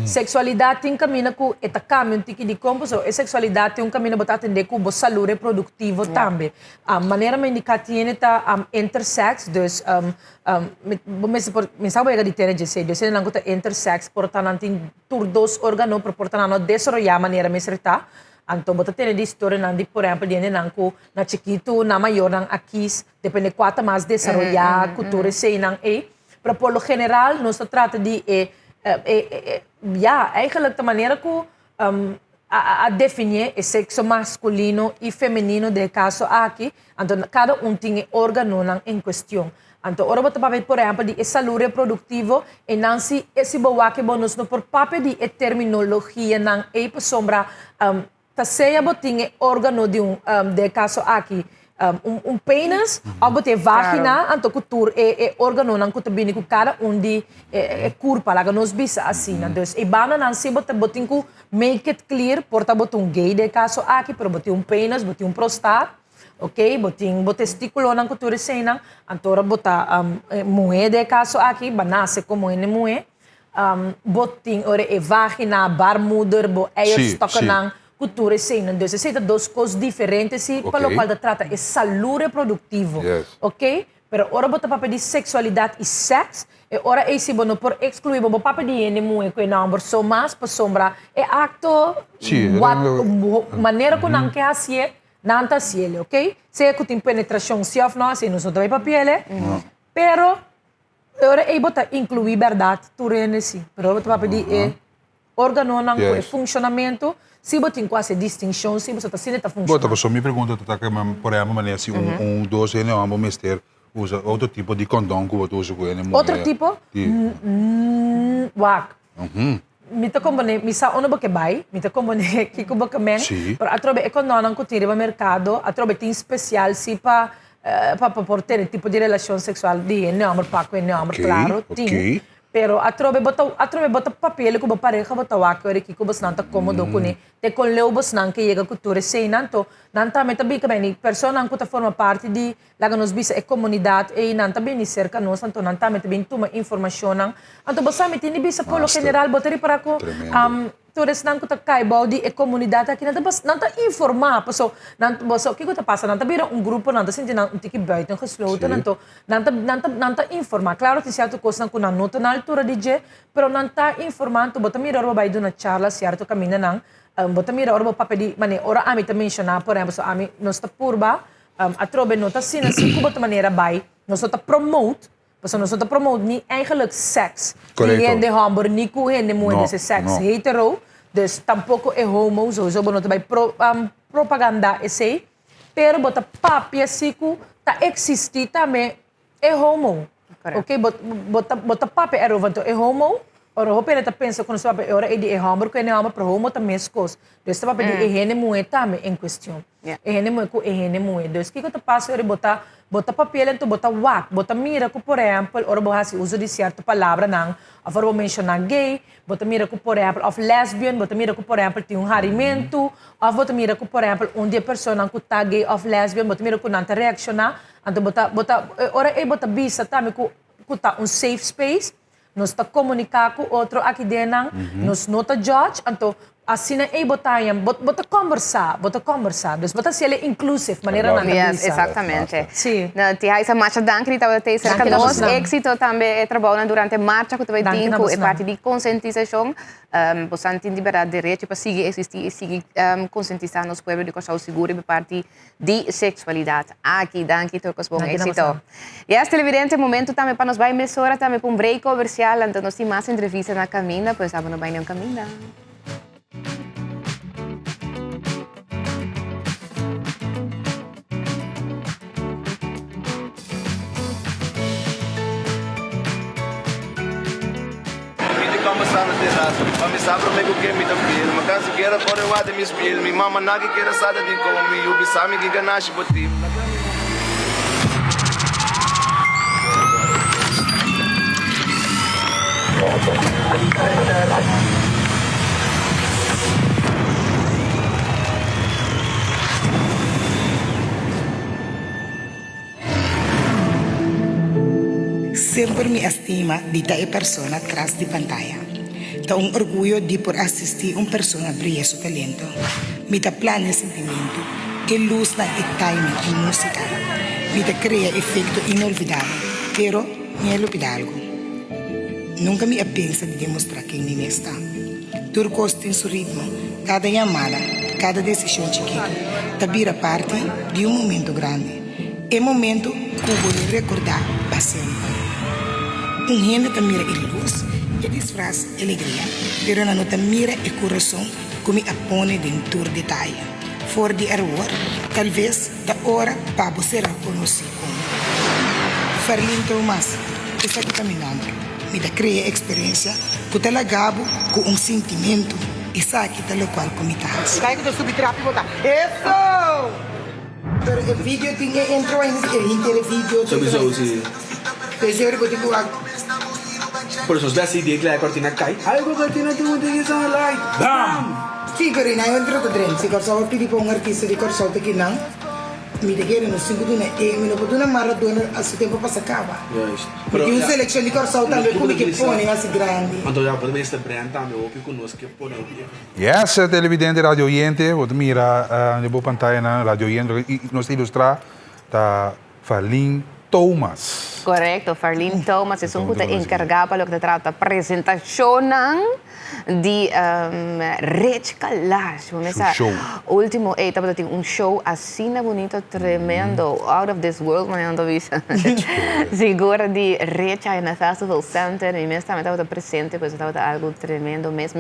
Sexualidade tem caminho com é caminho de composição, e sexualidade tem caminho para atender com a saúde reprodutivo também. A maneira me indicar tiene tá intersex, dus me sabe que de ter de ser, dus não que intersex, portanto tem dos órgãos para portanto desarrollar maneira me serta. Então, bota ter de história não de por exemplo, de nanco na chiquito, na maior não aqui, depende de quanto mais desarrollar, cultura sei não é. Para por lo general, nós trata de eigenlijk de maneira que a definir o sexo masculino e feminino de caso aqui, então cada tem órgão não em questão. Então, ora bota para por exemplo de saúde reprodutiva e não se esse boa que bonus no por papel de terminologia não é para sombra ta seja botinha órgão de de caso aqui penis, ou bote vagina, anto cultura é órgão não que bem com cada de curva, lá nos bisa assim, dus e bana não se botin ku make it clear, porta botum gay de caso aqui, pero botin penis, botin prostat, ok, botin testículo não cultura cena, antora bota moe de caso aqui, banase como ene moe, botin ore e vagina, barmoeder, bo eiers tokken aan cultura cena. Dus er zitten duas coisas diferentes e para o qual se trata é saúde reprodutivo, ok? Pero ora bota papo de sexualidade e sexo, e ora é se bono por excluir bo papo de ene moe que não por so mais para sombra é acto maneira que não quer assim nanta cielo, ok? Se que tem penetração se of nós, não só também papel, pero ora é bota incluir verdade tudo nesse, pero bota papo de órgão não com funcionamento. Se você tem quase distinção, se você está sendo funcionando.
Bota, pessoal, me pergunta, por exemplo, maneira se doce é um mister usa outro tipo de condom que você usa com ele.
Outro tipo? Wak. Mita combine, misa ono ba que vai, mita combine que kuba que men. Pero atrobe economia que tira no mercado, atrobe tem especial se para por ter tipo de relação sexual de não para com não claro, tem. Pero atrobe bota papel que pareja bota wak ore que kubas nanta cómodo kuni te con leubos nan que llega cultura sei nanto nanta meta bem que bem persona que forma parte de lá nos bisa e comunidade e nanta bem cerca nós nanto nanta meta bem tuma informação nan anto basta meta ni bisa polo general boteri para ko todos nan que cai body e comunidade aqui nanta informar passo nanto boso que tá passa nanta vira grupo nanta sente nan tiki buiten gesloten nanto nanta informar claro que certo coisa nan nota na altura DJ pero nanta informando bota mira ora vai duna charla certo caminha nan bota mira ora papel di mane ora ami te mencionar por exemplo so ami nos ta purba atrobe nota sina se bota maneira vai nos ta promote passo nos ta promote ni eigenlijk seks die de hamburger ni ku hende moe de seks hetero dus tampouco é homo so bota vai propaganda esse pero bota papia siku ta existi também é homo. Ok, bota papo é rovando é homo, ora o pena tá pensa quando sabe ora é de homo porque é homo para homo também escos. Então está papo de ene moe também em questão. Ene moe com ene moe. Então que tá passa ora bota papel então bota wak, bota mira que por exemplo ora bohasi uso de certa palavra não, a forma mencionar gay, bota mira que por exemplo of lesbian, bota mira que por exemplo tem harimento, ou bota mira que por exemplo onde a pessoa não tá gay of lesbian, bota mira que não tá reaccionar. Então, ora é bota bisa também que tá safe space, nós está comunicar com outro aqui dentro, nós não tá judge, então assim é bota conversar, dus bota se ele inclusive, maneira na
bisa. Exatamente.
Sim.
Na tia essa marcha danke que estava ter cerca nós, éxito também é trabalho durante a marcha que também tem é parte de conscientização, você tem liberdade de direito para seguir existir e seguir conscientizar nos pueblos de coisa segura e parte de sexualidade. Aqui danke todos bom éxito. E este televidente momento também para nós vai emissora também para break comercial, então nós temos mais entrevista na caminho, pois sábado vai no caminho.
Mami sabe o que me dá filho, mas caso queira por eu ade me espelho, minha mama nada queira sada de como eu bisami que ganache boti.
Sempre me estima de tal persona atrás de pantalla. Tá orgulho de por assistir persona brilhar seu talento. Me dá plano sentimento, que luz na e timing em música. Me dá cria efeito inolvidável, pero me olvidar algo. Nunca me pensa de demonstrar quem me está. Tudo costa em seu ritmo, cada chamada, cada decisão chiquita, tá vira parte de momento grande. É momento que vou recordar para sempre. Gente tá mira a luz e disfraz alegria, pero não tá mira o coração que me apone dentro de detalhe. For de error, talvez da hora para você reconhecer como. Farlinto mais, está aqui caminhando. Me dá cria experiência que tá lagabo com sentimento e sabe que tá lo qual comitas.
Cai que eu subi trap e botar. Isso!
Pero el video tiene intro en el video.
Sowieso, zie.
Dus je wordt ik ook.
Por eso es así, die kleine cortina cae. Algo cortina te moet je zo'n light. Bam!
Sí, pero en ahí entro te tren. Si corso a pedir para un artista de corso te quinan. Mi te quieren nos cinco tuna e mi no potuna maratona a su tiempo pasa acaba.
Juist.
Porque una selección de corso también como que pone así grande.
Want ja, por meeste brand também, hoop je conosco que pone op je.
Yes, televidente, radio oyente, wat mira de boa pantalla na radio oyente, nos ilustra da Farlin Thomas.
Correcto, Farlin Thomas es un puta encargado para lo que se trata presentación de Rich Kalash.
Show.
Último etapa de un show así bonito, tremendo, out of this world, manejando visa. Seguro de Rich en el Festival Center y mes también estaba presente, pues estaba algo tremendo mes.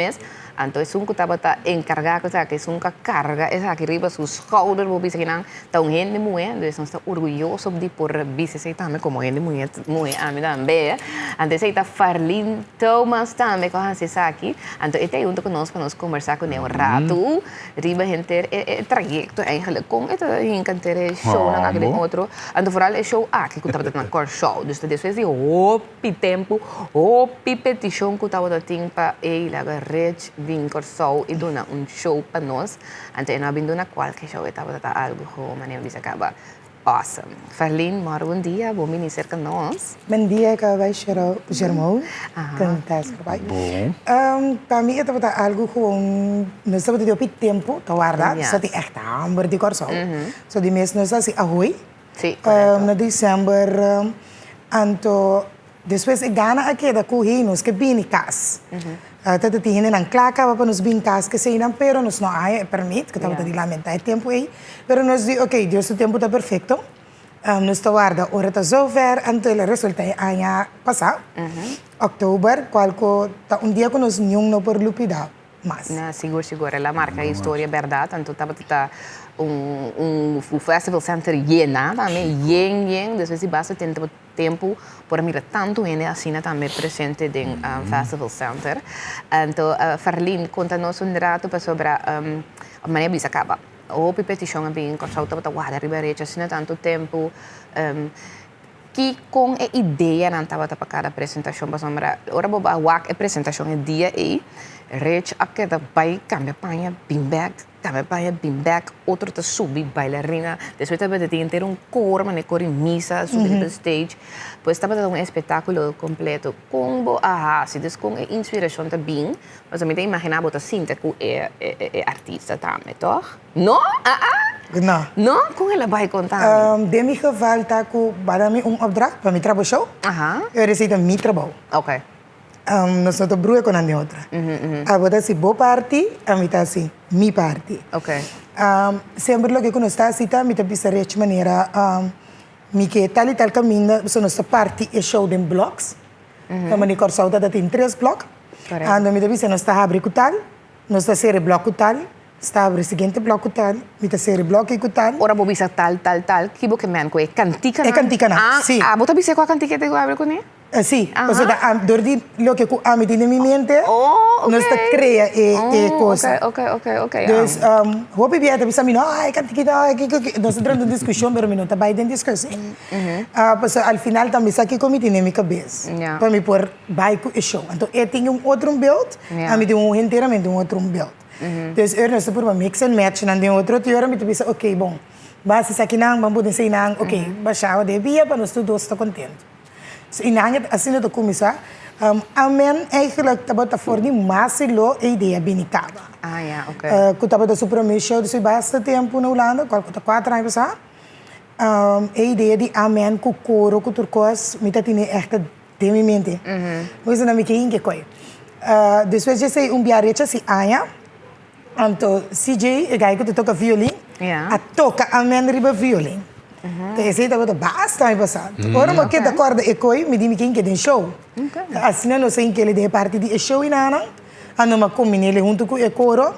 Entonces un estaba encargado, o sea, que es un carga, es aquí arriba sus shoulders, vos viste que no, está un gente muy, entonces está orgulloso de por viste también como gente muy a mí también. Entonces está Farlin Thomas también, cojan se aquí. Entonces este junto con nosotros, nos conversar con él un rato, arriba gente el trayecto eigenlijk con este encantar el show na aquele outro. Entonces vooral el show aqui que estava na core show. Dus depois de hopi tempo, hopi petition que estava ting para ele aga Rich vir show e dona un show para nós. Entonces nós vindo na qualquer show estava algo como maneira de acaba. Awesome. Farlin, maar bom dia, bom minister com nós.
Bom dia, que vai chegar Germão. Cantar vai. Para mim estava algo gewoon, nós estamos de tempo, tá guarda, só tem echt amber de corso. So die mês nós assim ahoy.
Sim.
Na dezembro, anto depois gana aqui da corrinos que bem cas. Tata tinha na claca para nos bem cas que sei não, pero nos não há permite que estava de lamentar tempo aí, pero nos di ok, Deus o tempo está perfeito. Nos está guarda, ora está zover, anto ele resulta ano passado, outubro, qualco dia que nos não por lupida. Mas.
Na seguro, la marca história verdade, então estava um festival center llena também, yen, depois se basta tempo para mirar tanto gente assim também presente no festival center. Então Farlin conta-nos rato sobre a maneira de acaba. O petição bem, corso estava guarda riberecha assim tanto tempo. Que com a ideia não estava para cada apresentação, mas ora boba a apresentação é dia e Rich aquela vai cambia panha bim back, outro tá subir bailarina, depois também tinha ter coro, mas coro em missa, subir para stage, pois estava dando espetáculo completo, com se des com a inspiração também, mas eu me imaginava que Cinta que é artista também, toch? Não?
Não.
Não? Como ela vai contar?
De mijn geval taku badami opdracht para mi trabalho show. Eu receito mi trabalho.
Ok.
Nós não broer com a outra. A botar se boa parte, a mim tá assim, mi parte.
Ok.
Sempre que quando está assim, tá, me tá pisa de maneira, mi que tal e tal caminho, so nossa parte é show de blocos. Então, me corso da tem 3 blocos. Ando me tá pisa nós tá abre com tal, nós tá ser bloco tal. Está abre o seguinte bloco tal, me tá ser bloco e tal.
Ora vou bisa tal, que vou que me anco é cantica.
É cantica na. Sim.
Vou tá bisa com a cantica que abre com ele?
Sì, cosa da dordi lo che ami di mi mente.
Oh,
non sta crea e cosa.
Ok.
Dus hoop je dat bisa no, ai cantica que nós entrando discussão pero não tá bem discussão. Pues al final também sabe que me minha cabeça. Para me por vai com o show. Então eu tinha outro build, a mim tinha inteiramente outro build. Dus eu não sei por mix and match nan de outro teoria me pensa, ok, bom. Basta isso aqui não, vamos dizer não, ok, baixava de via para nós todos estar contentes. So inangit assim do começar, amen eigenlijk estava voor die masilo a ideia binicava.
Ok.
Que estava da super show de bastante tempo na Holanda, qual 4 anos passar. A ideia de amen com coro, com turcos, me tá tinha echt de minha mente. Mas não me quem que coi. Depois eu sei biarecha se aia. Então CJ, que toca violin, a toca amen riba violin. Então, esse estava bastante ano passado. Ora, mas que da corda e coi, me disse quem que tem show. Assim, não sei que ele é parte de show e nada. Ando ma combine ele junto com o coro.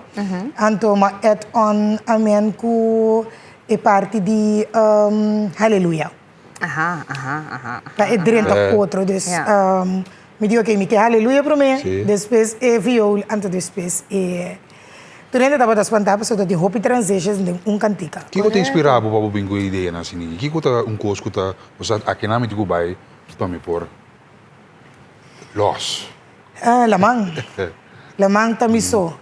Ando ma add on amen com a parte de Hallelujah. Para dentro outro, dus me disse que me que Hallelujah para mim. Depois é viola, antes depois é Tu ainda estava espantar pessoa de hope transitions de cantica.
Kiko te inspirava para bingo ideia na sini. Kiko ta coisa que tá, você aqui na mente Dubai, para me por los.
Lamang. Lamang tamiso.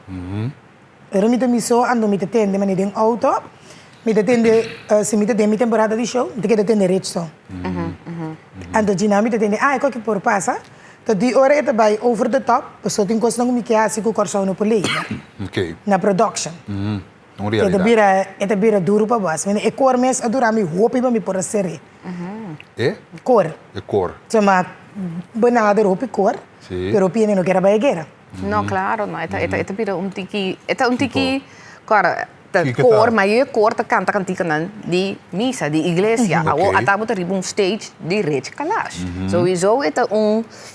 Era mi tamiso ando mi tende mani ding auto. Mi tende se mi tende mi temporada di show, de que tende rich so. Ando gina mi tende ecco che por passa. Tot die ora het bij over the top, so tin kost nog mi che asi ku korsa no poli.
Ok.
Na production.
Não
Eta bira duro pa bas. Mene e cor mes adura mi hopi ba mi por a série.
É?
Cor.
É cor.
Insomma, benader hopi cor.
Sì.
Pero piene no que era baiguera.
No, claro, no. Ito pira tiki, cara,
Kika
cor,
ta.
mas eu cor ta canta canticanan di misa, di iglesia.
Ok.
Atabo ta riba stage di rich kalash. Sowieso ito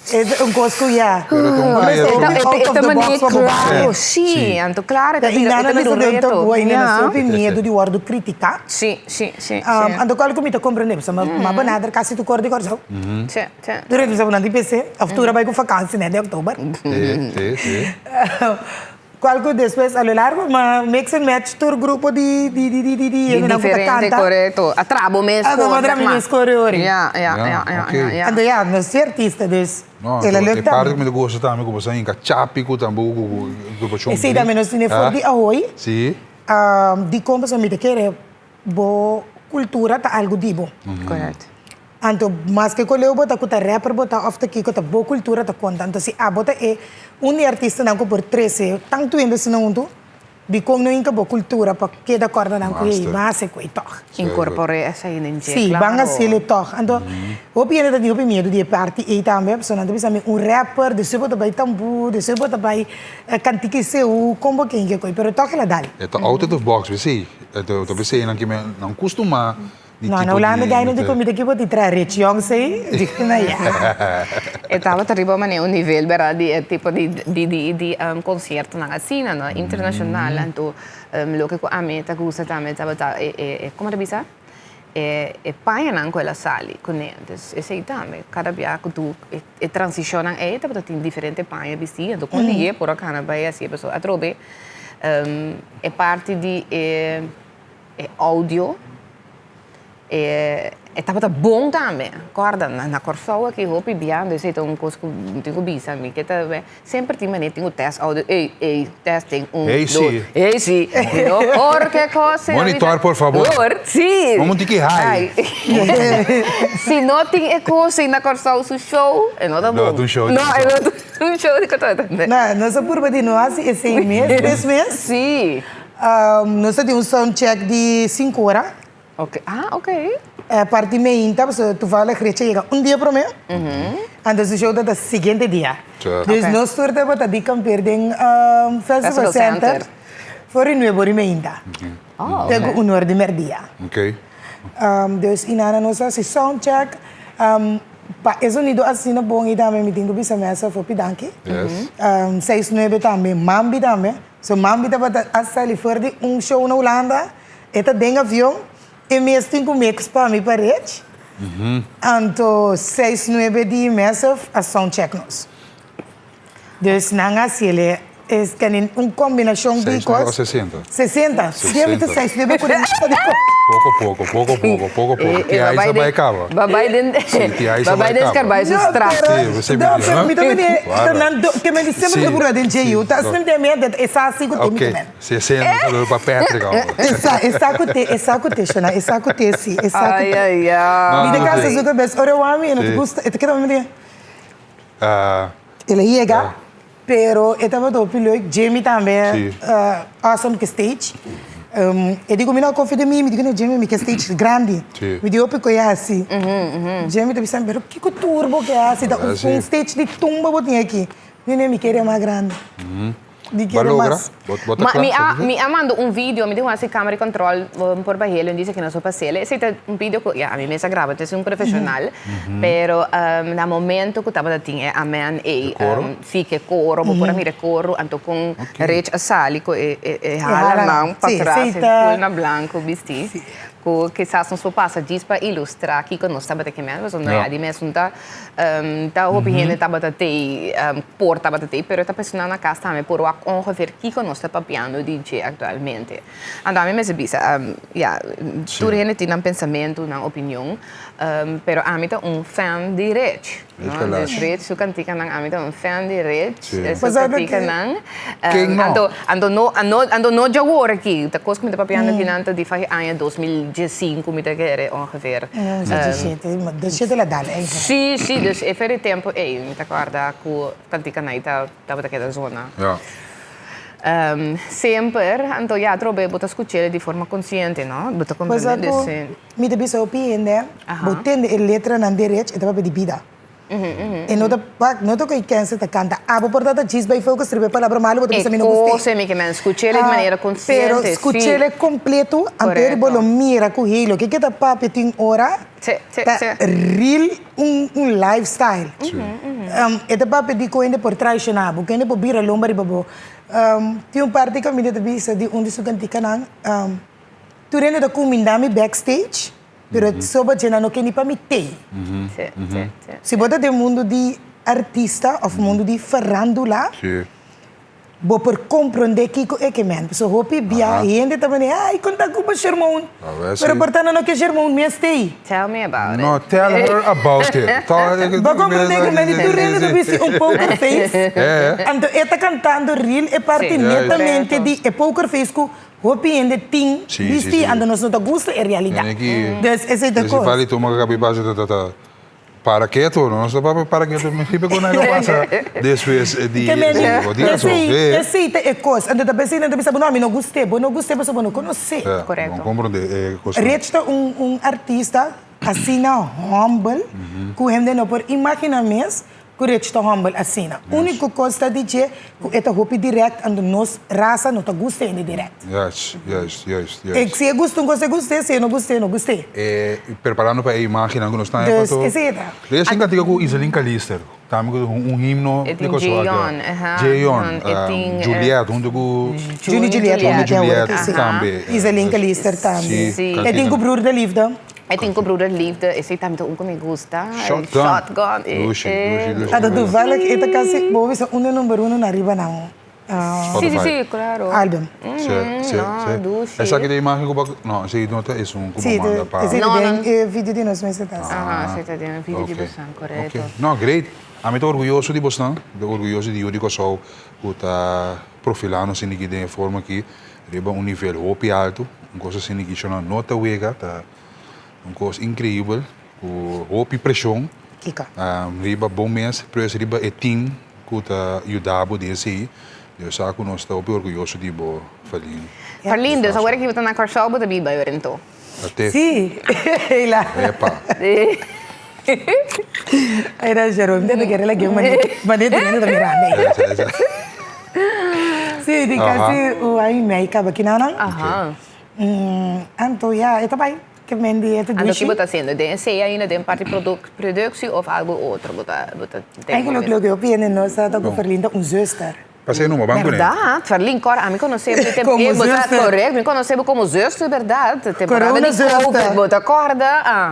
É cosco ya.
Pero kung
Mas
kaya-
out of the box pa
claro,
babae.
sì, anto claro,
Da inana na
ito
sa dentro
reto.
buhay na
Yeah.
sa opi medo di wardo critica.
Sì, sì, sì.
Ando qual comita compreende, sa ma benader kasi tu cor di corso.
Sì, sì.
Durante sa bunandi PC, aftura vai com vacanze né de outubro.
Sim.
Qual que depois a lo largo, mas mix and match tur grupo di
Differente, corretto. A trabo mesmo.
Ah, ma trabo mesmo, correori.
Ja,
ok.
Ando ya, no ser artista dus.
Não,
Ela
é parte que
leta.
me gosta também, como você inca chapico também, do pachão.
E sei também no cine for di ahoy,
Sim.
di como sa mi te quere bo cultura ta algo dibo.
Corretto.
Anto mas que coleu bota kuta rapper bota of the kiko ta bo cultura ta conta. Anto si abota e un artista não por 13, tanto ainda se não tu, di como não inca bo cultura pa que da corda não que mas é coi toch.
Incorporare essa energia.
Sì,
claro.
banga se le toch. Anto o piene da dio pe medo di party e também persona anto bisa un rapper, de sebo ta bai tambu, de sebo ta bai cantike se o combo que inca coi, pero toch la dali.
É out of the box, você. É to você não costuma.
No, na Holanda gai não te comida que pode trazer rich young sei, dico na ya.
E tava arriba mane un nível vera di tipo di concerto na cena, no, internacional, anto lo che a me ta gusta también tava come da bisa? E paia in quella sali con entes e sei tambe cada via che tu e transitiona e tava in differente paia bisti do con lì por acá vai assim pessoa a trobe e parte di audio e tava bom também. Guarda, na Corsau aqui, roupa e biando, eu sei que coisa que tenho bisa, me que tá sempre tem maneira, tenho teste áudio, testing,
Sim.
Sim. Porque coisa.
Monitor, por favor.
Sim.
Vamos ter que raio.
Se não tem coisa na Corsau, o show, é não tá bom.
Não, um show.
Não, é um show de coisa.
Não, só por de nós, esse mês,
Sim.
nós temos um soundcheck de 5 horas.
Ok. Ah, ok.
A parte meinta, tu fala que chega dia para mim, antes do show da seguinte dia. Dus
Ok.
nós turma para de camper em Festival Center, for in nuevo meinta. Tego un hora de merdia.
Ok.
Dus inana nós assim soundcheck, é sonido assim na bom e também me tenho bisa mesa for pidanki.
Yes.
6-9 também, mambi também. So mambi tá para assali for de show na Holanda, eta deng avião. E mesmo tenho mix para mim parede. Então, 6-9 de mesa a soundcheck nós. Dus não assim, ele é uma combinação de
6 ou
coisas.
60?
60. Sempre 6-9 por isso.
Pouco. Que aí você vai acabar.
Babai din. Babai din scarbai su strada.
Sim, você me diz,
Não,
né?
me também
Claro.
que me disse sempre que por aí de jeito, tá sempre medo, é só assim que tem
Ok.
também.
60 para Patrick.
Essa coteixona, essa coteci, essa
Ai, ai, ai.
Me de casa
sim.
zuga bes, ora o homem, não te gusta, te quero me dizer. Ele chega, pero estava do pilho, Jamie também, awesome que stage. Eu digo, me não confio em mim, me digo, não, Jamie, me que stage grande.
Sim.
Me digo, porque é assim. Jamie também sabe, pero que turbo que é assim, um stage de tumba botinha aqui. Nem me queria mais grande. De que era
Balogra?
mais.
Bota
Ma
claro.
mi ha mandato un video, mi dijo así cámara y control por Bahia, dice que no so pasele. Ese es un video que a mí me se graba, es un profesional, pero na momento que estava tinha a man e fique coro, por mire coro, anto com rech asali ko e hala lang para trás, full na blanco, visti. que quizás nos passa disso para ilustrar aqui que nós estamos aqui mesmo, so não é de mesmo tá opinião estava até por estava até, pero está pensando na casa também por o ongeveer que nós está papiando DJ atualmente. Então a mim me bisa, tu tem um pensamento, uma opinião, pero a mim é fan de Rich, não? Dus Rich, su cantica nang a mim é fan de Rich, su cantica nang, ando no jogo aqui, tá coisa que me tá papiando aqui nanta de faz ano 2015 me tá querer ongeveer.
Deixa ela dar, hein?
Sim, dus é very tempo, me tá guarda com cantica na ita, tava daquela zona. Sempre, então já trobe, bota escutar de forma consciente, não? Bota compreender, sim.
Me deve ser opinião, botando a letra na direita, e tava de vida. E não tô que cansa tá canta. Abo por data diz vai focus tribe palavra malo, bota pensa me não gostei.
Cosa me que me escutar de maneira consciente.
Pero escutar completo, ampere bolo mira com ele, que tá papo tem hora. Real lifestyle. Esta papo de coende por trás na, porque ainda por bira lomba babo. Tem parte que me deve bisa de onde su cantica nang. Tu rende da comindami backstage. Pero soba jena no que ni para me ter. Se bota de mundo de artista ou mundo de farandula, vou por compreender que é que man. So hope bia gente também ai conta com o Sherman. Pero portanto não que Sherman me stay.
Tell me about
No, tell her about it.
Vou compreender que man tu rende de um poker face. Então está cantando real é parte netamente de poker face com hopi ainda tem visto ando nós não gosta é realidade. Dus essa é a coisa.
Se fala tu maga capibasa para quieto, não só para quieto, mas tipo quando não passa depois de essa
é coisa. Ando também se não pensa não me não gostei, mas não conhece.
Correto.
Não compreende coisa.
Resta artista assim na humble, que ele não por imaginar mesmo. Correto, está humble assim. Único coisa de que é hopi direct ando nós raça não tá gostei de direct.
Yes.
Se gosto, gostei, se não gostei.
Preparando para a imagem que nós estamos
a fazer.
Desde que eu com Iselin Calister, também com himno
de Jeon,
Juliette, junto com
Juliette
também.
Iselin Calister também. E tem o Broer da Liefde.
Eu tenho que broeder liefde, esse também um que me gusta.
Shotgun.
Ada do vale que esta casa, boa vez número 1 na riba não.
Sim, claro.
Album.
Essa aqui é a imagem que não, esse nota é comando para.
Esse é vídeo de nós mesmos.
Você está dando vídeo de Boston, correto.
Não, great. A mim estou orgulhoso de Boston, orgulhoso de Yuri Kosovo, que está profilando assim aqui de forma que riba um nível hopi alto, coisa assim que chama nota wega, tá. Uma coisa incrível, com roupa e pressão. Riba bom mês, depois riba é team que está ajudando desse. Eu sei que nós estamos orgulhosos de bo Farlin.
Farlin, dus agora que você está na Corsal, você biba eu então.
Até.
Sim. Ela.
Epa.
Era Jerome, deve querer lagi mas dia ini também grande. Sim, de kasi o ai mei ka bakinana. Anto ya, itu baik. Que vende esta
dushi. Ando que você sendo, de sei ainda de parte produção ou algo outro, bota.
Eigenlijk que eu penso nós tá com Farlinda zuster.
Passei numa banco, né?
Verdade, Farlin, a mim conhecemos correto, me conhecemos como zuster, verdade.
Temporada de
Covid, bota corda.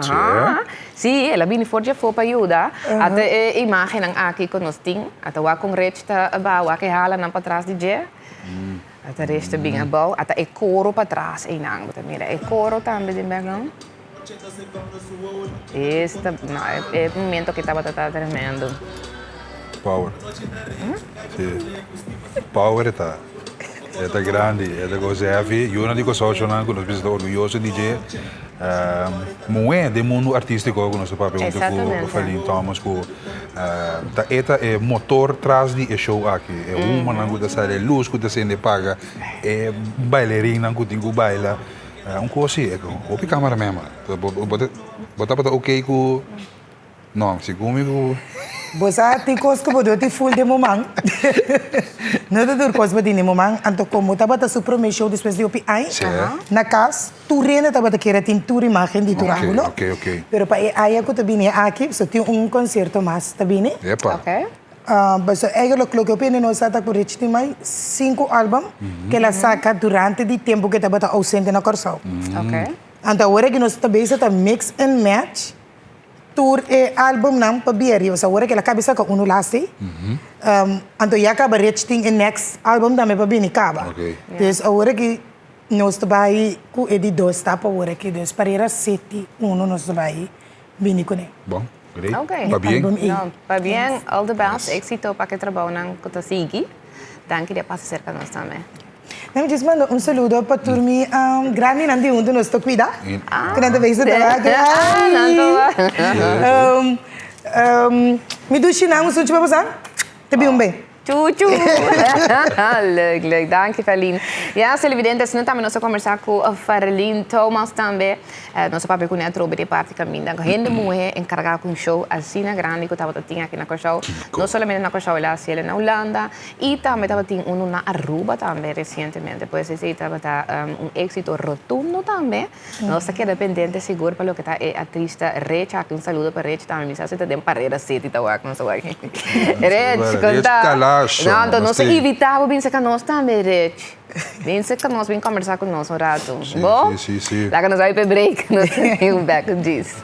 Sim, ela vem forte foi para ajudar. Até a imagem aqui que nós temos, até o com resta abaixo, que hala não para trás de je. Até resta bem abaixo, até é coro para trás, aí não, mira, é coro também de Bergão. Este, não, é o momento que estava tremendo.
Power. Sim. Power está. É grande, é coisa heavy. Eu não digo só que nós estamos orgulhosos de dizer, moe de mundo artístico que nós estamos falando com Farlin Thomas, esta é motor atrás de show aqui. É uma não que sai luz que você ainda paga, é bailarina que tem que bailar, coisa assim, é o câmera mesmo. Botar para ok com não, se comigo
Você tem coisa que você tem full de momento. Não tem coisa de momento. Então, como estava a super show depois de OPI, na casa, tu renda estava a querer ter tua imagem de tu ângulo.
Ok.
Pero para aí que eu vim aqui, só tem concerto mais, tá bem?
Epa.
Ok.
Mas eigenlijk que eu penso nós está com Rich mais 5 álbuns que ela saca durante o tempo que estava ausente na Corsal.
Ok.
Então, agora que nós estamos bezig mix and match, tour e album não para bieri, mas agora que ela cabeça com um lasse, então já acaba reaching e next album também para bini acaba.
Ok.
Então, agora que nós estamos com ele dois tapa agora que Deus para sete nós estamos bini com ele.
Bom, great.
Ok.
Tá bem?
Não, tá bem. All the best. Éxito para que trabalho não que siga. Danke dia passa cerca nós também.
Não diz mando saludo para turmi grande nandi onde nós estou cuida. Que nada vez de me duche não uns últimos anos. Te bem bem.
Tchau. Leuk. Dank je, Farlien. Ja, televidentes, nu gaan we nog conversar com a Farlien Thomas também. Nosso papel com a de parte caminho. Dan gente mulher encarregada com show assim na grande que estava tinha aqui na show. Não somente na show lá, se na Holanda e também estava tinha na Aruba também recentemente. Pois esse estava éxito rotundo também. Nós aqui dependente seguro para o que está a artista Rech. Aqui saludo para Rech também. Me sabe tem parreira sete tá aqui não sei aqui. Rech, conta. Não, então nós evitamos bem que nós também, Rech. Bem que nós vamos conversar com nós rato. Bom?
Sim.
Lá que nós vamos para break, nós vamos back com disso.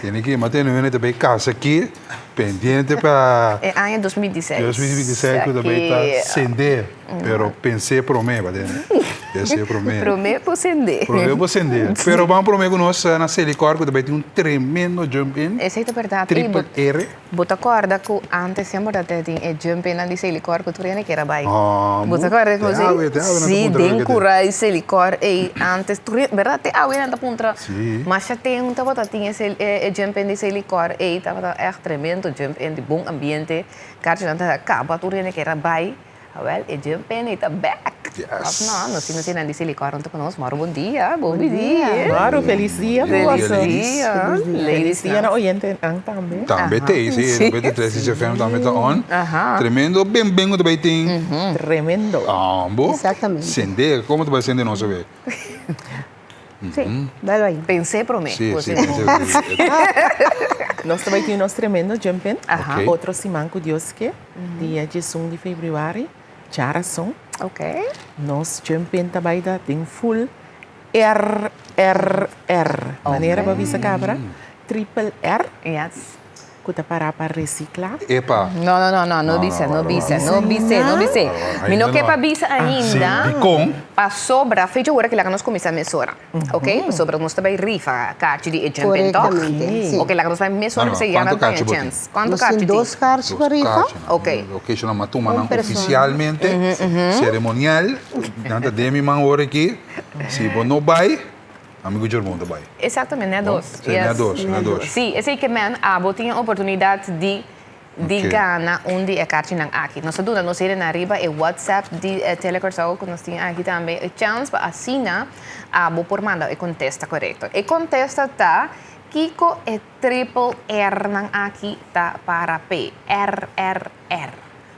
Tiene que manter no momento também casa aqui, pendente para
É ano 2016.
2016 que também está acender, pero pensei para mim, pensei para mim.
Promê por acender.
Promê para acender. Pero vamos para mim nós na Celicor que também tem um tremendo jump in.
Essa é a verdade.
Triple R.
Bota corda que antes sempre da tinha jump in ali Celicor que tu ia que era bai. Bota
muito.
corda que
Te ave,
você.
na
Sim,
punta
tem
que
curai Celicor e antes tu verdade te ave na punta.
Sim.
Mas já tem um tava tinha jump in de Celicor e tava é tremendo jump in de bom ambiente. Cara, já tá acaba tu ia que era bai. Well, e jump in está back.
Yes.
Não sei não disse Celicor não te conosco, mas bom dia, bom dia.
Claro, feliz dia.
Feliz
moça.
dia.
Feliz dia na Oriente também.
Também tem, sim. 93 FM também está on. Tremendo, bem também tem.
Tremendo.
Bom.
Exatamente.
Acender, como tu vai acender nosso ver?
Sim, dá aí.
Pensei para mim.
Sim.
Nós também temos tremendo jumping.
Ok.
Outro semana, Deus que, dia 1 de fevereiro, Charação.
Ok.
Nós jumping também tem full R. Maneira para visa cabra. Triple R.
Yes.
Que para reciclar.
Epa.
Não bisa. Mi não quer para bisa ainda.
Com?
Para sobra, feito agora que lá nós começamos a mesurar. Ok? Para sobra, nós também rifa a carte de jumping talk.
Corretamente, sim.
Ok, lá nós vamos mesurar, você já não tem chance. Quanto
Nós
carte
temos
tem?
2 cartas para rifa.
Ok.
Ok, se não matuma não
persona.
oficialmente, cerimonial, nada de mim man hora aqui. Se você não vai, amigo de irmão vai.
Exatamente, é dois.
Sim, é dois.
Sim, esse que man, tinha a oportunidade de ganhar onde é carte não aqui. Nós dúvida, nós iremos arriba e WhatsApp de telecorção que nós temos aqui também. A chance para assinar, por mandar e contesta correto. E contesta tá Kiko e triple R não aqui tá para P. R.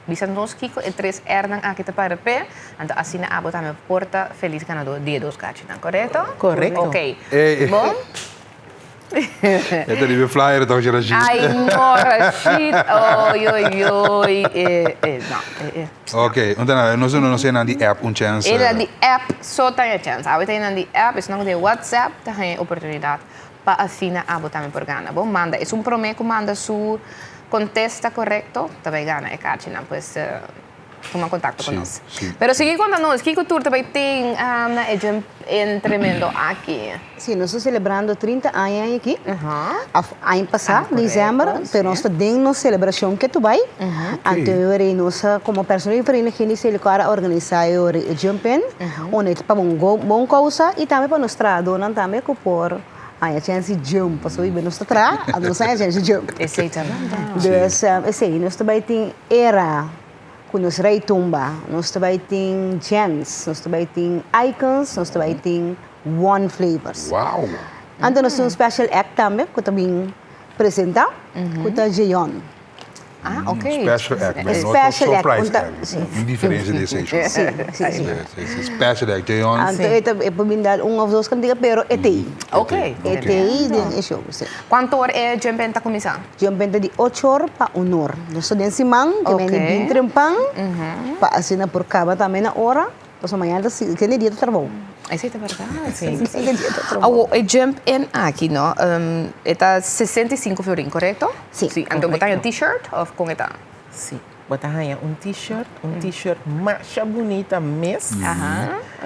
Bisa nós Kiko e 3 R não aqui tá para P. Então assina a botar minha porta feliz ganador de 2 cartas, não correto?
Correto.
Ok.
Ei.
Bom?
É de flyer então Rashid.
Ai, não, Rashid. Oi. Não.
Ok, então nós não sei na de app um chance.
Ele de app só tem a chance. Aí tem na de app, se não tem WhatsApp, tem oportunidade para assinar a botar por gana. Bom, manda. É prometo manda su contesta correto, também gana é carte, não, pois toma contato com nós. Pero sigue contando-nos, que cultura também tem em tremendo aqui?
Sim, nós estamos celebrando 30 anos aqui. Ano passado, dezembro, mas nós temos uma celebração que tu vai. Então, nós, como pessoa diferente, que nós organizamos o jumping, onde para uma boa causa e também para nós trazer também por a chance de jump, porque nós estamos a nossa chance de jump. Então, nós também temos era com nós rei tumba, nós também temos gems, nós também temos icons, nós também temos one flavors.
Uau!
Então nós temos um special act também, que também apresenta, kuta Jeon.
Ah, ok.
Special act, mas not
Special act,
surprise
unta-
act.
sim.
Indiferença desse show.
Sim.
Special act, Jeon.
Anto ito, pabindal, of those kandiga, pero etei.
Ok.
Etei din show.
Quanto hora é Jumpen tá começar?
Yung benta di 8 horas pa 1 hora. Gusto din si Mang, que
Okay.
vende 20 pang, pa asina por caba também na hora. Tapos amanhã, que nem dia do trabalho.
Aí você tá verdade.
Que nem dia do trabalho.
O Jump In aqui, no? Está 65 florin, correto?
Sim.
Então botar um t-shirt ou com eta?
Sim. Botar um t-shirt mais bonita mesmo.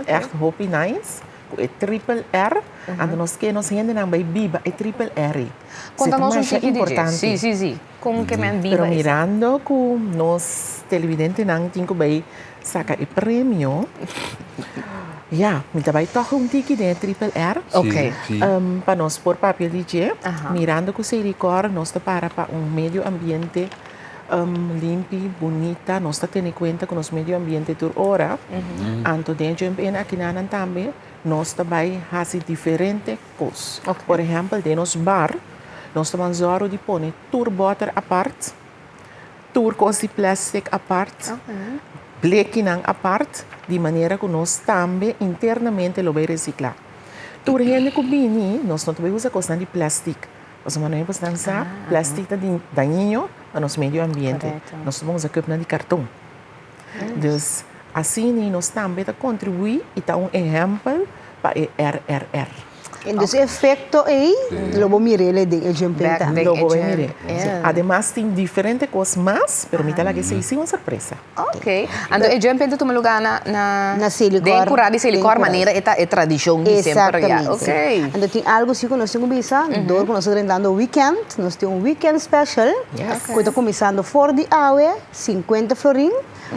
Echt hoppy nice. É triple R. E nós que nós ainda não vai biba, é triple R.
Conta-nos
Isso é
pouquinho,
importante.
Sim, sim, sim. Como que men
Pero
viva isso?
mirando com nós televidente não tinha que vai sacar o prêmio. Ja, met daarbij toch een tiki de triple R.
Ok.
Para nós por papel DJ, mirando com esse licor, nós está para um meio ambiente limpo, bonita, nós está tendo em conta com o meio ambiente por hora. Anto de jump in aqui na também, nós também fazemos diferentes coisas. Por exemplo, de nos bar, nós estamos zero de pôr tour water apart, tour coisa de plástico apart. Blekinang apart, de maneira que nós também internamente lo vai reciclar. Tur gente que bini, nós não podemos usar coisa de plástico. Nós não podemos usar plástico de daninho para nosso meio ambiente. Nós vamos usar coisa de cartão. Então, assim nós também contribuir e dar exemplo para o RRR.
Então, esse efeito aí, lobo mirele de jumpenta.
Logo vai mirar. Además, tem diferentes coisas mais, permita que seja uma surpresa.
Ok. Então, o Jumpen tu lugar na
Silicor.
Den curado de Silicor, maneira é tradição de sempre.
Exatamente.
Ok.
Então, tem algo assim que nós temos visa, dor que nós estamos dando weekend, nós temos um weekend special, que está começando for de awe, 50 florin,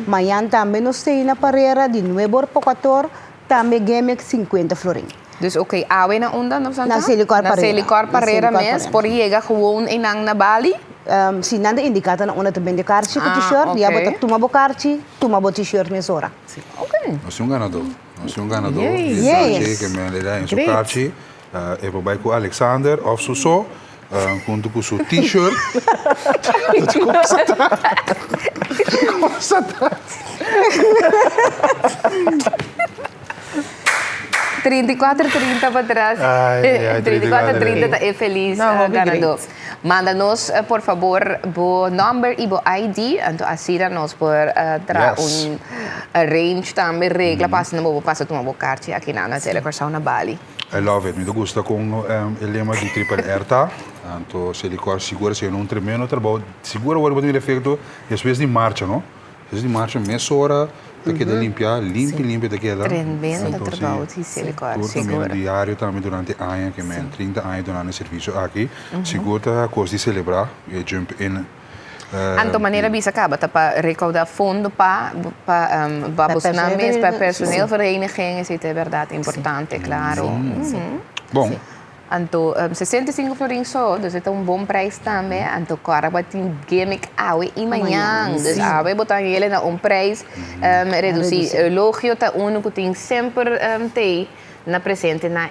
amanhã também nós temos na parreira de 9 horas para 4 horas, também game 50 florin.
Dus oké, awe na onda of
Na Silicor
Na
Parreira.
Silicor Parreira
Na Silicor
mes,
Parreira.
por jega gewoon inang na Bali.
Se nada indicata na una também de carchi com
Ah,
t-shirt,
ok.
dia bota tuma bo carchi, tuma bo t-shirt nessa hora.
Ok.
Nós temos ganador. Nós temos ganador.
Yes.
Que me lhe dá em sua carti. É para com Alexander, of so, junto com seu t-shirt. Como está?
34-30 para trás.
Ai,
34-30 é feliz
Não,
ganador. Manda-nos, por favor, o number e o ID. Então, assina-nos por
Yes.
arrange também, regla, passa na boa, passa uma boa carta aqui na Telecorção na Bali.
I love it. Me gusta com o lema de triple R, tá? Então, se ele corre segura, se não tremendo, trabalho. Segura, agora vai ter efeito, depois de marcha, não? Depois de marcha, meia hora, daquela limpar, limpa daquela.
Tremendo trabalho, se ele corre,
Seguro também
segura.
diário, também durante anos, que men 30 anos durante o serviço aqui. Seguro, tá, coisa de celebrar, e jump in.
Anto maneira bisa acaba para recaudar fundo para babosnames, para personeelverenigingen, isso é verdade importante, claro.
Bom,
Anto 65 florin só, dus é um bom preço também. Anto cara batin gimmick awe e manhã, dus awe botar ele na preço reduzir. Logio tá único tem sempre tem na presente na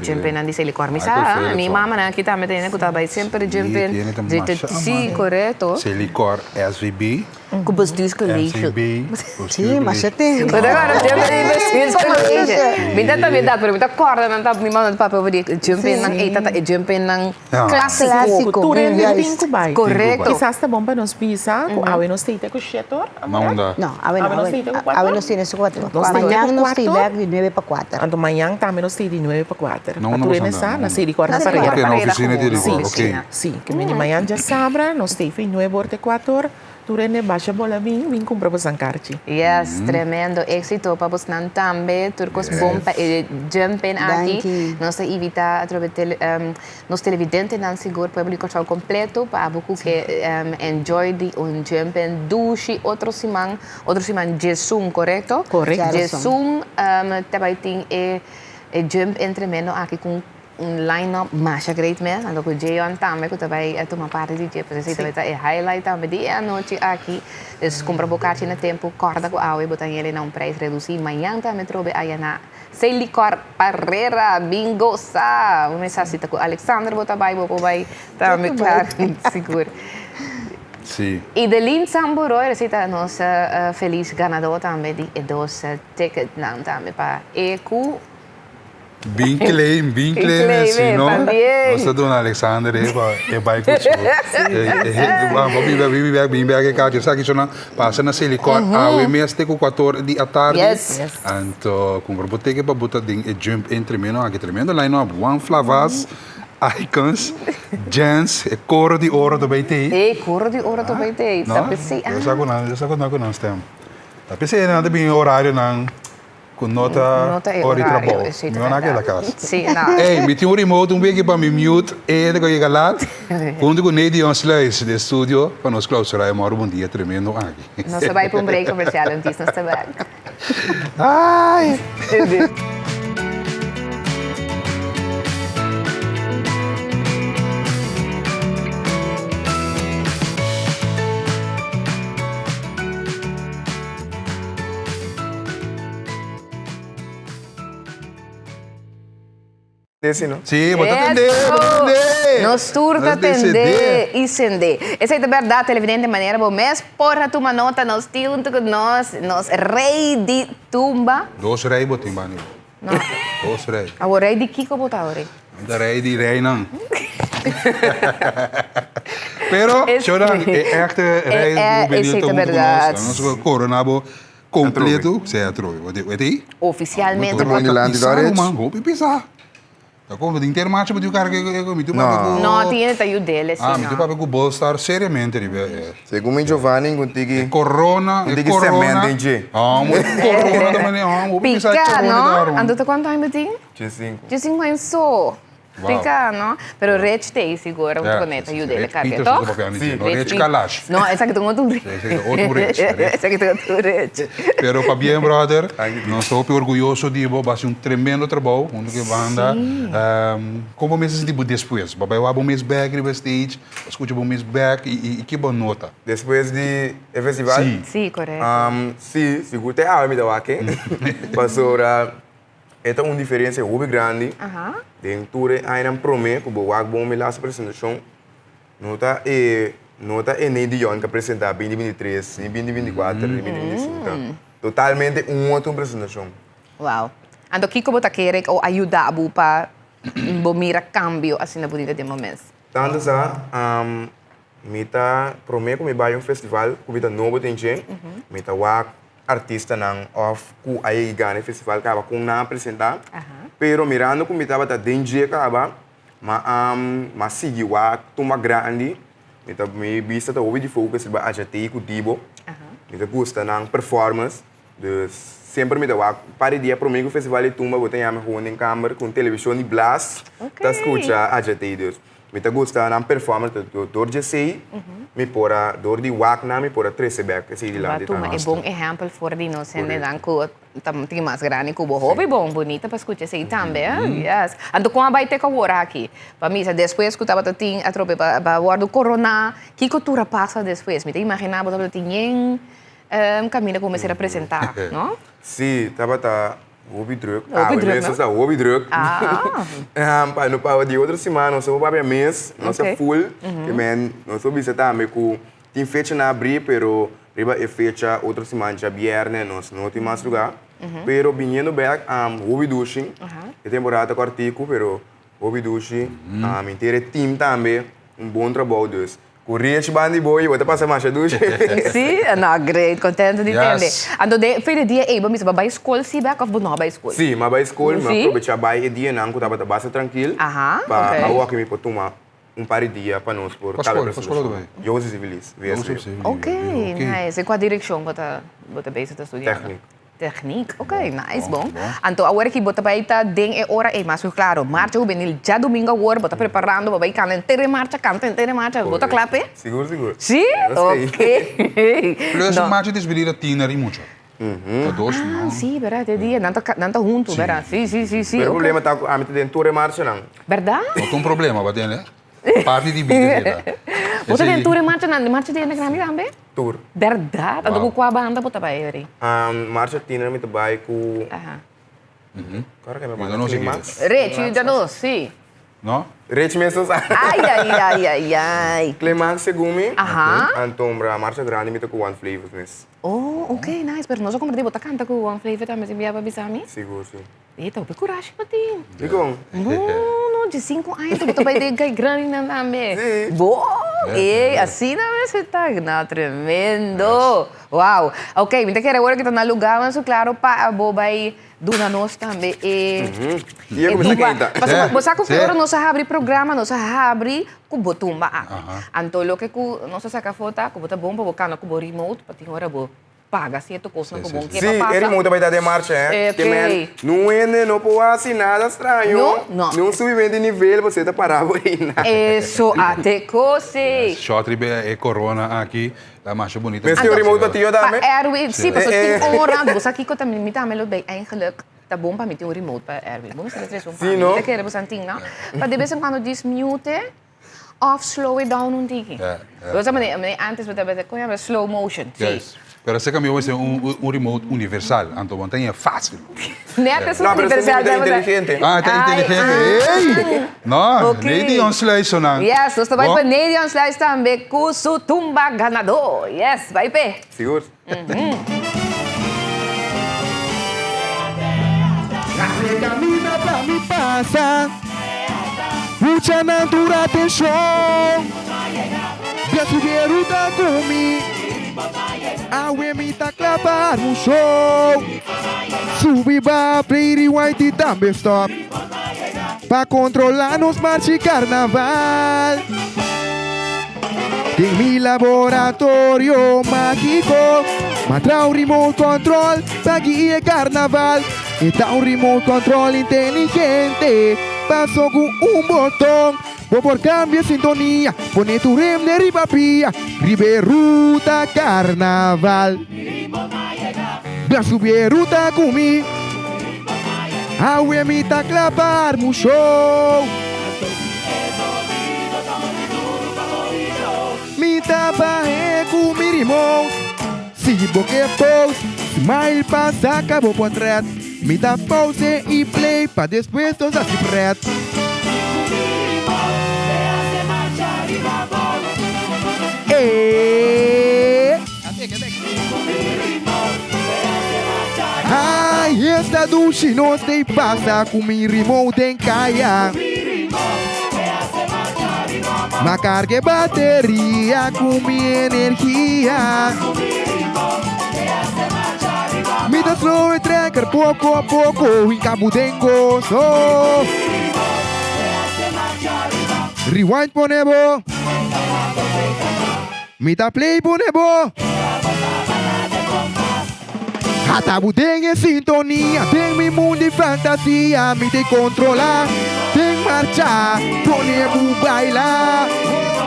jumping na di Silicor. Misa, minha mama na kita me tem que tá vai sempre jumping. Sim, correto.
Silicor SVB.
Com bestuurs college.
SVB.
Sim, mas já tem.
Maar dan gaan we jumping in bestuurs college. Minta também dá, pero minta corda não tá minha mama do papel de jumping nang jumping nang
Clássico.
Tudo é
Yes.
bem Dubai.
Correto.
Quizás está bom para nós pisar, com a nós tem com o chetor.
Não dá.
Não, a nós tem nesse 4.
Nós tem
Amanhã
com
nós tem
quatro.
back de 9 para 4.
Então, amanhã também nós tem de 9 para 4.
Não,
A
não
tua
vamos
nessa,
andar.
na Silicor
Na
Parreira.
Ok, na
Parreira
oficina de
como
Silicor, ok.
Sim, que amanhã já sabra, nós tem de 9 horas 4. Turene baixa bola vim comprar para Sancarchi.
Yes, tremendo éxito para vos também. Turcos bom para jumping aqui. Nós evita através nos televidentes não seguro público show completo para você que enjoy de jumping dushi outro semana Jesum, correto?
Correto.
Jesum também tem jump entre menos aqui com line-up mais great mesmo. Então, o Jeon também, que também tomar parte de dia, porque você também highlight também dia à noite aqui. Então, compra bocachi no tempo, corda com a água e botar ele num preço reduzido. Amanhã também trobe aí na Celicor Parreira, bingo sa. Uma mensagem com Alexander Botabay, tá me claro, seguro.
Sim.
E de Lin Samburo, receita a nossa feliz ganador também de dos ticket não também para EQ.
Bem claim, assim, não? Nossa dona Alexander, é vai com isso. Vamos ver que sabe que não passa na Silicon, a mês tem com 14 da tarde.
Yes.
Então, com o botega para botar ding e jump entre menos, aqui tremendo line-up, One Flavas, Icons, Jens, e coro de ouro do BT.
E coro de ouro do BT.
Não? Eu saco não tem. Tá pensei nada bem horário não. Com nota hora de trabalho. Não é naquela casa.
Sim, não.
Ei, me tinha um remote, um pouquinho para me mute, e depois chega lá, quando eu nem de sluis de estúdio, para nós clausurar, eu moro um dia tremendo aqui.
Nós vai para um break comercial, antes nós trabalhamos.
Ai!
Desse não?
Sim, vou atender.
Nós turta atender e sender. Essa é a verdade, televidente, maneira bom. Mas, porra, tu uma nota, nós tínhamos com nós rei de tumba.
Dois reis, botem banho. Dois reis.
O rei de Kiko botar o rei.
Da rei de rei, não. Pero, chora, é echt rei do
Essa é a verdade.
Nós coronabo completo, certo? Weet je?
Oficialmente.
Vou pisar. Da como de inteiro macho, mas o cara que me tu papo.
Não, tinha taio dele, sim.
Me tu papo com o bolstar seriamente,
Segundo Giovanni, contigo.
Corona,
semente,
muito corona também,
Pica, não? Ando quanto tempo tem?
5.
De 5 anos só. Pica, não? Pero Rich tem seguro, um conecta taio dele, cara.
Rich Kalash.
Não, essa que tu outro Rich. Essa que tu outro Rich.
Pero para bien, brother, nós estou orgulhoso de você, vai ser tremendo trabalho, onde que banda. Como meses de depois, papai eu abo mês back no stage, escuta bom mês back e que boa nota.
Depois de festival?
Sim, correto.
Sim, seguro tem a me dá aqui. Passou esta uma diferença muito grande. Dentro ainda promete que o Wag bom me lá apresentação. Nota é nem de que apresentar 2023, 2024, 2025. Totalmente outra apresentação.
Uau. Ando Kiko bota querer ou ajudar a para mira cambio assim na bonita de momento.
Tanto assim, me tá promete que me vai festival, que me tá novo tem gente, me tá Wag artista não of ku aí ganha festival acaba com na apresentar pero mirando como estava tá dentro acaba mas seguiu a tuma grande então me vista tá ouvindo de focus ba aja te ku dibo então gosta na performance de sempre me dá para dia para mim o festival de tumba botar a me em câmera com televisão e blast tá escuta aja te Deus me tá gosta na performance do de sei me pora dor de wak na me pora 13 back assim de lá de
tá. É bom exemplo for de nós né dan ko tem mais grande que o hobby bom bonita para escutar sei também yes ando com a baita que agora aqui para mim depois escutava tem a tropa para guardo corona que cultura passa depois me imaginava que tinha caminho começar a apresentar não
sim tava tá hobby druk mesmo essa hobby druk para no para de outra semana nós vamos mês nós full que men nós vamos visitar me com tem fecha na abril pero riba é fecha outra semana já viernes nós não tem mais lugar pero vindo back hobby dushing é temporada cortico pero hobby dushing inteiro team também bom trabalho dus corria de bandi boy, vou te passar mais a ducha.
Sim, não, great, contente de entender. Ando de feira dia, vamos para a escola, se back of não para a escola.
Sim, mas para a escola, mas aproveitar para dia não, que estava bastante tranquilo. Para o que me pode tomar par de dia para nós por cada pessoa. José Civilis,
Ok, nice. E qual direção bota base da estudar? Técnico, ok, nice, bom. Então, agora que bota para estar den é hora, mas claro, marcha juvenil já domingo agora, bota preparando, vai canta inteira marcha, bota clape?
Seguro.
Sim? Ok.
Plus marcha despedida tina e muito. Todos, não?
Sim, verdade, é dia, não tá junto, verdade? Sim.
O problema tá a mim dentro da marcha não.
Verdade?
Não tem problema, vai ter, né? Parte de vida.
Bota dentro da marcha de grande também?
Tour.
Verdade? Ando com a banda, bota para aí.
Marcha tina me trabalha com Agora que me
Eu não sei
Climax.
Rich, ainda não, sim.
Não?
Rich mesmo.
Ai.
Climax segumi.
Aham.
Então, a marcha grande me com One Flavors mesmo.
Oh, ok, nice. Pero nós como de botar canta com One Flavor também, se me bisami.
Seguro, sim.
Eita, eu coragem para ti.
Digam.
Não, de 5 anos, tu vai ter que grande na name.
Sim.
Boa! E assim não você tá, não, tremendo. Uau! Ok, me quer agora que tá na lugar, mas claro, para a boba aí, duna nós também.
E eu comecei a cantar.
Mas você sabe que agora nós abre programa, nós abre com botumba. Então, lo que nós saca foto, com bota bomba, bocana com remote, para ter hora boa. Paga, se tu coisa com bom.
Sim, ele muda para dar marcha, hein?
Ok.
Não pode nada estranho.
Não.
Não subir de nível, você tá parado aí.
Isso, até coisa.
Shotribe é corona aqui, a marcha bonita.
Mas tem o remote para ti, eu também?
Erwin, sim, mas eu tenho hora, você aqui que também me dá melhor bem, eigenlijk. Tá bom para mim ter um remote para Erwin. Vamos fazer isso.
Sim, não?
Eu quero você antinga. Para de vez em quando dismute, off slow it down um tiki. Você antes você conhece slow motion. Sim.
Pero esse caminho vai ser remote universal, então tem é fácil.
Neta é
Não, mas
universal.
é inteligente.
Ah, tá inteligente. Ei! Não, Lady on Slice não.
Yes, nós vai para Lady on Slice também com o tumba ganador. Yes, vai pé.
Seguro.
Camina pra me passar. Mucha natura atenção. Brasileiro tá comigo. A me tá clavar no show. Subi pra play white e também stop. Pra controlar nos marcha carnaval. Tem mi laboratório mágico. Matra um remote control pra guiar carnaval. E dá um remote control inteligente. Passo com botão. Vou por cambio sintonia. Pone tu rem de ribapia. Riberuta carnaval. Bla subir ruta comigo. A me tá clavar no show. Me tapa com mi remote. Se boque pose, smile passa, acabou por trás. Me dá pause e play pra depois todos assim preto. Ai, esta duche não se passa com mi remote em caia. Ma carga bateria com minha energia. Me dá slow e tracker pouco a pouco em cabo de gozo. Rewind ponebo. Me dá play ponebo. Atabu tem sintonia, tem mi mundo de fantasia, me tem controlar, tem marchar, ponebo bailar,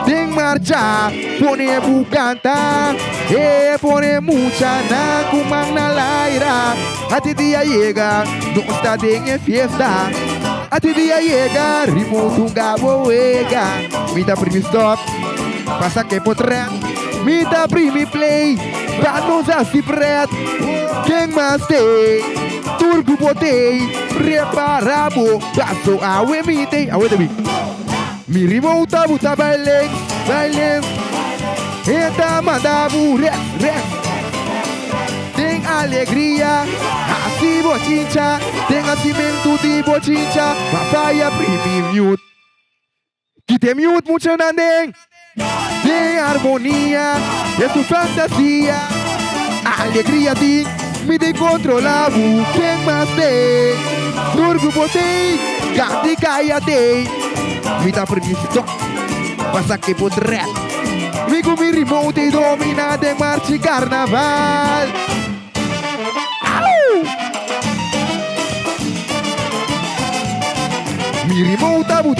tem marchar, ponebo cantar, e pone mucha na kumang na laira, até dia chega, não está em fiesta, até dia chega, remote um gabo ega, me dá primi stop, passa que potrá, me dá primi play, pra nos assim preto. Quem mais tem? Turbo botei, reparabo, passo a uemite, a uemite. Me remonta, buta baileng, eta mandabu, res. Tem alegria, assim bochincha, tem acimento de bochincha, papaya primi mute. Que tem mute, mucha nandeng. Tem harmonia, é tu fantasia, alegria de me de controlar quem mais tem. Turbo botei, gati caia tem. Me dá permissão, passa que potré. Me com mi remote e domina de marcha carnaval. Mi remote tabu.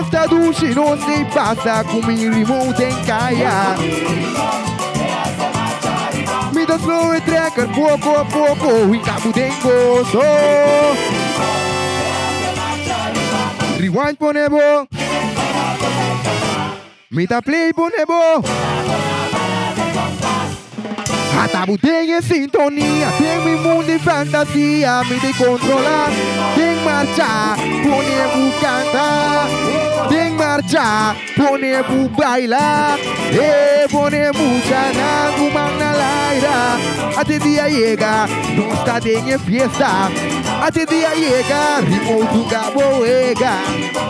Esta duche não se passa com mi remote em caia. Me dá slow e trekker, pouco a pouco, em Cabo Dengo, so. Rewind ponebo, mita play ponebo. Atabu tem em sintonia, tem meu mundo de fantasia, me de controlar, tem marcha, ponebo cantar, tem marcha, ponebo bailar, ponebo chanar, gumang na laira, até dia chega, não está em fiesta, até dia chega, ritmo do cabo chega,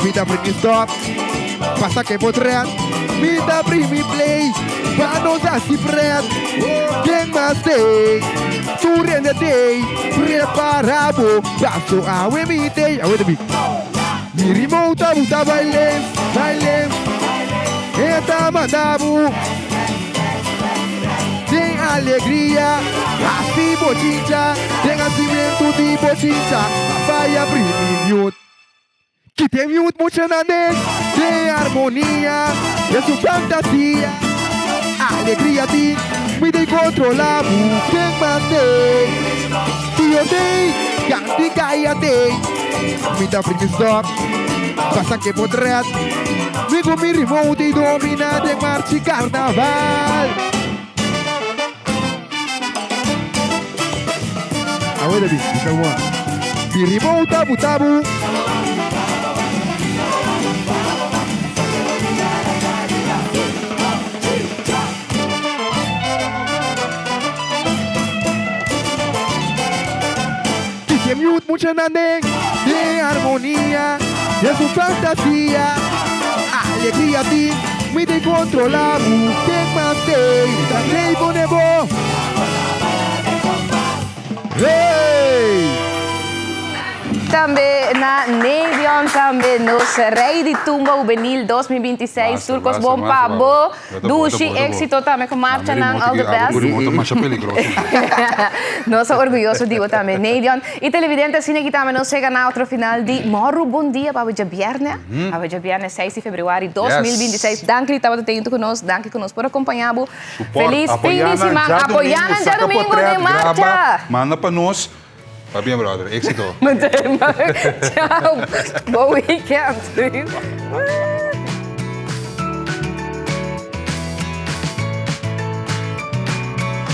me dá bring stop, passa que potreat, me dá bring play. Para nós assim preto, quem mais tem? Tu rende tem, preparado, passo a emitei, a emitei. Me remonta, buta bailem, eta mandabu. Tem alegria, assim bochincha, tem nascimento de bochincha, vai abrir minuto. Que tem muito mocionante, tem harmonia, é sua fantasia. Alegria de me de controlar, quem mantém. Se eu dei, cante caia dei. Me dá stop, passa que potreat. Me com mi remote e domina de marcha carnaval. Away David, ikaw mo. Mi remote tabu-tabu. Que mute mucha nande de armonía, de su fantasía, alegría ti, me de controlar, quem mantém, também ponebo. Hey!
Também na Neidion, também nos Rei de Tumba Juvenil 2026, Turcos Bom Pabo, Dushi, éxito também com marcha ng All the Best. Nós somos orgulhosos de também, Neidion. E televidentes, sinigitame nos chega na outra final de Morro Bom Dia, para hoje viernes. Para hoje viernes 6 de fevereiro de 2026. Danke, estava atento conosco, danke conosco por acompanhar. Feliz fim de semana, apoiando já domingo de marcha.
Manda para nós. Tá bem, brother. Éxito.
Tchau. Bom weekend.